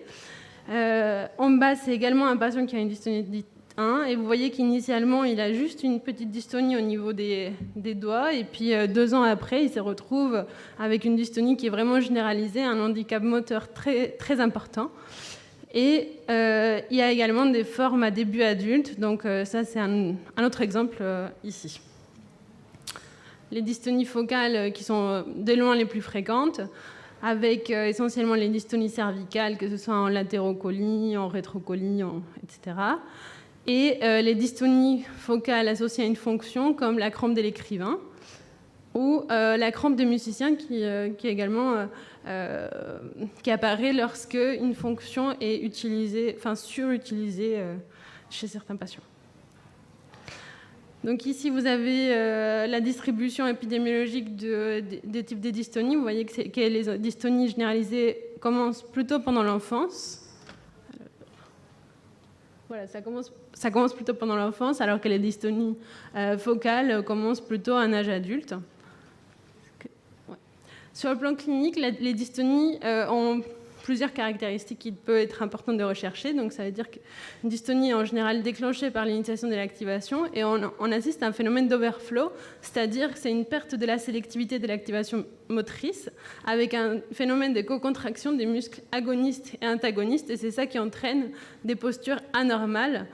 En bas, c'est également un patient qui a une dystonie dite 1 et vous voyez qu'initialement il a juste une petite dystonie au niveau des doigts et puis 2 ans après il se retrouve avec une dystonie qui est vraiment généralisée, un handicap moteur très, très important et il y a également des formes à début adulte, donc ça c'est un autre exemple ici. Les dystonies focales qui sont de loin les plus fréquentes avec essentiellement les dystonies cervicales, que ce soit en latérocolie, en rétrocolie, etc. Et les dystonies focales associées à une fonction comme la crampe de l'écrivain ou la crampe de musicien qui également qui apparaît lorsque une fonction est utilisée, enfin surutilisée chez certains patients. Donc ici vous avez la distribution épidémiologique des types de dystonies. Vous voyez que les dystonies généralisées commencent plutôt pendant l'enfance. Voilà, ça commence plutôt pendant l'enfance, alors que les dystonies focales commencent plutôt à un âge adulte. Ouais. Sur le plan clinique, les dystonies ont plusieurs caractéristiques qu'il peut être important de rechercher. Donc ça veut dire qu'une dystonie est en général déclenchée par l'initiation de l'activation et on assiste à un phénomène d'overflow, c'est-à-dire que c'est une perte de la sélectivité de l'activation motrice avec un phénomène de co-contraction des muscles agonistes et antagonistes et c'est ça qui entraîne des postures anormales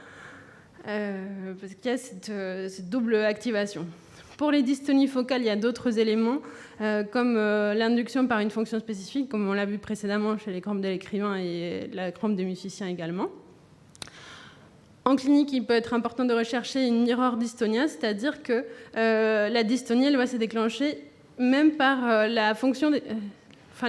parce qu'il y a cette double activation. Pour les dystonies focales, il y a d'autres éléments, comme l'induction par une fonction spécifique, comme on l'a vu précédemment chez les crampes de l'écrivain et la crampe des musiciens également. En clinique, il peut être important de rechercher une mirror dystonia, c'est-à-dire que la dystonie, elle va se déclencher même par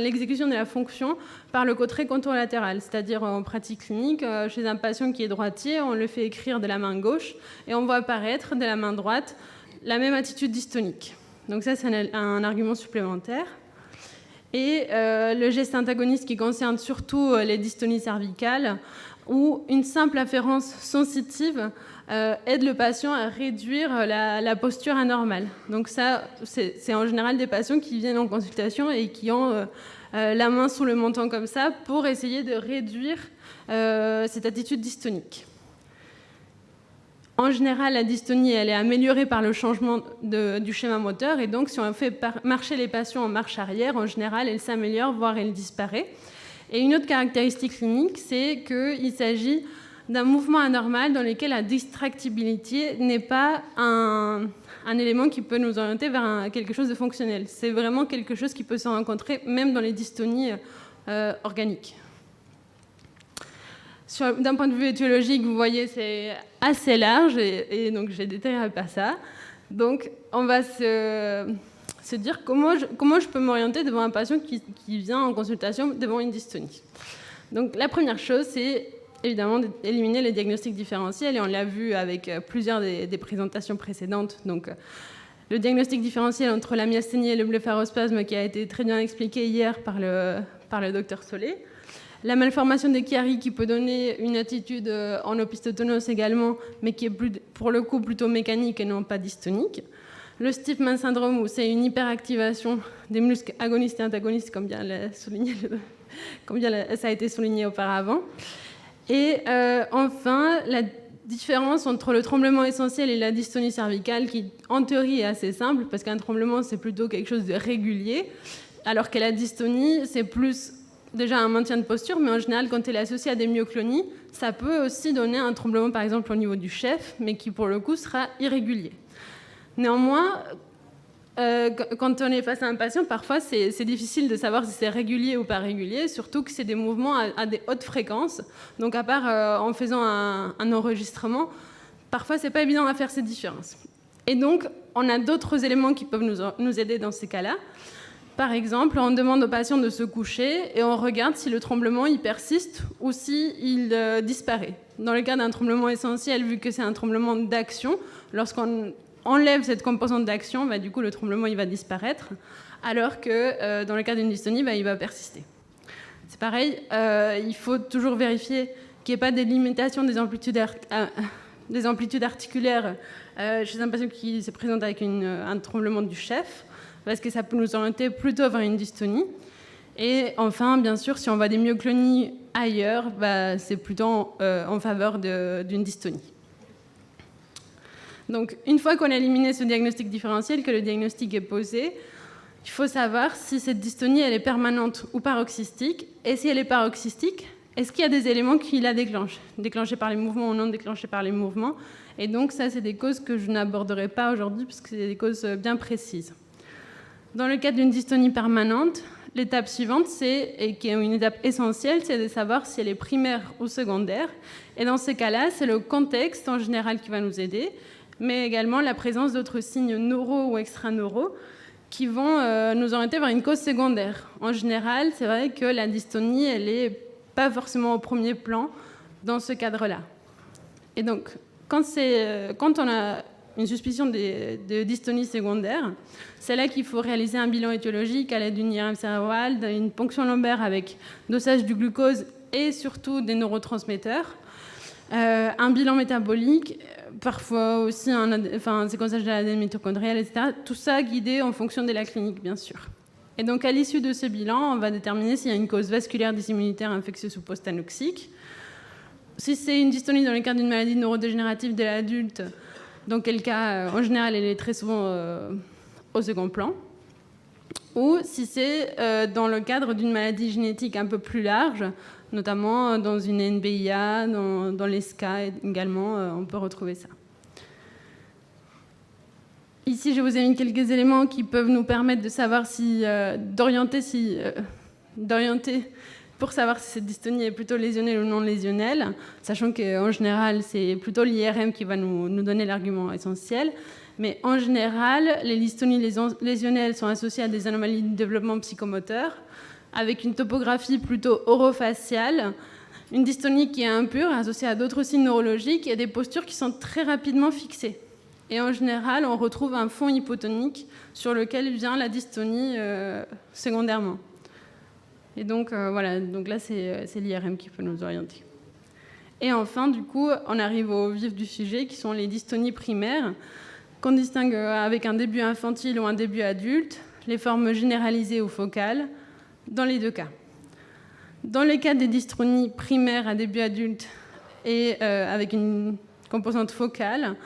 l'exécution de la fonction par le côté contour-latéral, c'est-à-dire en pratique clinique, chez un patient qui est droitier, on le fait écrire de la main gauche et on voit apparaître de la main droite la même attitude dystonique. Donc ça, c'est un argument supplémentaire. Et le geste antagoniste qui concerne surtout les dystonies cervicales, où une simple afférence sensitive aide le patient à réduire la posture anormale. Donc ça, c'est en général des patients qui viennent en consultation et qui ont la main sous le menton comme ça pour essayer de réduire cette attitude dystonique. En général, la dystonie, elle est améliorée par le changement du schéma moteur. Et donc, si on fait marcher les patients en marche arrière, en général, elle s'améliore, voire elle disparaît. Et une autre caractéristique clinique, c'est qu'il s'agit d'un mouvement anormal dans lequel la distractibilité n'est pas un élément qui peut nous orienter vers quelque chose de fonctionnel. C'est vraiment quelque chose qui peut se rencontrer même dans les dystonies organiques. D'un point de vue étiologique, vous voyez, c'est assez large et donc je ne détaillerai pas ça. Donc, on va se dire comment je peux m'orienter devant un patient qui vient en consultation devant une dystonie. Donc, la première chose, c'est évidemment d'éliminer les diagnostics différentiels et on l'a vu avec plusieurs des présentations précédentes. Donc, le diagnostic différentiel entre la myasthénie et le blépharospasme qui a été très bien expliqué hier par le docteur Solé. La malformation de Chiari qui peut donner une attitude en opistotonose également, mais qui est pour le coup plutôt mécanique et non pas dystonique. Le Stiffman syndrome où c'est une hyperactivation des muscles agonistes et antagonistes, comme bien ça a été souligné auparavant. Et enfin, la différence entre le tremblement essentiel et la dystonie cervicale qui, en théorie, est assez simple, parce qu'un tremblement, c'est plutôt quelque chose de régulier, alors que la dystonie, c'est plus déjà un maintien de posture, mais en général, quand elle est associée à des myoclonies, ça peut aussi donner un tremblement, par exemple, au niveau du chef, mais qui, pour le coup, sera irrégulier. Néanmoins, quand on est face à un patient, parfois, c'est difficile de savoir si c'est régulier ou pas régulier, surtout que c'est des mouvements à des hautes fréquences. Donc, à part en faisant un enregistrement, parfois, c'est pas évident à faire ces différences. Et donc, on a d'autres éléments qui peuvent nous aider dans ces cas-là. Par exemple, on demande au patient de se coucher et on regarde si le tremblement il persiste ou s'il disparaît. Dans le cas d'un tremblement essentiel, vu que c'est un tremblement d'action, lorsqu'on enlève cette composante d'action, bah, du coup le tremblement il va disparaître, alors que dans le cas d'une dystonie, bah, il va persister. C'est pareil, il faut toujours vérifier qu'il n'y ait pas des limitations des amplitudes articulaires chez un patient qui se présente avec un tremblement du chef, parce que ça peut nous orienter plutôt vers une dystonie. Et enfin, bien sûr, si on voit des myoclonies ailleurs, bah, c'est plutôt en faveur d'une dystonie. Donc, une fois qu'on a éliminé ce diagnostic différentiel, que le diagnostic est posé, il faut savoir si cette dystonie elle est permanente ou paroxystique. Et si elle est paroxystique, est-ce qu'il y a des éléments qui la déclenchent, déclenchés par les mouvements ou non déclenchés par les mouvements? Et donc, ça, c'est des causes que je n'aborderai pas aujourd'hui, parce que c'est des causes bien précises. Dans le cas d'une dystonie permanente, l'étape suivante, et qui est une étape essentielle, c'est de savoir si elle est primaire ou secondaire. Et dans ces cas-là, c'est le contexte en général qui va nous aider, mais également la présence d'autres signes neuro ou extraneuraux qui vont nous orienter vers une cause secondaire. En général, c'est vrai que la dystonie, elle n'est pas forcément au premier plan dans ce cadre-là. Et donc, quand on a une suspicion de dystonie secondaire, c'est là qu'il faut réaliser un bilan étiologique à l'aide d'une IRM cérébrale, d'une ponction lombaire avec dosage du glucose et surtout des neurotransmetteurs, un bilan métabolique, parfois aussi un séquençage de l'ADN mitochondrial, etc. Tout ça guidé en fonction de la clinique, bien sûr. Et donc, à l'issue de ce bilan, on va déterminer s'il y a une cause vasculaire dysimmunitaire infectieuse ou post-anoxique. Si c'est une dystonie dans le cadre d'une maladie neurodégénérative de l'adulte, dans quel cas, en général, elle est très souvent au second plan. Ou si c'est dans le cadre d'une maladie génétique un peu plus large, notamment dans une NBIA, dans les SCA également, on peut retrouver ça. Ici, je vous ai mis quelques éléments qui peuvent nous permettre de savoir d'orienter pour savoir si cette dystonie est plutôt lésionnelle ou non lésionnelle, sachant qu'en général, c'est plutôt l'IRM qui va nous donner l'argument essentiel. Mais en général, les dystonies lésionnelles sont associées à des anomalies de développement psychomoteur, avec une topographie plutôt orofaciale, une dystonie qui est impure, associée à d'autres signes neurologiques, et des postures qui sont très rapidement fixées. Et en général, on retrouve un fond hypotonique sur lequel vient la dystonie secondairement. Et donc, voilà, donc là, c'est l'IRM qui peut nous orienter. Et enfin, du coup, on arrive au vif du sujet, qui sont les dystonies primaires, qu'on distingue avec un début infantile ou un début adulte, les formes généralisées ou focales, dans les deux cas. Dans les cas des dystonies primaires à début adulte et avec une composante focale,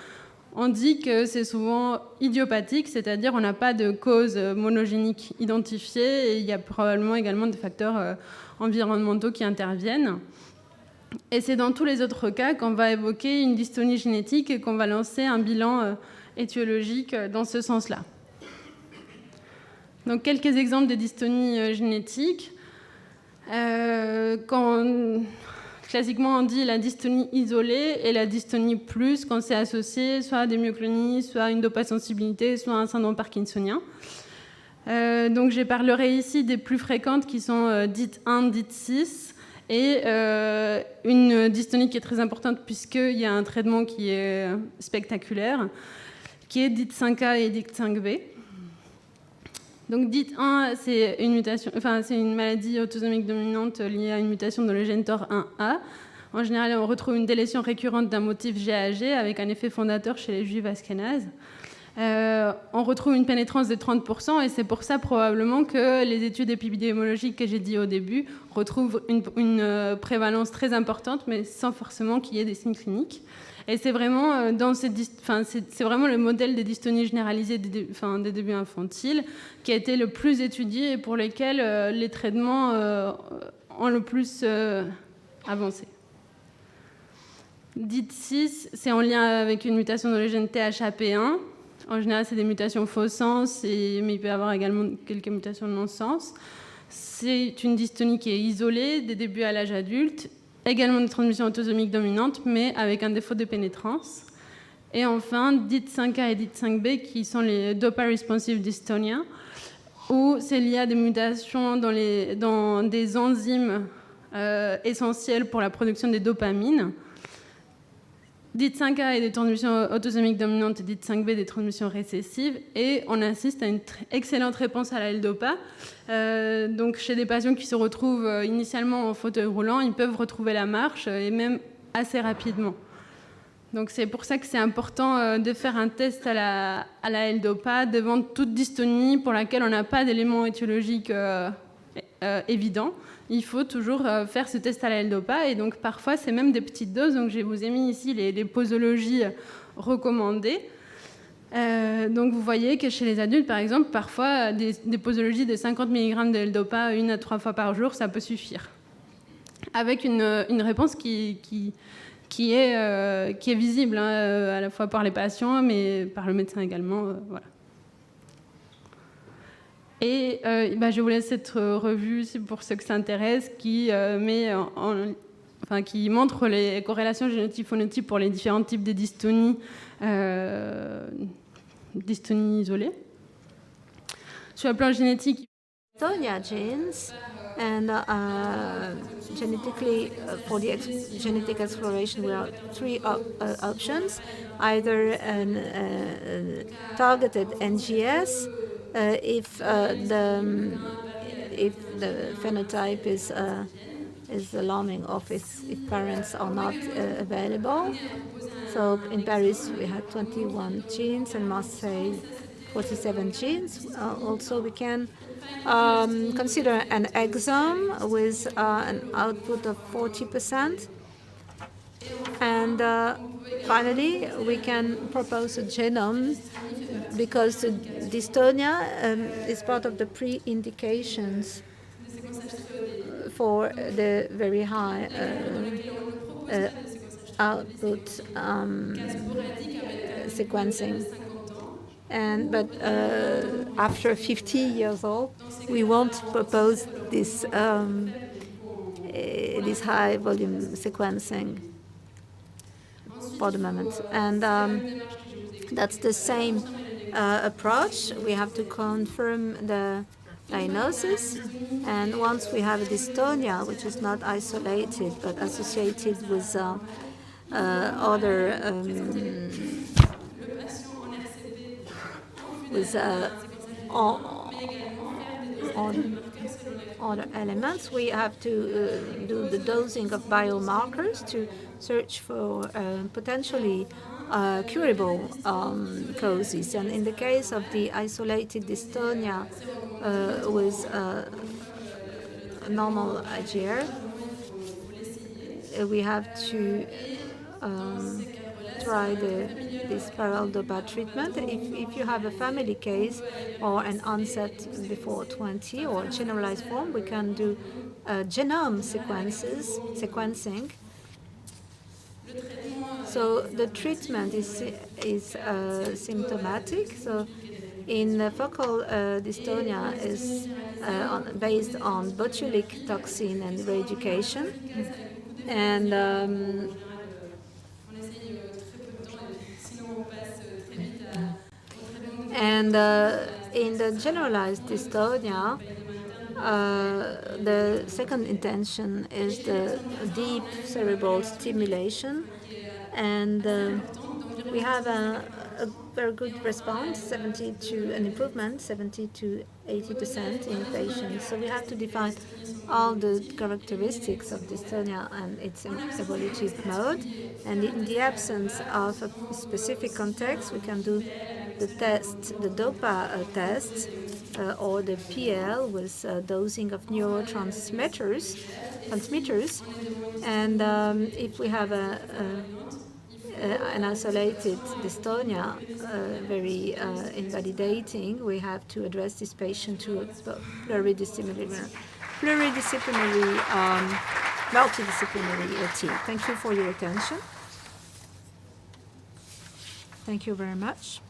on dit que c'est souvent idiopathique, c'est-à-dire on n'a pas de cause monogénique identifiée et il y a probablement également des facteurs environnementaux qui interviennent. Et c'est dans tous les autres cas qu'on va évoquer une dystonie génétique et qu'on va lancer un bilan étiologique dans ce sens-là. Donc quelques exemples de dystonies génétiques. Classiquement, on dit la dystonie isolée et la dystonie plus quand c'est associé soit à des myoclonies, soit à une dopasensibilité, soit à un syndrome parkinsonien. Donc, je parlerai ici des plus fréquentes qui sont dites 1, dites 6 et une dystonie qui est très importante puisqu'il y a un traitement qui est spectaculaire, qui est dite 5A et dite 5B. Donc, dite 1, c'est une maladie autosomique dominante liée à une mutation dans le gène TOR1A. En général, on retrouve une délétion récurrente d'un motif GAG avec un effet fondateur chez les juifs ashkénazes. On retrouve une pénétrance de 30%, et c'est pour ça probablement que les études épidémiologiques que j'ai dit au début retrouvent une prévalence très importante, mais sans forcément qu'il y ait des signes cliniques. Et c'est vraiment, c'est vraiment le modèle des dystonies généralisées des débuts infantiles qui a été le plus étudié et pour lesquels les traitements ont le plus avancé. DIT6, c'est en lien avec une mutation dans le gène THAP1. En général, c'est des mutations faux sens, mais il peut y avoir également quelques mutations de non-sens. C'est une dystonie qui est isolée des débuts à l'âge adulte, également de transmission autosomique dominante, mais avec un défaut de pénétrance. Et enfin, DIT5A et DIT5B, qui sont les dopa-responsive dystonia, où c'est lié à des mutations dans des enzymes essentielles pour la production des dopamines. DIT5A est des transmissions autosomiques dominantes et DIT5B des transmissions récessives. Et on assiste à une excellente réponse à la L-DOPA. Donc chez des patients qui se retrouvent initialement en fauteuil roulant, ils peuvent retrouver la marche et même assez rapidement. Donc c'est pour ça que c'est important de faire un test à la L-DOPA devant toute dystonie pour laquelle on n'a pas d'éléments étiologiques évidents. Il faut toujours faire ce test à la L-DOPA et donc parfois c'est même des petites doses. Donc je vous ai mis ici les posologies recommandées. Donc vous voyez que chez les adultes par exemple, parfois des posologies de 50 mg de L-DOPA 1 à 3 fois par jour, ça peut suffire. Avec une réponse qui est visible à la fois par les patients mais par le médecin également. Voilà. Et je vous laisse cette revue pour ceux que ça intéresse, qui montre les corrélations génotype-phénotype pour les différents types de dystonies isolées. Sur le plan génétique, dystonia genes, and genetically for the genetic exploration we have three options: either a targeted NGS. If the phenotype is alarming, or if parents are not available. So in Paris we had 21 genes, and Marseille 47 genes. Also we can consider an exome with an output of 40%. And finally, we can propose a genome because the dystonia is part of the pre-indications for the very high output sequencing. But after 50 years old, we won't propose this high volume sequencing for the moment. And that's the same approach. We have to confirm the diagnosis, and once we have a dystonia, which is not isolated but associated with other other elements, we have to do the dosing of biomarkers to search for potentially curable causes. And in the case of the isolated dystonia with normal IGR, we have to try this parallel DOPA treatment. If you have a family case or an onset before 20 or generalized form, we can do genome sequencing. So the treatment is symptomatic. So in focal dystonia is based on botulic toxin and reeducation, and in the generalized dystonia, the second intention is the deep cerebral stimulation, and we have a very good response, an improvement, 70 to 80% in patients. So we have to define all the characteristics of dystonia and its evolutive mode. And in the absence of a specific context, we can do the test, the DOPA test, or the PL with dosing of neurotransmitters. And if we have an isolated dystonia, very invalidating, we have to address this patient to a pluridisciplinary, multidisciplinary team. Thank you for your attention. Thank you very much.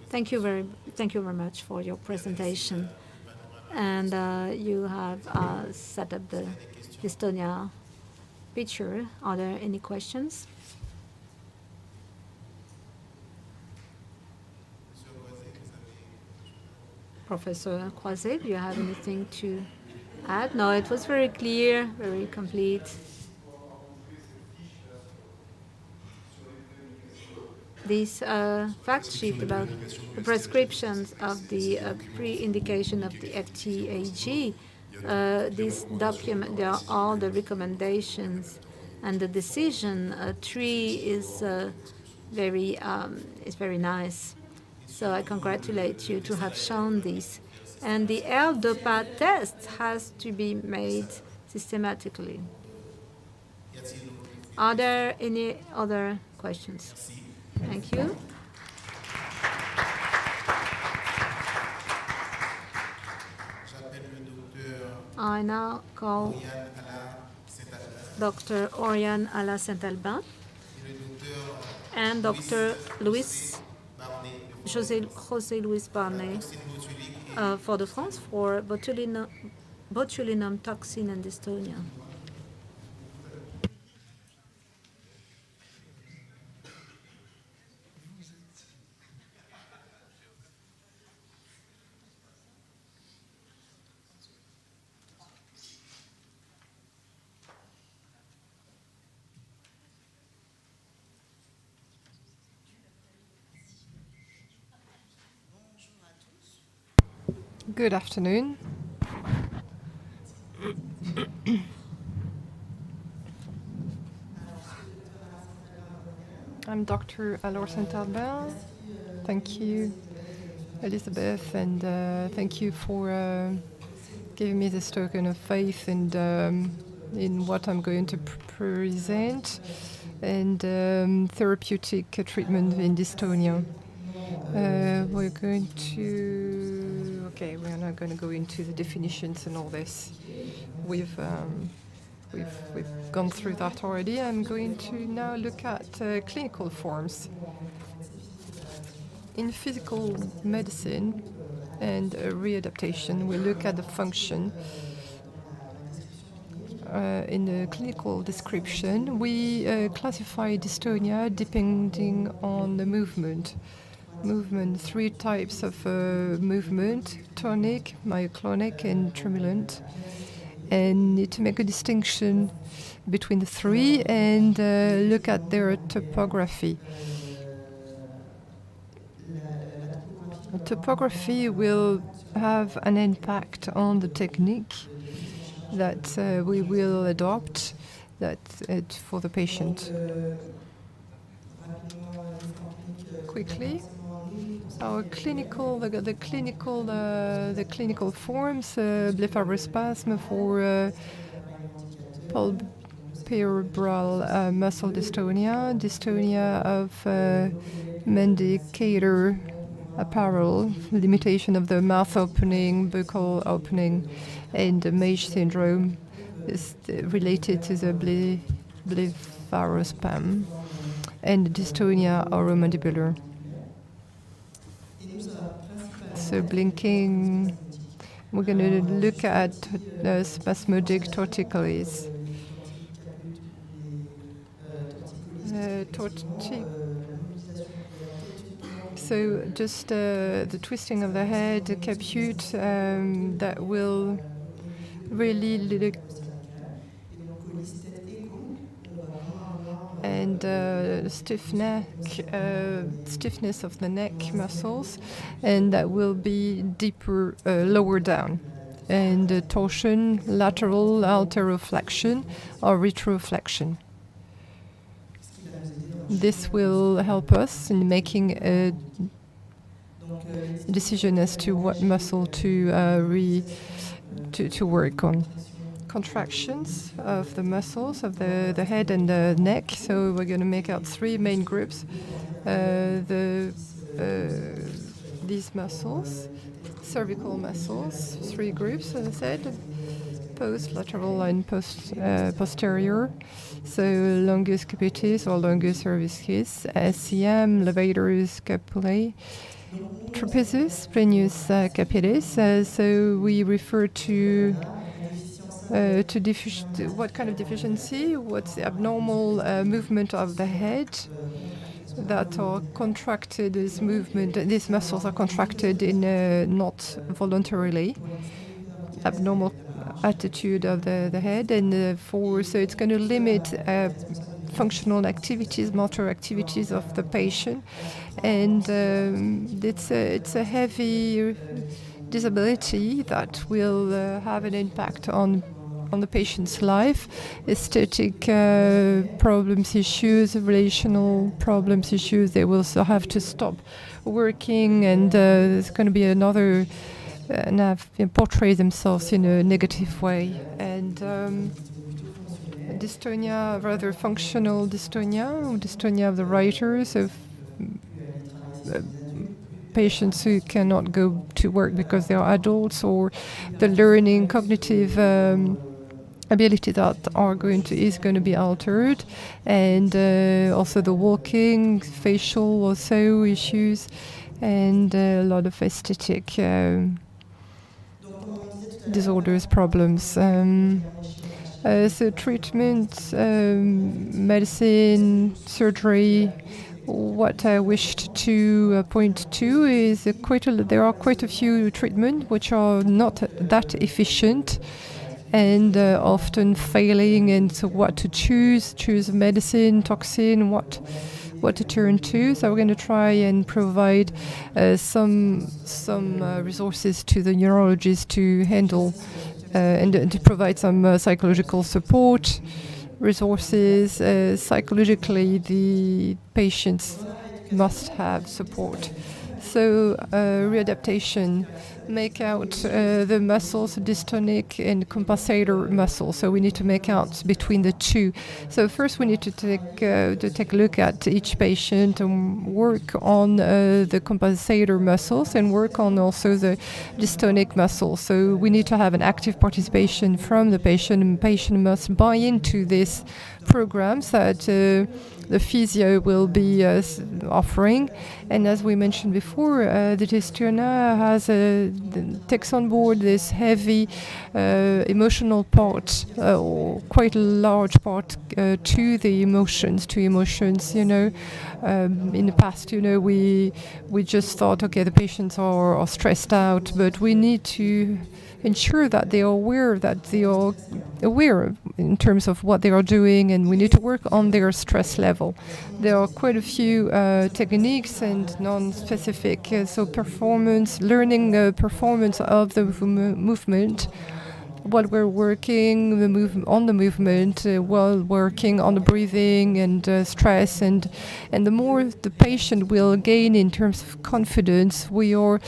Thank you very much for your presentation. And you have set up the dystonia picture. Are there any questions? Professor Croiset, do you have anything to add? No, it was very clear, very complete. This fact sheet about the prescriptions of the pre-indication of the FTAG, this document, there are all the recommendations, and the decision tree is very nice. So I congratulate you to have shown this. And the L-DOPA test has to be made systematically. Are there any other questions? Thank you. I now call Dr. Oriane Ala Saint-Albin and Dr. José Luis Barnet for the France for botulinum toxin and dystonia. Good afternoon. I'm Dr. Alain Saint-Albin. Thank you, Elizabeth, and thank you for giving me this token of faith and in what I'm going to present, and therapeutic treatment in dystonia. We're going to, okay, we're not going to go into the definitions and all this. We've gone through that already. I'm going to now look at clinical forms. In physical medicine and readaptation, we look at the function. In the clinical description, we classify dystonia depending on the movement. Three types of movement: tonic, myoclonic, and tremulant. And need to make a distinction between the three and look at their topography. Topography will have an impact on the technique that we will adopt for the patient. Quickly, our clinical, the clinical forms: blepharospasm for palpebral muscle dystonia, dystonia of mandicator apparel, limitation of the mouth opening, buccal opening, and the Mage syndrome is related to the blepharospasm, and dystonia oromandibular. So blinking, we're going to look at spasmodic torticollis. So just the twisting of the head, the caput, that will really look, and stiff neck, stiffness of the neck muscles, and that will be deeper, lower down. And torsion, lateral alteroflexion or retroflexion. this will help us in making a decision as to what muscle to work on. Contractions of the muscles of the head and the neck. So we're going to make out 3 main groups. These muscles, cervical muscles, 3 groups, as I said, post, lateral, and posterior. So longus capitis or longus cervicis, SCM, levator scapulae, trapezius, splenius capitis. So we refer to what kind of deficiency, what's the abnormal movement of the head that are contracted, this movement, these muscles are contracted in not voluntarily, abnormal attitude of the head, and so it's going to limit functional activities, motor activities of the patient, and it's a heavy disability that will have an impact on the patient's life, aesthetic problems, issues, relational problems, issues. They will also have to stop working, and there's going to be another portray themselves in a negative way. And dystonia, rather functional dystonia of the writers, of patients who cannot go to work because they are adults, or the learning cognitive ability that is going to be altered, and also the walking, facial also issues, and a lot of aesthetic disorders, problems. So treatment, medicine, surgery. What I wished to point to is there are quite a few treatments which are not that efficient, and often failing. And so what to choose medicine, toxin, what to turn to. So we're going to try and provide some resources to the neurologists to handle and to provide some psychological support resources. Psychologically, the patients must have support. So readaptation, make out the muscles, dystonic and compensator muscles. So we need to make out between the two. So first we need to take a look at each patient and work on the compensator muscles and work on also the dystonic muscles. So we need to have an active participation from the patient, and patient must buy into this programs that the physio will be offering. And as we mentioned before, the dystonia takes on board this heavy emotional part, or quite a large part to emotions. In the past, we just thought, okay, the patients are stressed out, but we need to ensure that they are aware in terms of what they are doing, and we need to work on their stress level. There are quite a few techniques and non-specific, so learning performance of the movement, while we're working on the movement, while working on the breathing and stress, and the more the patient will gain in terms of confidence. We are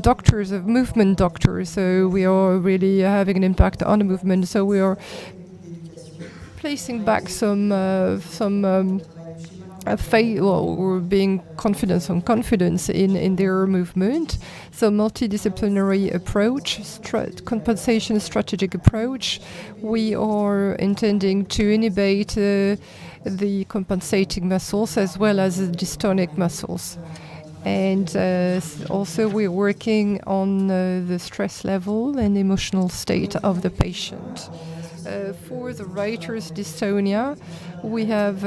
doctors of movement doctors, so we are really having an impact on the movement. So we are placing back some or being confidence in their movement. So multidisciplinary approach, compensation strategic approach. We are intending to inhibit the compensating muscles as well as the dystonic muscles. And also we're working on the stress level and emotional state of the patient. For the writer's dystonia, we have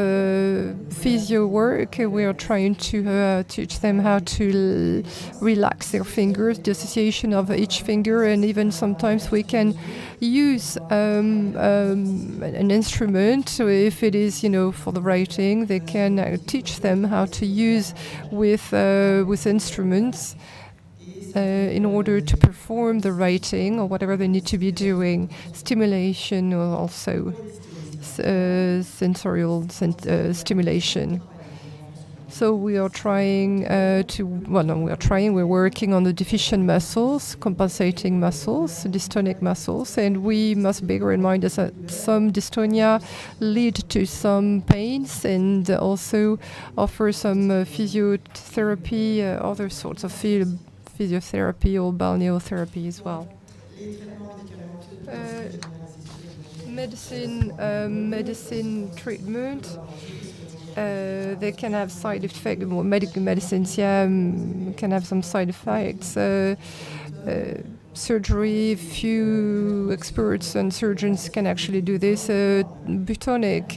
physio work. We are trying to teach them how to relax their fingers, the association of each finger, and even sometimes we can use an instrument. So if it is, for the writing, they can teach them how to use with instruments in order to perform the writing or whatever they need to be doing. Stimulation also. sensorial stimulation. So we are trying we're working on the deficient muscles, compensating muscles, dystonic muscles, and we must bear in mind that some dystonia lead to some pains and also offer some physiotherapy, other sorts of physiotherapy or balneotherapy as well. Medicine treatment. They can have side effects. Medical medicines, can have some side effects. Surgery, few experts and surgeons can actually do this. Butonic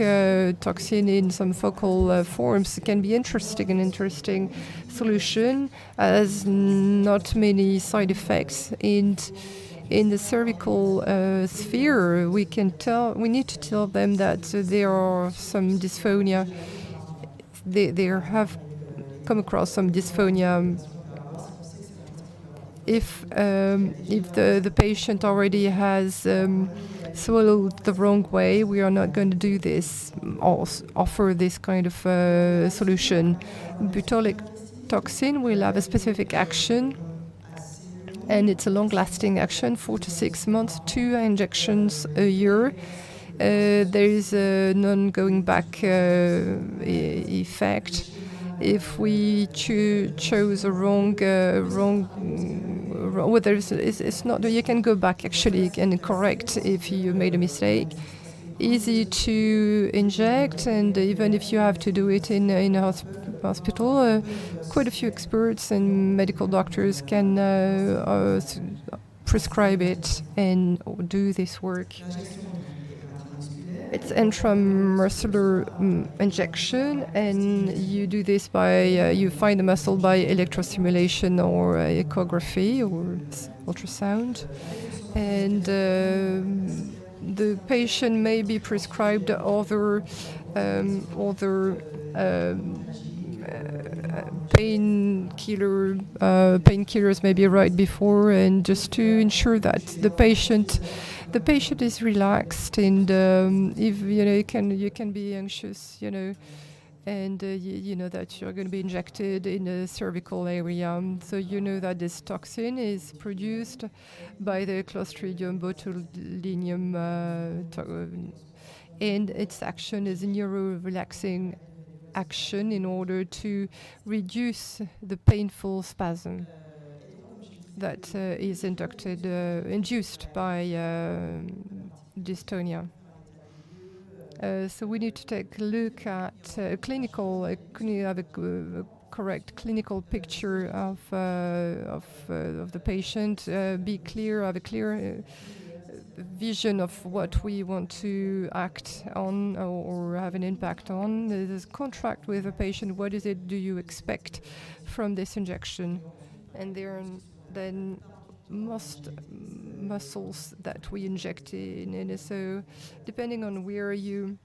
toxin in some focal forms can be an interesting solution, as not many side effects. And in the cervical sphere, we need to tell them that there are some dysphonia. They have come across some dysphonia. If the patient already has swallowed the wrong way, we are not going to do this or offer this kind of solution. Butyric toxin will have a specific action, and it's a long-lasting action, 4 to 6 months, 2 injections a year. There is a non-going back effect. If we chose a wrong, it's not. You can go back actually and correct if you made a mistake. Easy to inject, and even if you have to do it in a hospital, quite a few experts and medical doctors can prescribe it and do this work. It's intramuscular injection, and you do this by you find the muscle by electrostimulation or echography or ultrasound, and the patient may be prescribed other painkillers maybe right before, and just to ensure that the patient is relaxed, and if you can be anxious, and you know that you're going to be injected in the cervical area, so you know that this toxin is produced by the Clostridium botulinum, and its action is a neuro-relaxing action in order to reduce the painful spasm that is induced by dystonia. So we need to take a look at have a correct clinical picture of the patient. Be clear, have a clear vision of what we want to act on or have an impact on. There's a contract with the patient. What is it do you expect from this injection? And then most muscles that we inject in, and so depending on where you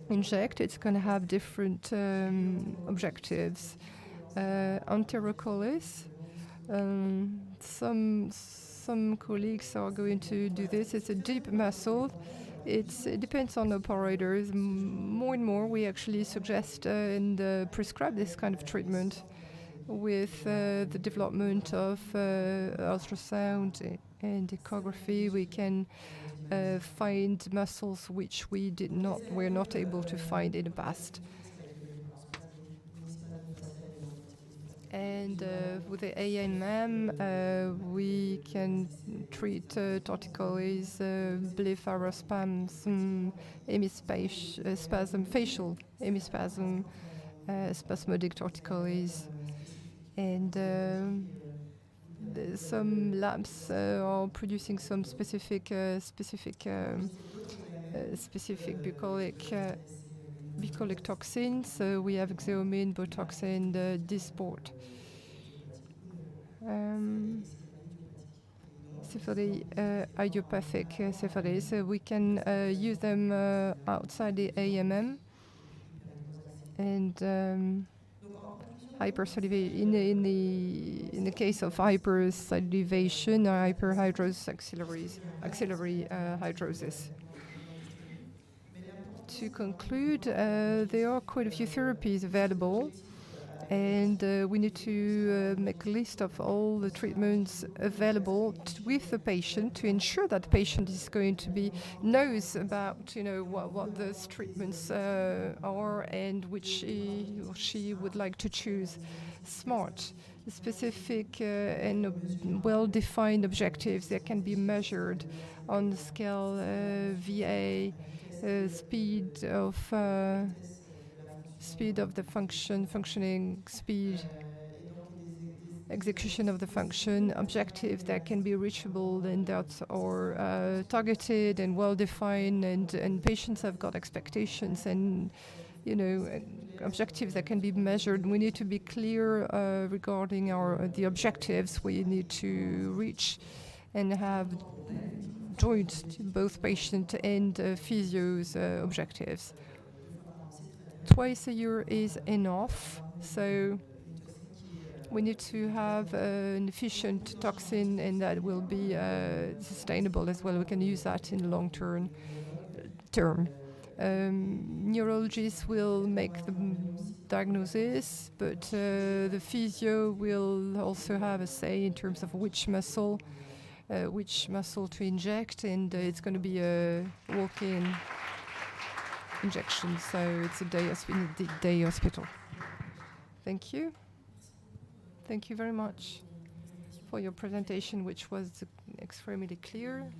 inject, it's going to have different objectives. Anterocollis, some colleagues are going to do this. It's a deep muscle. It depends on operators. More and more we actually suggest and prescribe this kind of treatment. With the development of ultrasound and echography, we can find muscles which we were not able to find in the past. And with the AMM, we can treat torticollis, blepharospasm, hemispasm, facial hemispasm, spasmodic torticollis. And some labs are producing some specific bucolic toxins. We have xeomin, Botox, and Dysport. Syphilis, idiopathic syphilis. We can use them outside the AMM, and hypersalivation in the case of hypersalivation or hyperhidrosis axillary hydrosis. to conclude, there are quite a few therapies available, and we need to make a list of all the treatments available with the patient to ensure that the patient is going to be knows about what those treatments are and which he or she would like to choose. Smart, specific and well-defined objectives that can be measured on the scale VA, speed of the functioning speed, execution of the function, objectives that can be reachable and that are targeted and well-defined, and patients have got expectations and objectives that can be measured. We need to be clear regarding the objectives we need to reach and have joint both patient and physio's objectives. Twice a year is enough, so we need to have an efficient toxin, and that will be sustainable as well. We can use that in the long term. Neurologists will make the diagnosis, but the physio will also have a say in terms of which muscle to inject, and it's going to be a walk-in injection, so it's a day hospital. Thank you. Thank you very much for your presentation, which was extremely clear.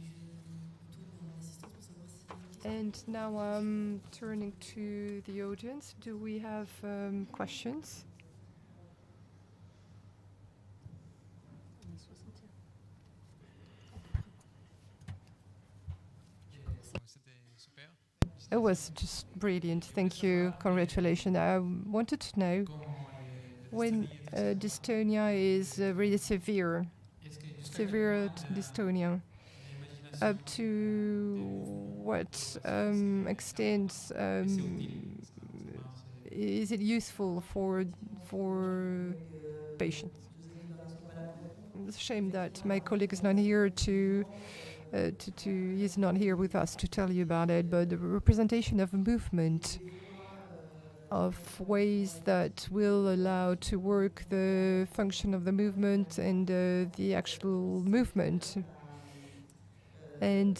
And now I'm turning to the audience. Do we have questions? It was just brilliant. Thank you. Congratulations. I wanted to know when dystonia is really severe dystonia, up to what extent is it useful for patients? It's a shame that my colleague is not here he's not here with us to tell you about it, but the representation of movement, of ways that will allow to work the function of the movement and the actual movement, and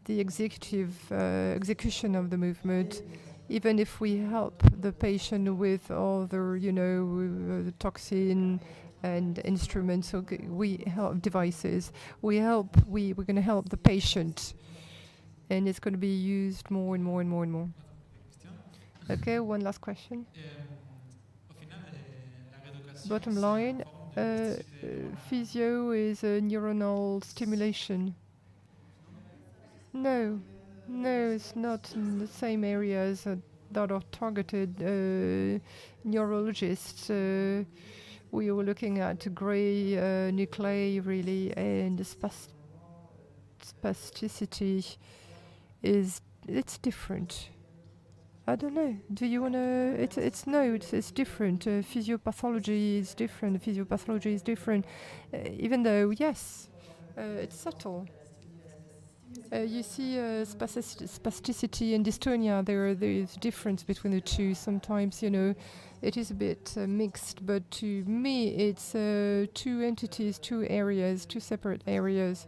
the execution of the movement, even if we help the patient with other, the toxin and instruments, we help devices. We're going to help the patient, and it's going to be used more and more and more and more. Okay, one last question. Bottom line, physio is a neuronal stimulation. No, it's not in the same areas that are targeted. Neurologists, we were looking at gray nuclei really, and the spasticity it's different. I don't know. Do you wanna? It's different. Physiopathology is different. Physiopathology is different. Even though yes, it's subtle. You see spasticity and dystonia. There is difference between the two. Sometimes it is a bit mixed. But to me, it's two entities, two areas, two separate areas,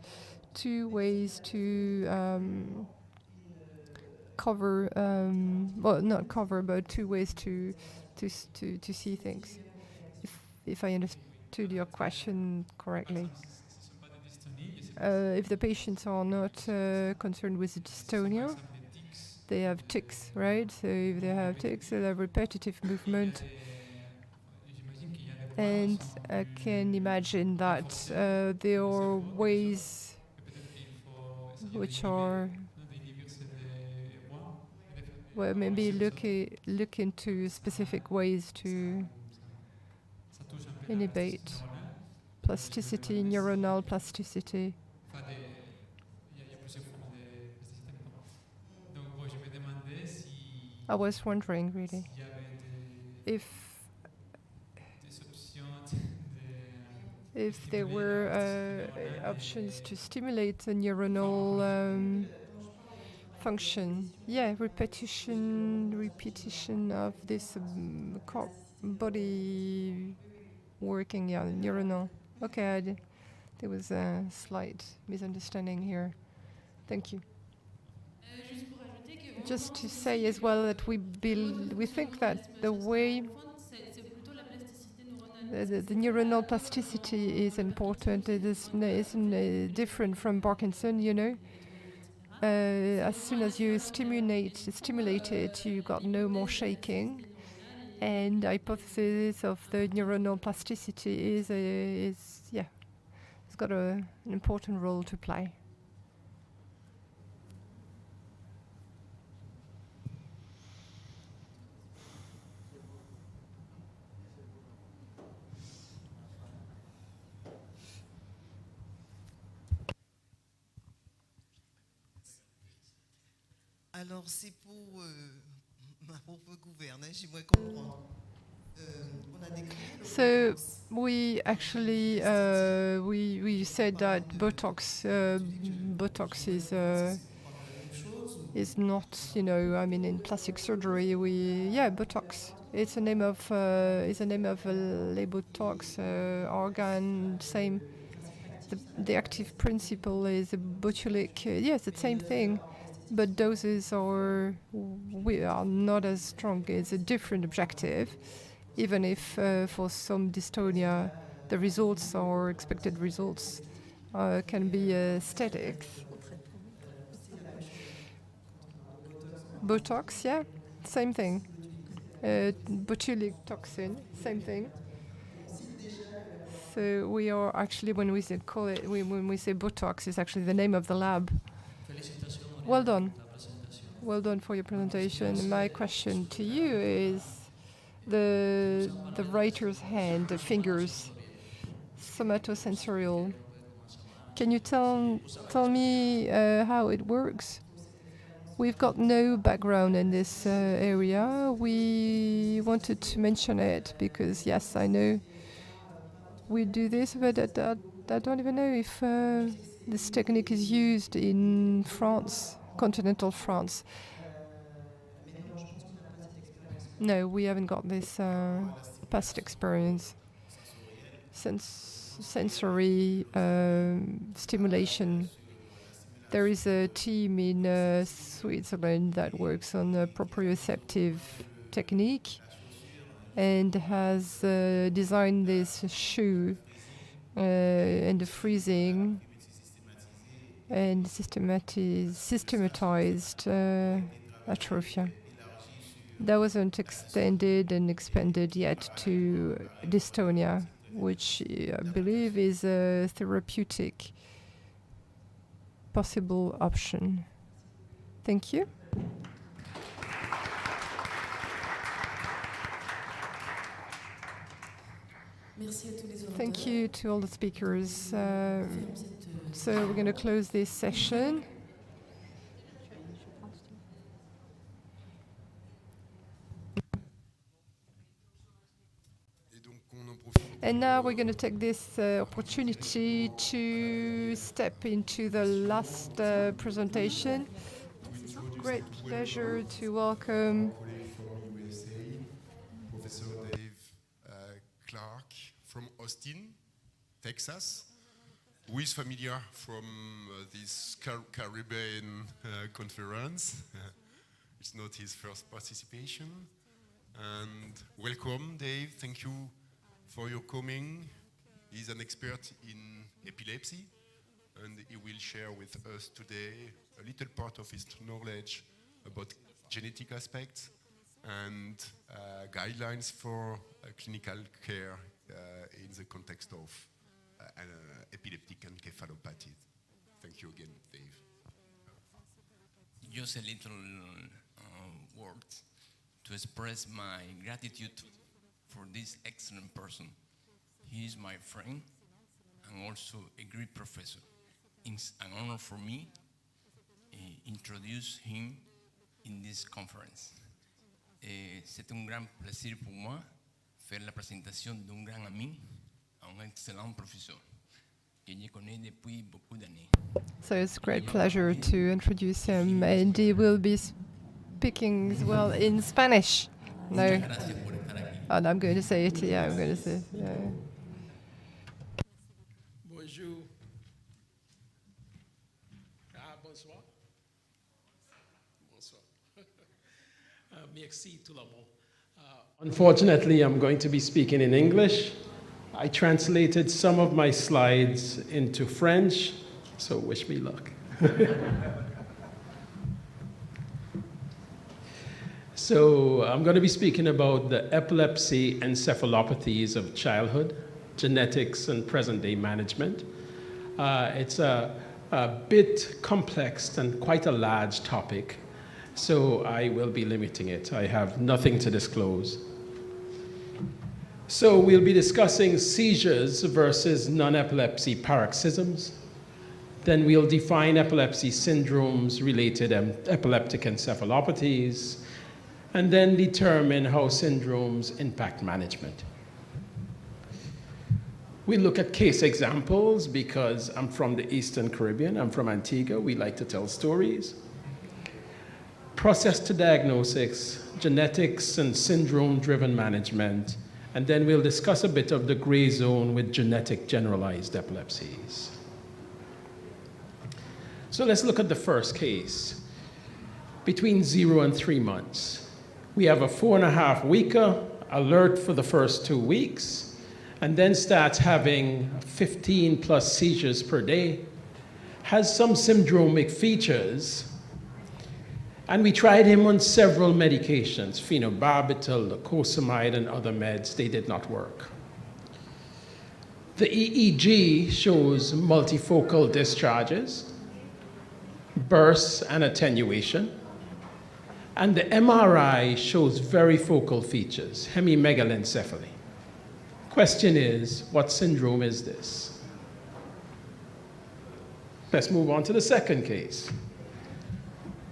two ways to. Cover, well, not cover, but two ways to see things. If I understood your question correctly, if the patients are not concerned with dystonia, they have tics, right? So if they have tics, they have repetitive movement, and I can imagine that there are ways which are. Well, maybe look into specific ways to inhibit plasticity, neuronal plasticity. I was wondering really if there were options to stimulate the neuronal function. Yeah, repetition of this body working, yeah, neuronal. Okay, there was a slight misunderstanding here. Thank you. Just to say as well that we think that the way the neuronal plasticity is important. It isn't different from Parkinson, you know. As soon as you stimulate it, you got no more shaking. And the hypothesis of the neuronal plasticity is it's got an important role to play. Alors, c'est pour ma propre gouvernance, j'aimerais comprendre. So we actually we said that Botox is not, you know, I mean, in plastic surgery Botox. It's a name of a Botox organ. Same. The active principle is a botulic. Yes, the same thing. But doses are not as strong. It's a different objective, even if for some dystonia the results or expected results can be aesthetics. Botox, yeah, same thing. Botulic toxin, same thing. So we are actually, when we say Botox, it's actually the name of the lab. Well done. Well done for your presentation. My question to you is the writer's hand, the fingers, somatosensorial. Can you tell me how it works? We've got no background in this area. We wanted to mention it because, yes, I know we do this, but I don't even know if this technique is used in France, continental France. No, we haven't got this past experience. Sensory stimulation. There is a team in Switzerland that works on a proprioceptive technique and has designed this shoe and the freezing and systematized atrophy. That wasn't extended and expanded yet to dystonia, which I believe is a therapeutic possible option. Thank you. Thank you to all the speakers. So we're going to close this session. And now we're going to take this opportunity to step into the last presentation. It's a great pleasure to welcome Professor Dave Clark from Austin, Texas, who is familiar from this Caribbean conference. It's not his first participation. And welcome, Dave. Thank you for your coming. He's an expert in epilepsy, and he will share with us today a little part of his knowledge about genetic aspects and guidelines for clinical care in the context of epileptic encephalopathy. Thank you again, Dave. Just a little word to express my gratitude for this excellent person. He is my friend and also a great professor. It's an honor for me to introduce him in this conference. C'est un grand plaisir pour moi faire la présentation d'un grand ami, un excellent professeur. je connais depuis beaucoup d'années. So it's a great pleasure to introduce him, and he will be speaking as well in Spanish. No, and I'm going to say it. Yeah, I'm going to say it. Yeah. Bonjour. Bonsoir. Bonsoir. Merci tout le monde. Unfortunately, I'm going to be speaking in English. I translated some of my slides into French, so wish me luck. So I'm going to be speaking about the epilepsy encephalopathies of childhood, genetics, and present-day management. It's a bit complex and quite a large topic, so I will be limiting it. I have nothing to disclose. So we'll be discussing seizures versus non-epilepsy paroxysms. Then we'll define epilepsy syndromes, related epileptic encephalopathies, and then determine how syndromes impact management. We look at case examples because I'm from the Eastern Caribbean, I'm from Antigua, we like to tell stories. Process to diagnosis, genetics and syndrome-driven management, and then we'll discuss a bit of the gray zone with genetic generalized epilepsies. So let's look at the first case. Between 0 and 3 months, we have a 4.5-weeker, alert for the first 2 weeks, and then starts having 15 plus seizures per day, has some syndromic features, and we tried him on several medications, phenobarbital, lacosamide, and other meds. They did not work. The EEG shows multifocal discharges, bursts, and attenuation. And the MRI shows very focal features, hemimegalencephaly. Question is, what syndrome is this? Let's move on to the second case.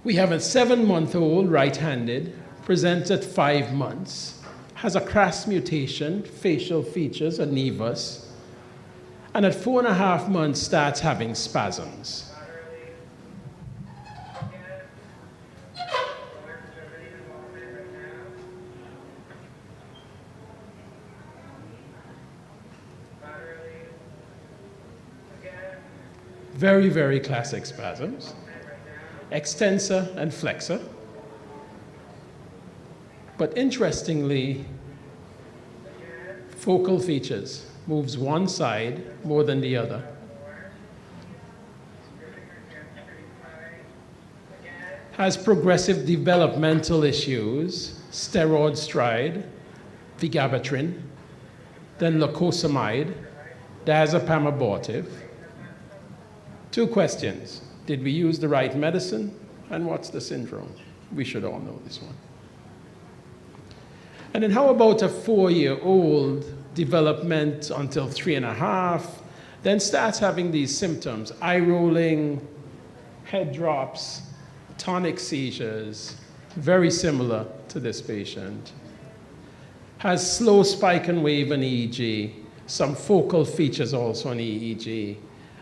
We have a 7-month-old right-handed, presents at 5 months, has a CRAS mutation, facial features, a nevus, and at 4.5 months starts having spasms. Very, very classic spasms. Extensor and flexor. But interestingly, focal features, moves one side more than the other. Has progressive developmental issues, steroid stride, vigabatrin, then lacosamide, diazepam abortive. 2 questions. Did we use the right medicine? And what's the syndrome? We should all know this one. And then how about a 4-year-old, development until 3.5, then starts having these symptoms, eye rolling, head drops, tonic seizures, very similar to this patient. Has slow spike and wave on EEG, some focal features also on EEG,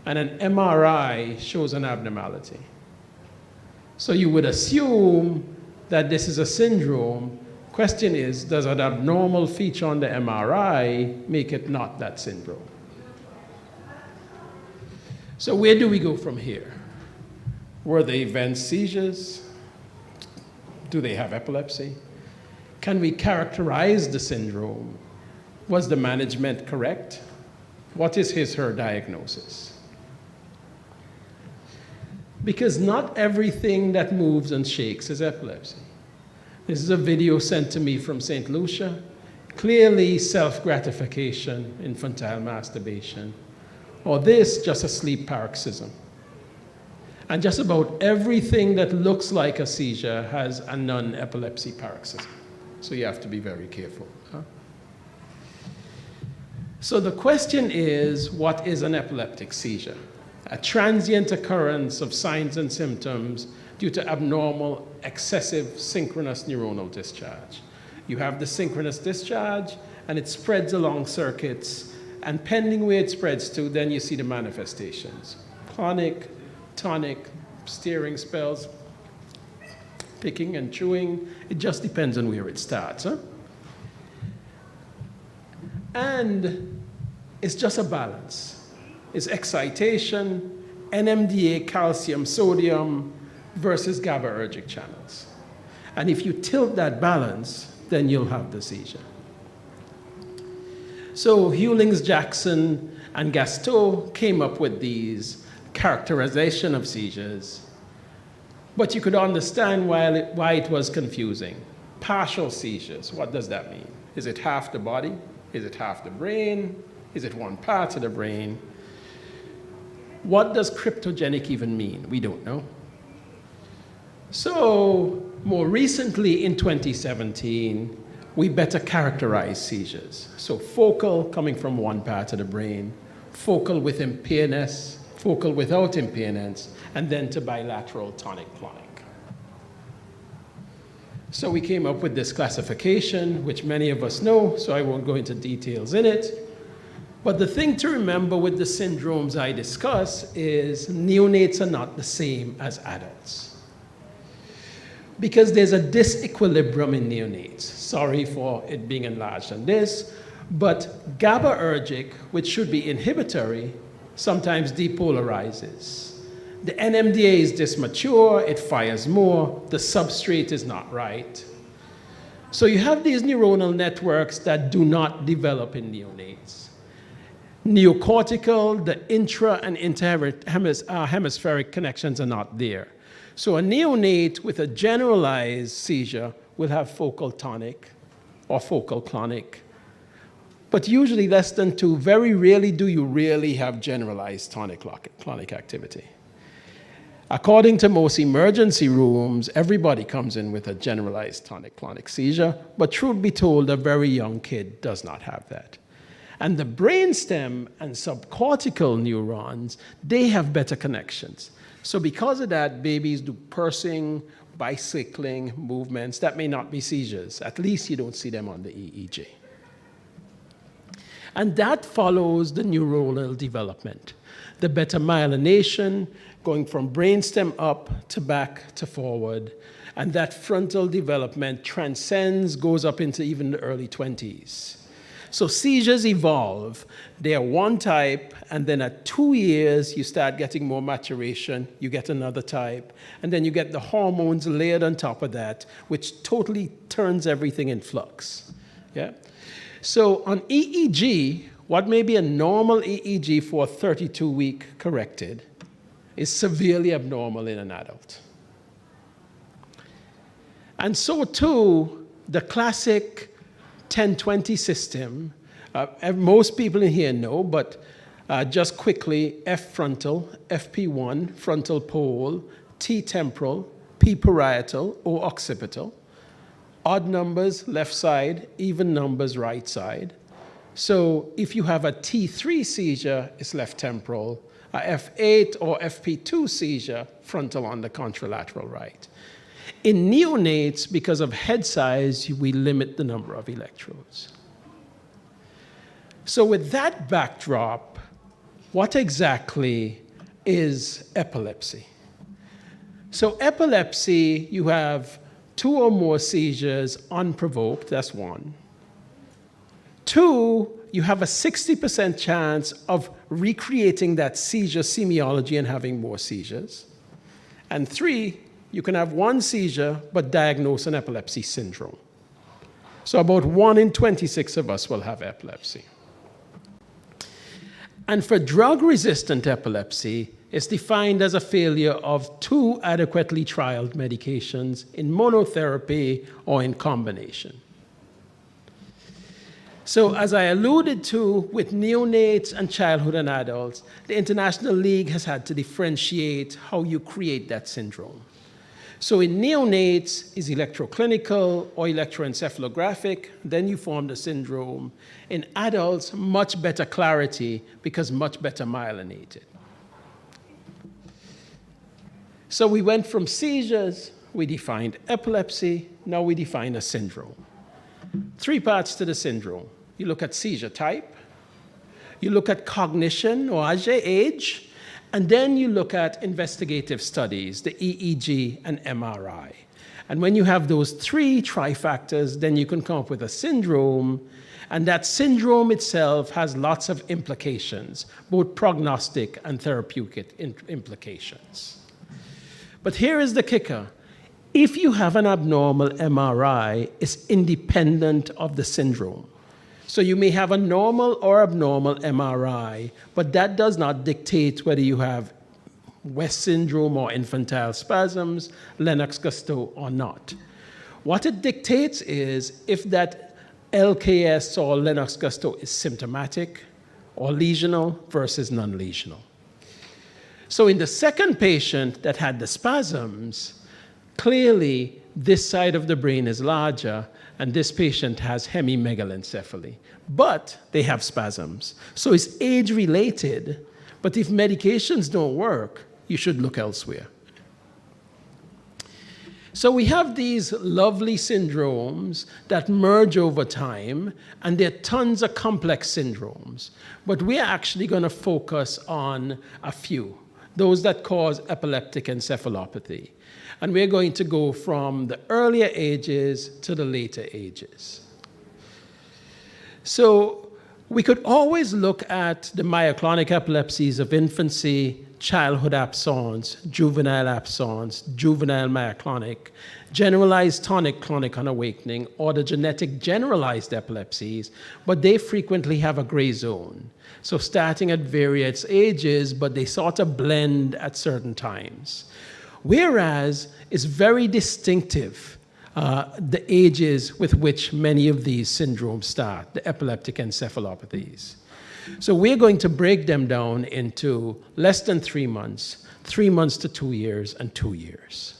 and an MRI shows an abnormality. So you would assume that this is a syndrome. Question is, does an abnormal feature on the MRI make it not that syndrome? So where do we go from here? Were the events seizures? Do they have epilepsy? Can we characterize the syndrome? Was the management correct? What is his/her diagnosis? Because not everything that moves and shakes is epilepsy. This is a video sent to me from St. Lucia. Clearly self-gratification, infantile masturbation, or this, just a sleep paroxysm. And just about everything that looks like a seizure has a non-epilepsy paroxysm. So you have to be very careful. So the question is, what is an epileptic seizure? A transient occurrence of signs and symptoms due to abnormal, excessive synchronous neuronal discharge. You have the synchronous discharge, and it spreads along circuits, and pending where it spreads to, then you see the manifestations. Clonic, tonic, steering spells, picking and chewing. It just depends on where it starts. Huh? And it's just a balance. It's excitation, NMDA, calcium, sodium, versus GABAergic channels. And if you tilt that balance, then you'll have the seizure. So Hewlings, Jackson, and Gastaut came up with these characterization of seizures, but you could understand why it was confusing. Partial seizures, what does that mean? Is it half the body? Is it half the brain? Is it one part of the brain? What does cryptogenic even mean? We don't know. So more recently in 2017, we better characterize seizures. So focal, coming from one part of the brain, focal with impairness, focal without impairness, and then to bilateral tonic-clonic. So we came up with this classification, which many of us know, so I won't go into details in it. But the thing to remember with the syndromes I discuss is neonates are not the same as adults. Because there's a disequilibrium in neonates. Sorry for it being enlarged on this, but GABAergic, which should be inhibitory, sometimes depolarizes. The NMDA is dismature, it fires more, the substrate is not right. So you have these neuronal networks that do not develop in neonates. Neocortical, the intra and interhemispheric connections are not there. So a neonate with a generalized seizure will have focal tonic or focal clonic. But usually less than 2, very rarely do you really have generalized tonic-clonic activity. According to most emergency rooms, everybody comes in with a generalized tonic-clonic seizure, but truth be told, a very young kid does not have that. And the brainstem and subcortical neurons, they have better connections. So because of that, babies do pursing, bicycling, movements. That may not be seizures. At least you don't see them on the EEG. And that follows the neuronal development. The beta myelination going from brainstem up to back to forward. And that frontal development transcends, goes up into even the early 20s. So seizures evolve. They are one type, and then at 2 years, you start getting more maturation, you get another type, and then you get the hormones layered on top of that, which totally turns everything in flux. Yeah? So on EEG, what may be a normal EEG for a 32-week corrected is severely abnormal in an adult. And so too, the classic 10-20 system, most people in here know, but just quickly, F frontal, FP1, frontal pole, T temporal, P parietal, O occipital, odd numbers left side, even numbers right side. So if you have a T3 seizure, it's left temporal, a F8 or FP2 seizure, frontal on the contralateral right. In neonates, because of head size, we limit the number of electrodes. So with that backdrop, what exactly is epilepsy? So epilepsy, you have 2 or more seizures unprovoked, that's 1. 2, you have a 60% chance of recreating that seizure semiology and having more seizures. And 3, you can have 1 seizure, but diagnose an epilepsy syndrome. So about 1 in 26 of us will have epilepsy. And for drug-resistant epilepsy, it's defined as a failure of 2 adequately trialed medications in monotherapy or in combination. So as I alluded to with neonates and childhood and adults, the International League has had to differentiate how you create that syndrome. So in neonates, is electroclinical or electroencephalographic, then you form the syndrome. In adults, much better clarity because much better myelinated. So we went from seizures, we defined epilepsy, now we define a syndrome. 3 parts to the syndrome. You look at seizure type, you look at cognition or as they age, and then you look at investigative studies, the EEG and MRI. And when you have those three trifactors, then you can come up with a syndrome, and that syndrome itself has lots of implications, both prognostic and therapeutic implications. But here is the kicker. If you have an abnormal MRI, it's independent of the syndrome. So you may have a normal or abnormal MRI, but that does not dictate whether you have West syndrome or infantile spasms, Lennox-Gastaut or not. What it dictates is if that LKS or Lennox-Gastaut is symptomatic or lesional versus non-lesional. So in the second patient that had the spasms, clearly this side of the brain is larger, and this patient has hemimegalencephaly. But they have spasms. So it's age-related, but if medications don't work, you should look elsewhere. So we have these lovely syndromes that merge over time, and there are tons of complex syndromes. But we are actually going to focus on a few, those that cause epileptic encephalopathy. And we're going to go from the earlier ages to the later ages. So we could always look at the myoclonic epilepsies of infancy, childhood absence, juvenile absence, juvenile myoclonic, generalized tonic-clonic on awakening, or the genetic generalized epilepsies, but they frequently have a gray zone. So starting at various ages, but they sort of blend at certain times. Whereas it's very distinctive, the ages with which many of these syndromes start, the epileptic encephalopathies. So we're going to break them down into less than 3 months, 3 months to 2 years, and 2 years.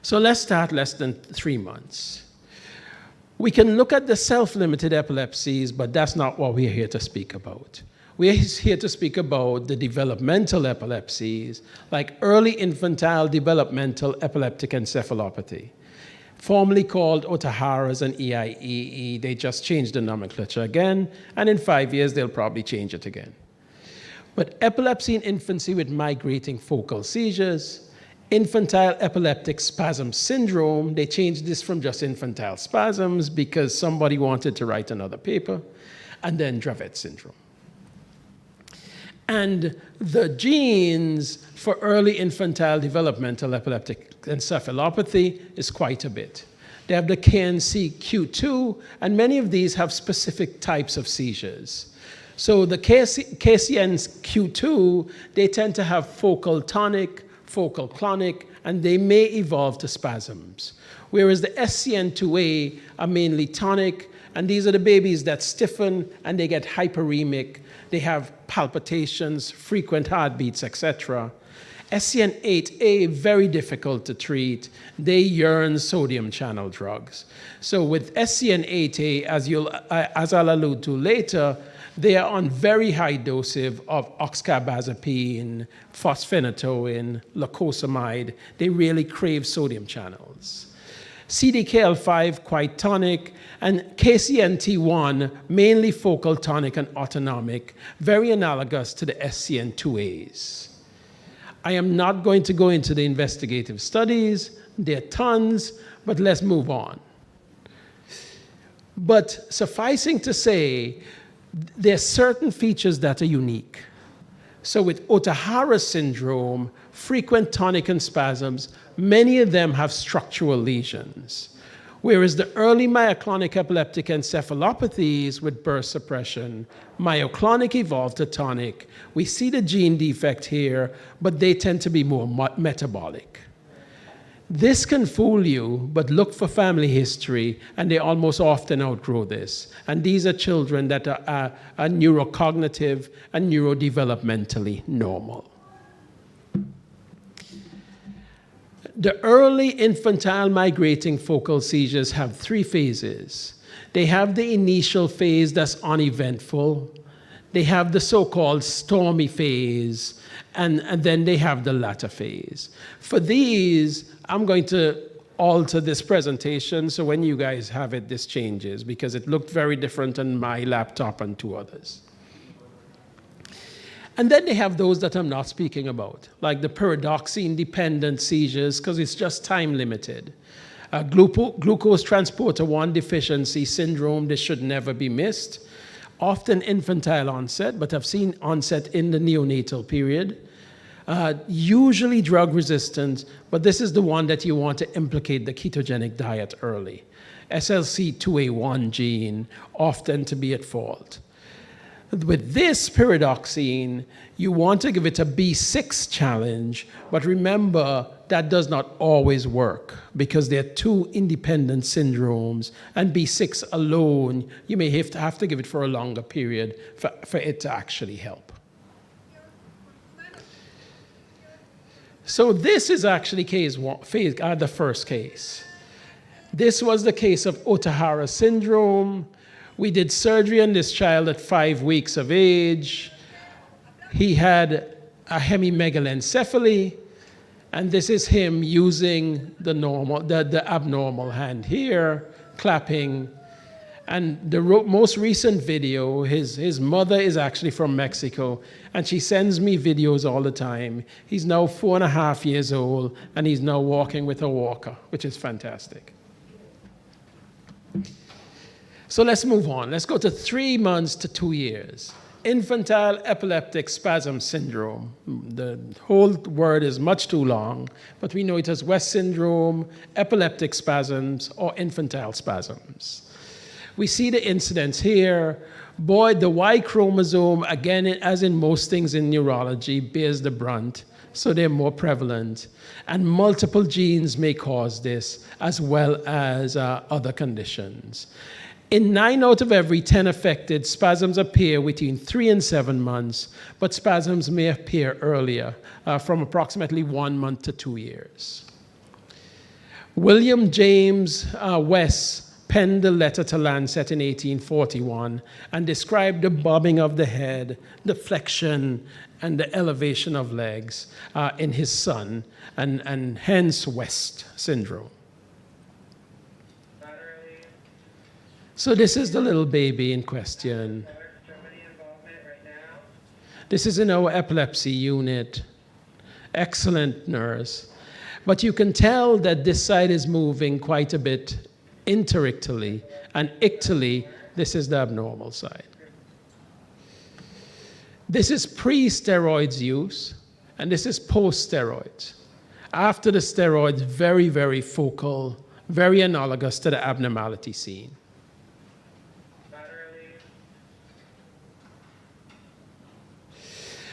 So let's start less than 3 months. We can look at the self-limited epilepsies, but that's not what we're here to speak about. We're here to speak about the developmental epilepsies, like early infantile developmental epileptic encephalopathy, formerly called Ohtahara's and EIEE. They just changed the nomenclature again, and in 5 years, they'll probably change it again. But epilepsy in infancy with migrating focal seizures, infantile epileptic spasm syndrome, they changed this from just infantile spasms because somebody wanted to write another paper, and then Dravet syndrome. And the genes for early infantile developmental epileptic encephalopathy is quite a bit. They have the KNCQ2, and many of these have specific types of seizures. So the KCNQ2, they tend to have focal tonic, focal clonic, and they may evolve to spasms. Whereas the SCN2A are mainly tonic, and these are the babies that stiffen and they get hyperemic. They have palpitations, frequent heartbeats, etc. SCN8A, very difficult to treat. They yearn sodium channel drugs. So with SCN8A, as I'll allude to later, they are on very high doses of oxcarbazepine, phosphenotoin, lacosamide. They really crave sodium channels. CDKL5, quite tonic, and KCNT1, mainly focal tonic and autonomic, very analogous to the SCN2As. I am not going to go into the investigative studies. There are tons, but let's move on. But sufficing to say, there are certain features that are unique. So with Ohtahara syndrome, frequent tonic and spasms, many of them have structural lesions. Whereas the early myoclonic epileptic encephalopathies with burst suppression, myoclonic evolved to tonic. We see the gene defect here, but they tend to be more metabolic. This can fool you, but look for family history, and they almost often outgrow this. And these are children that are neurocognitive and neurodevelopmentally normal. The early infantile migrating focal seizures have 3 phases. They have the initial phase that's uneventful. They have the so-called stormy phase, and then they have the latter phase. For these, I'm going to alter this presentation, so when you guys have it, this changes, because it looked very different on my laptop and two others. And then they have those that I'm not speaking about, like the pyridoxine-dependent seizures, because it's just time limited. Glucose transporter 1 deficiency syndrome, this should never be missed. Often infantile onset, but I've seen onset in the neonatal period. Usually drug resistant, but this is the one that you want to implicate the ketogenic diet early. SLC2A1 gene, often to be at fault. With this pyridoxine, you want to give it a B6 challenge, but remember that does not always work because they're two independent syndromes, and B6 alone, you may have to give it for a longer period for it to actually help. So this is actually the first case. This was the case of Otahara syndrome. We did surgery on this child at 5 weeks of age. He had a hemimegalencephaly, and this is him using the abnormal hand here, clapping. And the most recent video, his mother is actually from Mexico, and she sends me videos all the time. He's now 4.5 years old, and he's now walking with a walker, which is fantastic. So let's move on. Let's go to 3 months to 2 years. Infantile epileptic spasm syndrome. The whole word is much too long, but we know it as West syndrome, epileptic spasms, or infantile spasms. We see the incidence here. Boy, the Y chromosome, again, as in most things in neurology, bears the brunt, so they're more prevalent. And multiple genes may cause this, as well as other conditions. In 9 out of every 10 affected, spasms appear between 3 and 7 months, but spasms may appear earlier, from approximately 1 month to 2 years. William James West penned the letter to Lancet in 1841 and described the bobbing of the head, the flexion, and the elevation of legs in his son, and hence West syndrome. So this is the little baby in question. This is in our epilepsy unit. Excellent nurse. But you can tell that this side is moving quite a bit interictally, and ictally, this is the abnormal side. This is pre-steroids use, and this is post-steroids. After the steroids, very, very focal, very analogous to the abnormality seen.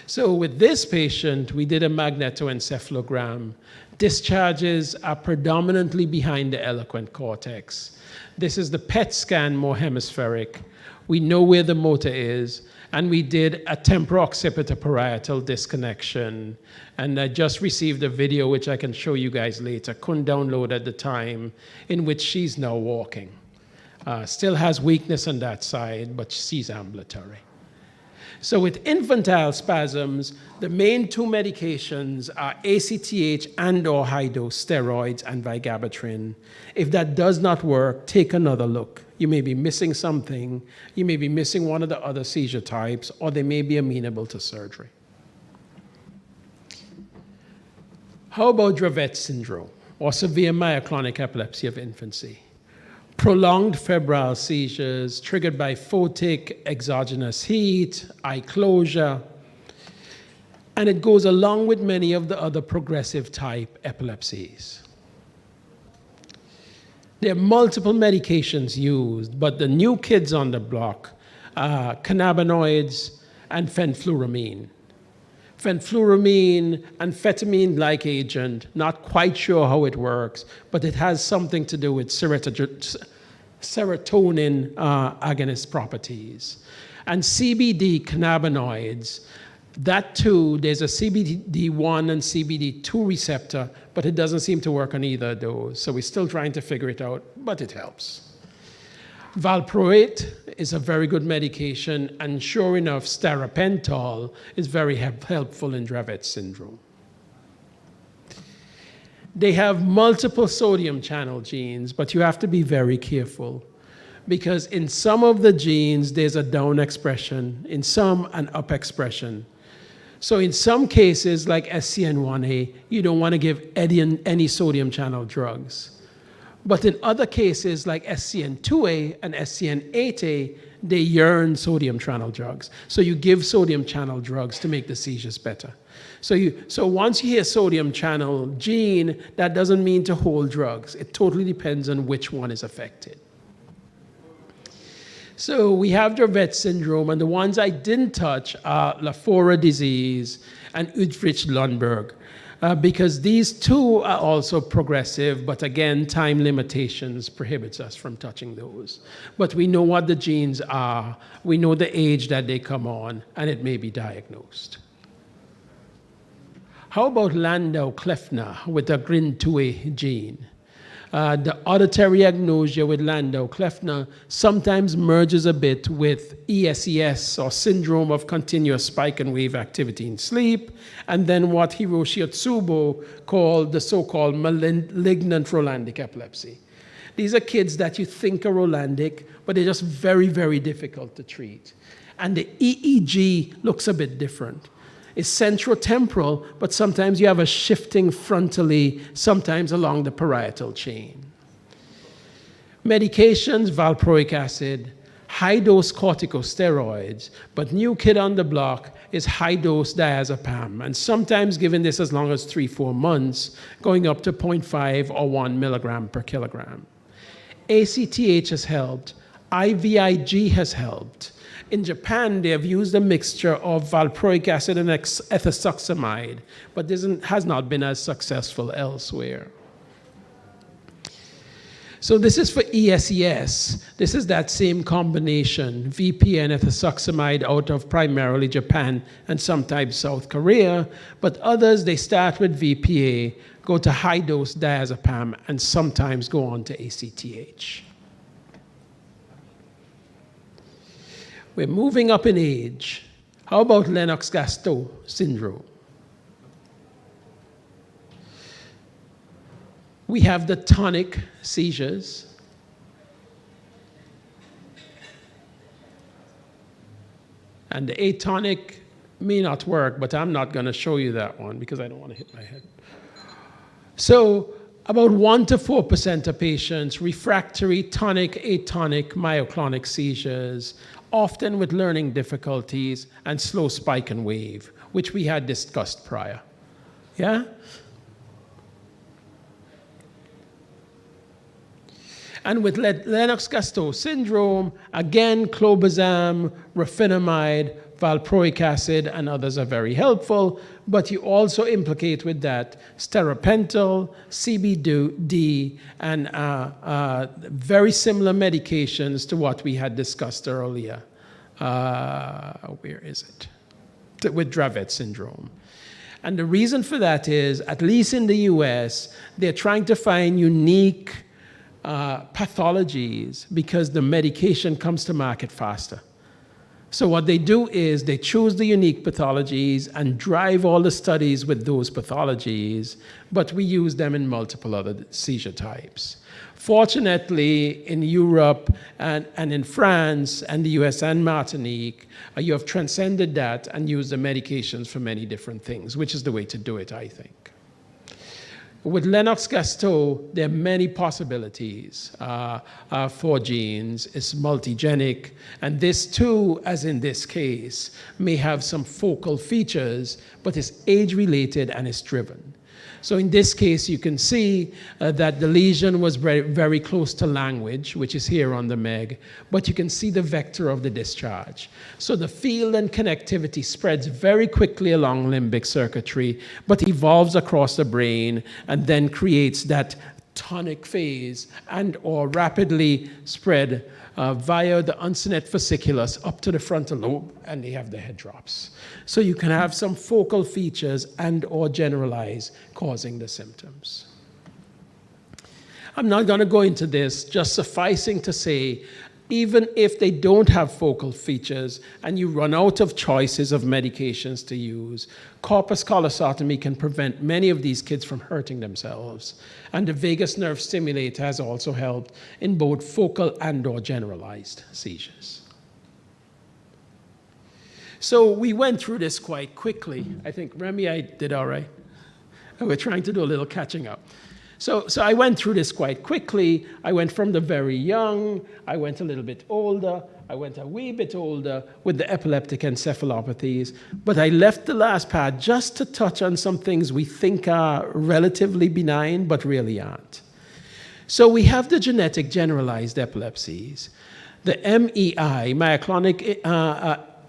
So with this patient, we did a magnetoencephalogram. Discharges are predominantly behind the eloquent cortex. This is the PET scan, more hemispheric. We know where the motor is, and we did a temporal-occipital-parietal disconnection. And I just received a video, which I can show you guys later, couldn't download at the time, in which she's now walking. Still has weakness on that side, but she's ambulatory. So with infantile spasms, the main 2 medications are ACTH and/or high-dose steroids and vigabatrin. If that does not work, take another look. You may be missing something. You may be missing one of the other seizure types, or they may be amenable to surgery. How about Dravet syndrome, or severe myoclonic epilepsy of infancy? Prolonged febrile seizures triggered by photic exogenous heat, eye closure, and it goes along with many of the other progressive type epilepsies. There are multiple medications used, but the new kids on the block are cannabinoids and fenfluramine. Fenfluramine, amphetamine-like agent, not quite sure how it works, but it has something to do with serotonin agonist properties. And CBD cannabinoids, that too, there's a CBD1 and CBD2 receptor, but it doesn't seem to work on either of those. So we're still trying to figure it out, but it helps. Valproate is a very good medication, and sure enough, stiripentol is very helpful in Dravet syndrome. They have multiple sodium channel genes, but you have to be very careful because in some of the genes, there's a down expression, in some an up expression. So in some cases, like SCN1A, you don't want to give any sodium channel drugs. But in other cases, like SCN2A and SCN8A, they yearn sodium channel drugs. So you give sodium channel drugs to make the seizures better. So once you hear sodium channel gene, that doesn't mean to hold drugs. It totally depends on which one is affected. So we have Dravet syndrome, and the ones I didn't touch are Lafora disease and Ullrich-Lundberg, because these two are also progressive, but again, time limitations prohibits us from touching those. But we know what the genes are, we know the age that they come on, and it may be diagnosed. How about Landau-Kleffner with the GRIN2A gene? The auditory agnosia with Landau-Kleffner sometimes merges a bit with ESES, or syndrome of continuous spike and wave activity in sleep, and then what Hiroshi Otsubo called the so-called malignant Rolandic epilepsy. These are kids that you think are Rolandic, but they're just very, very difficult to treat. And the EEG looks a bit different. It's centrotemporal, but sometimes you have a shifting frontally, sometimes along the parietal chain. Medications, valproic acid, high-dose corticosteroids, but new kid on the block is high-dose diazepam, and sometimes given this as long as 3-4 months, going up to 0.5 or 1 milligram per kilogram. ACTH has helped, IVIG has helped. In Japan, they have used a mixture of valproic acid and ethosuximide, but this has not been as successful elsewhere. So this is for ESES. This is that same combination, VPA and ethosuximide out of primarily Japan and sometimes South Korea, but others, they start with VPA, go to high-dose diazepam, and sometimes go on to ACTH. We're moving up in age. How about Lennox-Gastaut syndrome? We have the tonic seizures. And the atonic may not work, but I'm not going to show you that one because I don't want to hit my head. So about 1 to 4% of patients, refractory tonic, atonic, myoclonic seizures, often with learning difficulties and slow spike and wave, which we had discussed prior. Yeah? And with Lennox-Gastaut syndrome, again, clobazam, rufinamide, valproic acid, and others are very helpful, but you also implicate with that steripental, CBD, and very similar medications to what we had discussed earlier. Where is it? With Dravet syndrome. And the reason for that is, at least in the US, they're trying to find unique pathologies because the medication comes to market faster. So what they do is they choose the unique pathologies and drive all the studies with those pathologies, but we use them in multiple other seizure types. Fortunately, in Europe and in France and the US and Martinique, you have transcended that and used the medications for many different things, which is the way to do it, I think. With Lennox-Gastaut, there are many possibilities for genes. It's multigenic, and this too, as in this case, may have some focal features, but it's age-related and it's driven. So in this case, you can see that the lesion was very, very close to language, which is here on the MEG, but you can see the vector of the discharge. So the field and connectivity spreads very quickly along limbic circuitry, but evolves across the brain and then creates that tonic phase and or rapidly spread via the uncinate fasciculus up to the frontal lobe, and they have the head drops. So you can have some focal features and or generalize causing the symptoms. I'm not going to go into this, just sufficing to say even if they don't have focal features and you run out of choices of medications to use, corpus callosotomy can prevent many of these kids from hurting themselves. And the vagus nerve stimulator has also helped in both focal and/or generalized seizures. So we went through this quite quickly. I think, Remy, I did all right. We're trying to do a little catching up. So I went through this quite quickly. I went from the very young, I went a little bit older, I went a wee bit older with the epileptic encephalopathies, but I left the last part just to touch on some things we think are relatively benign, but really aren't. So we have the genetic generalized epilepsies, the MEI, myoclonic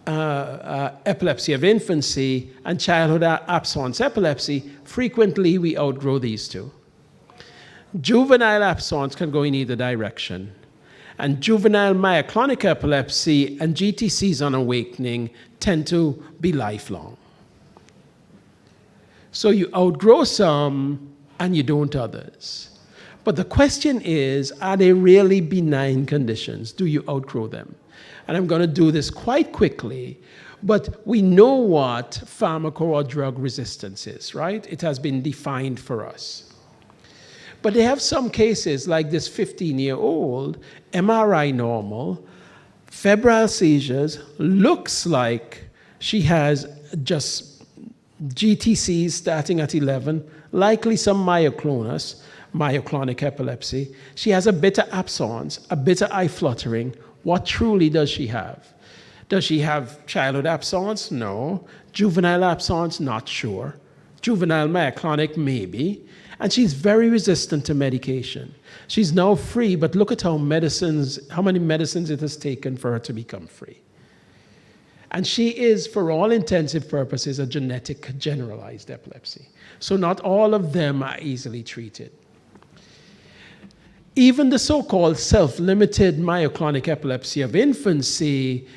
epilepsy of infancy, and childhood absence epilepsy. Frequently, we outgrow these two. Juvenile absence can go in either direction. And juvenile myoclonic epilepsy and GTCs on awakening tend to be lifelong. So you outgrow some and you don't others. But the question is, are they really benign conditions? Do you outgrow them? And I'm going to do this quite quickly, but we know what pharmaco or drug resistance is, right? It has been defined for us. But they have some cases like this 15-year-old, MRI normal, febrile seizures, looks like she has just GTCs starting at 11, likely some myoclonus, myoclonic epilepsy. She has a bit of absence, a bit of eye fluttering. What truly does she have? Does she have childhood absence? No. Juvenile absence? Not sure. Juvenile myoclonic? Maybe. And she's very resistant to medication. She's now free, but look at how many medicines it has taken for her to become free. And she is, for all intensive purposes, a genetic generalized epilepsy. So not all of them are easily treated. Even the so-called self-limited myoclonic epilepsy of infancy,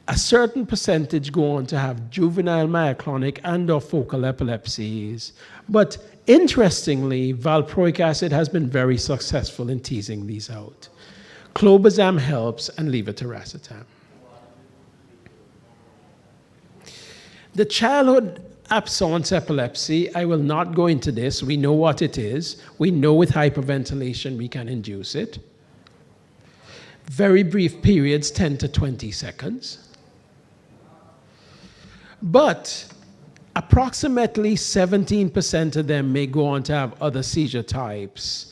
a certain percentage go on to have juvenile myoclonic and/or focal epilepsies. But interestingly, valproic acid has been very successful in teasing these out. Clobazam helps, and levetiracetam. The childhood absence epilepsy, I will not go into this. We know what it is. We know with hyperventilation we can induce it. Very brief periods, 10 to 20 seconds. But approximately 17% of them may go on to have other seizure types.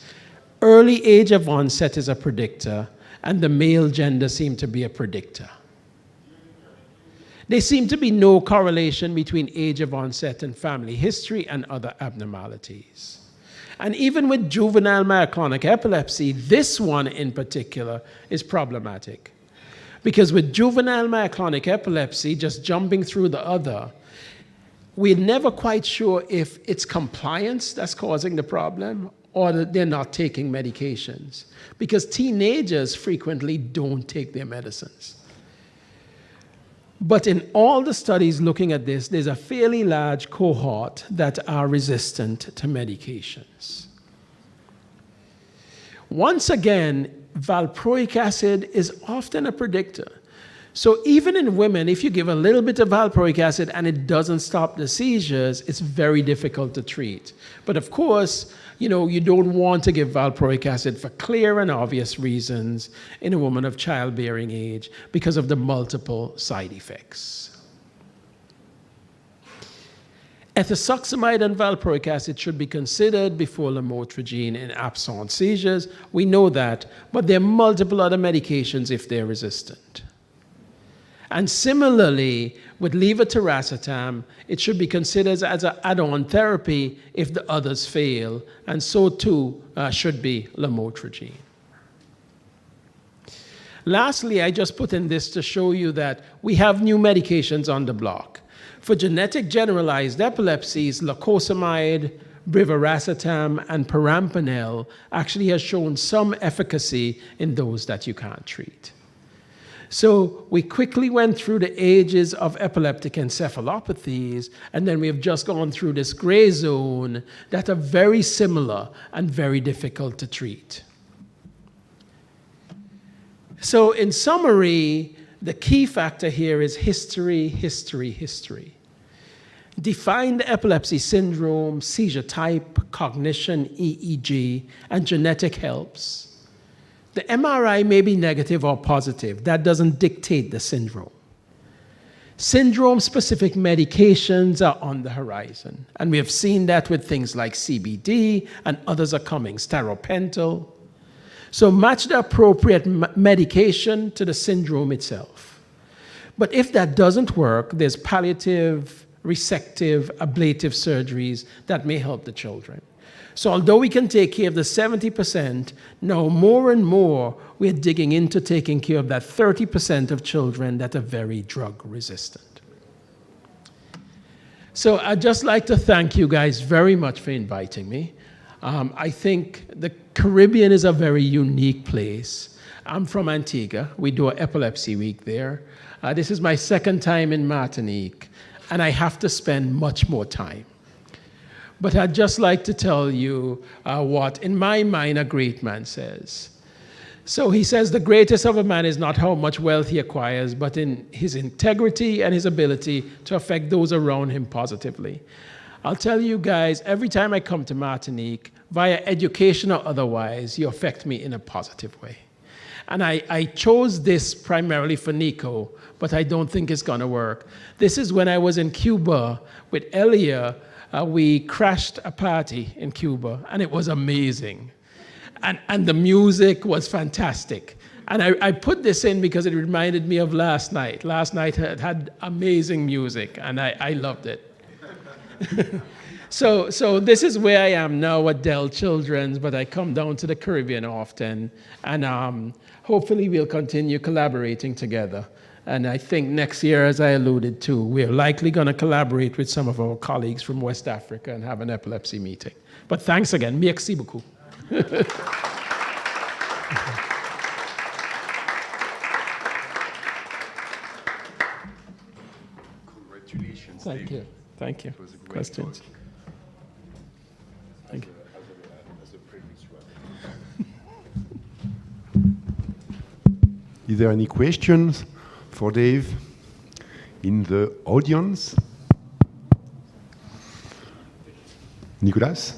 Early age of onset is a predictor, and the male gender seems to be a predictor. There seems to be no correlation between age of onset and family history and other abnormalities. And even with juvenile myoclonic epilepsy, this one in particular is problematic. Because with juvenile myoclonic epilepsy, just jumping through the other, we're never quite sure if it's compliance that's causing the problem or that they're not taking medications. Because teenagers frequently don't take their medicines. But in all the studies looking at this, there's a fairly large cohort that are resistant to medications. Once again, valproic acid is often a predictor. So even in women, if you give a little bit of valproic acid and it doesn't stop the seizures, it's very difficult to treat. But of course, you don't want to give valproic acid for clear and obvious reasons in a woman of childbearing age because of the multiple side effects. Ethosuximide and valproic acid should be considered before lamotrigine in absence seizures. We know that, but there are multiple other medications if they're resistant. And similarly, with levetiracetam, it should be considered as an add-on therapy if the others fail, and so too should be lamotrigine. Lastly, I just put in this to show you that we have new medications on the block. For genetic generalized epilepsies, lacosamide, brivaracetam, and perampanel actually has shown some efficacy in those that you can't treat. So we quickly went through the ages of epileptic encephalopathies, and then we have just gone through this gray zone that are very similar and very difficult to treat. So in summary, the key factor here is history, history, history. Define the epilepsy syndrome, seizure type, cognition, EEG, and genetic helps. The MRI may be negative or positive. That doesn't dictate the syndrome. Syndrome-specific medications are on the horizon, and we have seen that with things like CBD, and others are coming, steripental. So match the appropriate medication to the syndrome itself. But if that doesn't work, there's palliative, resective, ablative surgeries that may help the children. So although we can take care of the 70%, now more and more we're digging into taking care of that 30% of children that are very drug resistant. So I'd just like to thank you guys very much for inviting me. I think the Caribbean is a very unique place. I'm from Antigua. We do an epilepsy week there. This is my second time in Martinique, and I have to spend much more time. But I'd just like to tell you what, in my mind, a great man says. So he says, the greatest of a man is not how much wealth he acquires, but in his integrity and his ability to affect those around him positively. I'll tell you guys, every time I come to Martinique, via education or otherwise, you affect me in a positive way. And I chose this primarily for Nico, but I don't think it's gonna work. This is when I was in Cuba with Elia. We crashed a party in Cuba, and it was amazing. And the music was fantastic. And I put this in because it reminded me of last night. Last night had amazing music, and I loved it. So this is where I am now at Dell Children's, but I come down to the Caribbean often, and hopefully we'll continue collaborating together. And I think next year, as I alluded to, we're likely going to collaborate with some of our colleagues from West Africa and have an epilepsy meeting. But thanks again. Merci beaucoup. Congratulations. Thank you. Thank you. It was a great Questions? talk. Thank you. As a previous one. Is there any questions for Dave in the audience? Nicolas?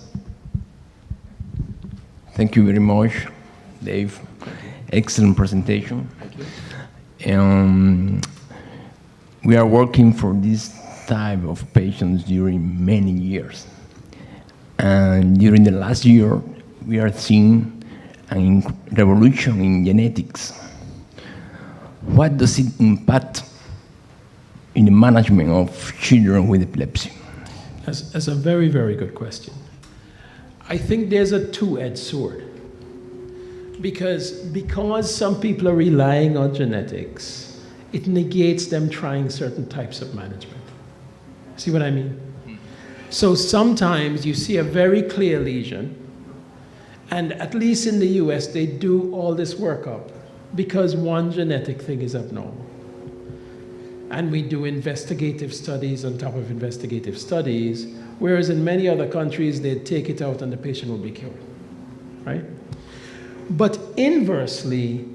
Thank you very much, Dave. Excellent presentation. Thank you. We are working for this type of patients during many years. And during the last year, we are seeing a revolution in genetics. What does it impact in the management of children with epilepsy? That's a very, very good question. I think there's a two-edged sword. Because some people are relying on genetics, it negates them trying certain types of management. See what I mean? So sometimes you see a very clear lesion, and at least in the US, they do all this workup because one genetic thing is abnormal. And we do investigative studies on top of investigative studies, whereas in many other countries, they'd take it out and the patient will be cured, right? But inversely,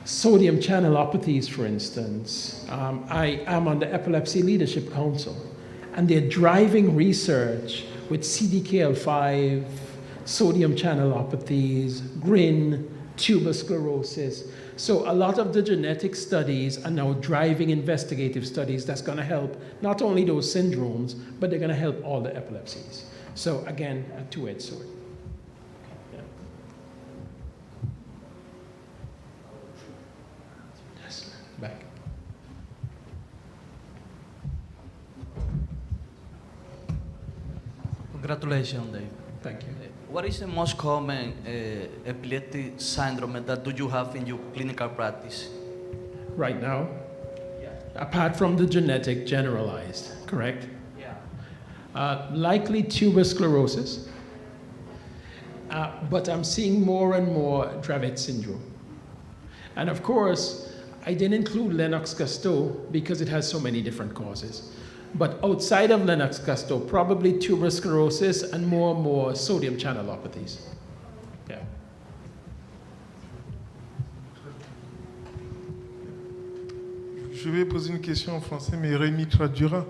sodium channelopathies, for instance, I am on the Epilepsy Leadership Council, and they're driving research with CDKL5, sodium channelopathies, GRIN, tuberous sclerosis. So a lot of the genetic studies are now driving investigative studies that's going to help not only those syndromes, but they're going to help all the epilepsies. So again, a two-edged sword. Yeah. Yes, back. Congratulations, Dave. Thank you. What is the most common epileptic syndrome that do you have in your clinical practice? Right now? Yeah. Apart from the genetic generalized, correct? Yeah. Likely tuberous sclerosis, but I'm seeing more and more Dravet syndrome. And of course, I didn't include Lennox-Gastaut because it has so many different causes. But outside of Lennox-Gastaut, probably tuberous sclerosis and more sodium channelopathies. Yeah. Je vais poser une question en français, mais Rémi traduira.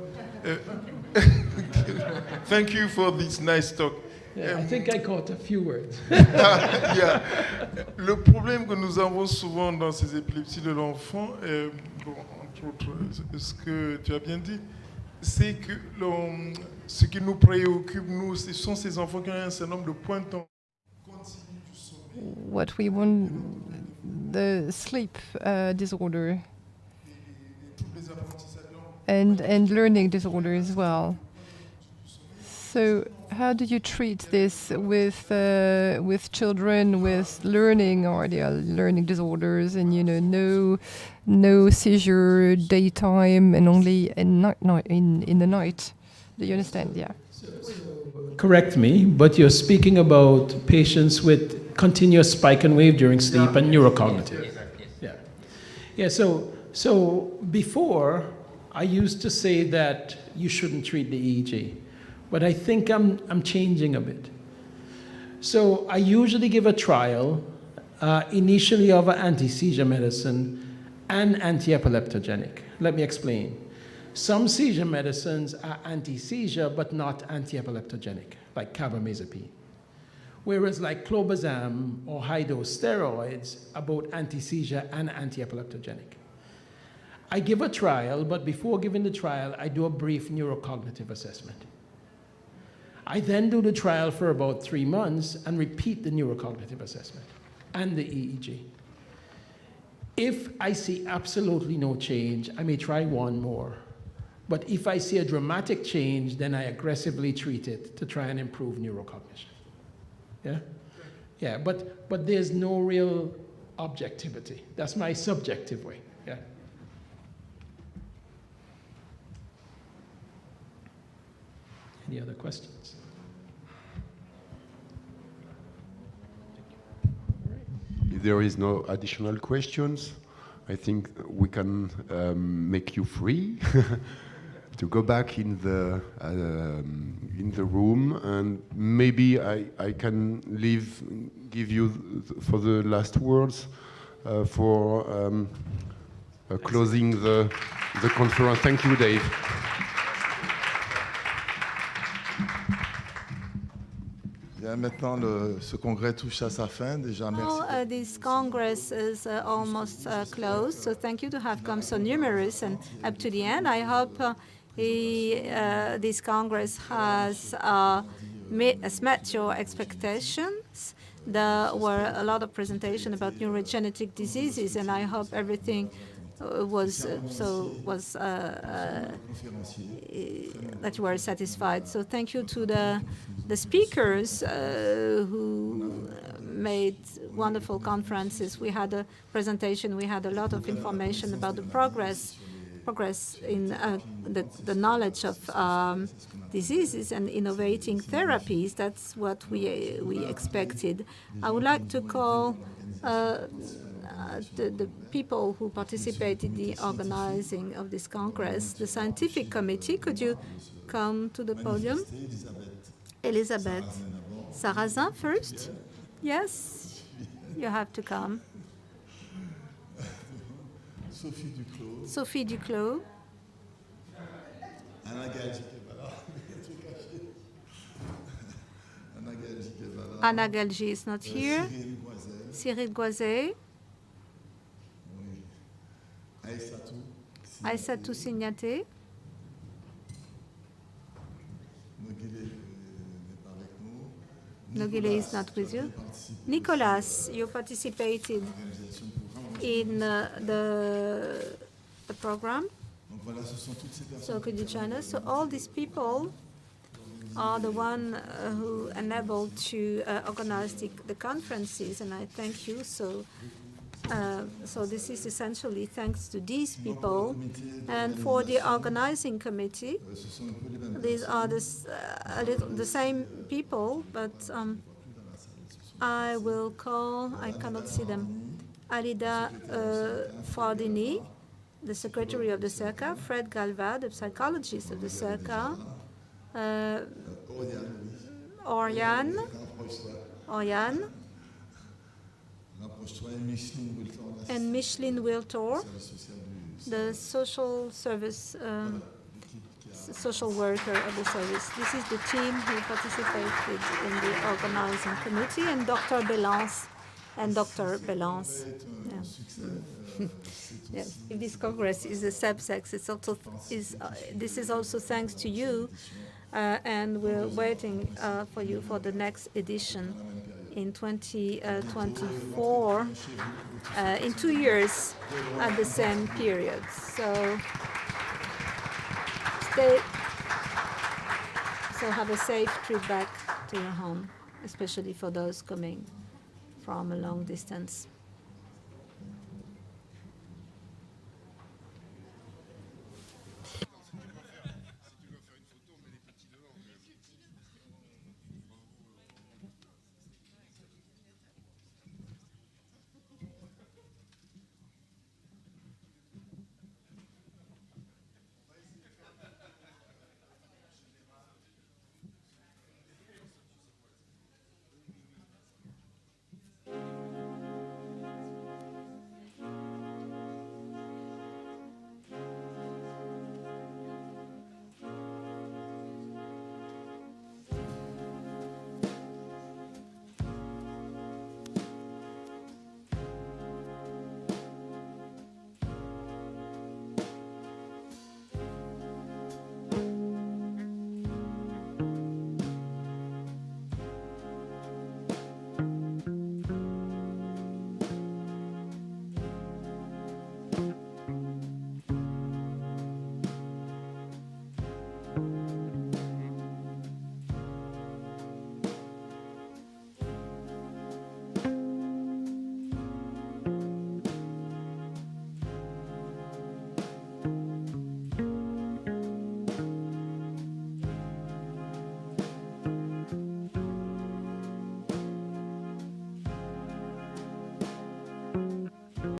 Thank you for this nice talk. Yeah, I think I caught a few words. Yeah. Le problème que nous avons souvent dans ces épilepsies de l'enfant, bon, entre autres, ce que tu as bien dit, c'est que ce qui nous préoccupe, nous, ce sont ces enfants qui ont un certain nombre de points de temps. What we want, the sleep disorder and learning disorder as well. So how do you treat this with children with learning or the learning disorders and no seizure daytime and only in the night? Do you understand? Yeah. Correct me, but you're speaking about patients with continuous spike and wave during sleep and neurocognitive. Yeah. So before I used to say that you shouldn't treat the EEG. But I think I'm changing a bit. So I usually give a trial initially of an anti-seizure medicine and anti-epileptogenic. Let me explain. Some seizure medicines are anti-seizure but not anti-epileptogenic, like carbamazepine. Whereas like clobazam or high-dose steroids are both anti-seizure and anti-epileptogenic. I give a trial, but before giving the trial, I do a brief neurocognitive assessment. I then do the trial for about 3 months and repeat the neurocognitive assessment and the EEG. If I see absolutely no change, I may try one more. But if I see a dramatic change, then I aggressively treat it to try and improve neurocognition. Yeah? Yeah, but there's no real objectivity. That's my subjective way. Yeah. Any other questions? If there is no additional questions, I think we can make you free to go back in the room, and maybe I can give you for the last words for closing the conference. Thank you, Dave. Maintenant, ce congrès touche à sa fin. Déjà, merci. Well, this congress is almost closed, so thank you to have come so numerous and up to the end. I hope this congress has met your expectations. There were a lot of presentation about neurogenetic diseases, and I hope everything that you were satisfied. So thank you to the speakers who made wonderful conferences. We had a presentation, we had a lot of information about the progress in the knowledge of diseases and innovating therapies. That's what we expected. I would like to call the people who participated in the organizing of this congress, the scientific committee. Could you come to the podium? Elisabeth Sarrazin first. Yes, you have to come. Sophie Duclos. Anna Galgi is not here. Cyril Goizet. Aïssatou Signaté. Nogile is not with you. Nicolas, you participated in the program. So could you join us? So all these people are the one who enabled to organize the conferences, and I thank you. So this is essentially thanks to these people. And for the organizing committee, these are the same people, but I will call, I cannot see them, Alida Fardini, the secretary of the CERCA, Fred Galva, the psychologist of the CERCA, Oriane, and Micheline Wiltor, the social service, social worker of the service. This is the team who participated in the organizing committee, and Dr. Belance. Yeah. Yes. If this congress is a subsex, it's also this is also thanks to you, and we're waiting for you for the next edition in 2024, in 2 years at the same period. So have a safe trip back to your home, especially for those coming from a long distance.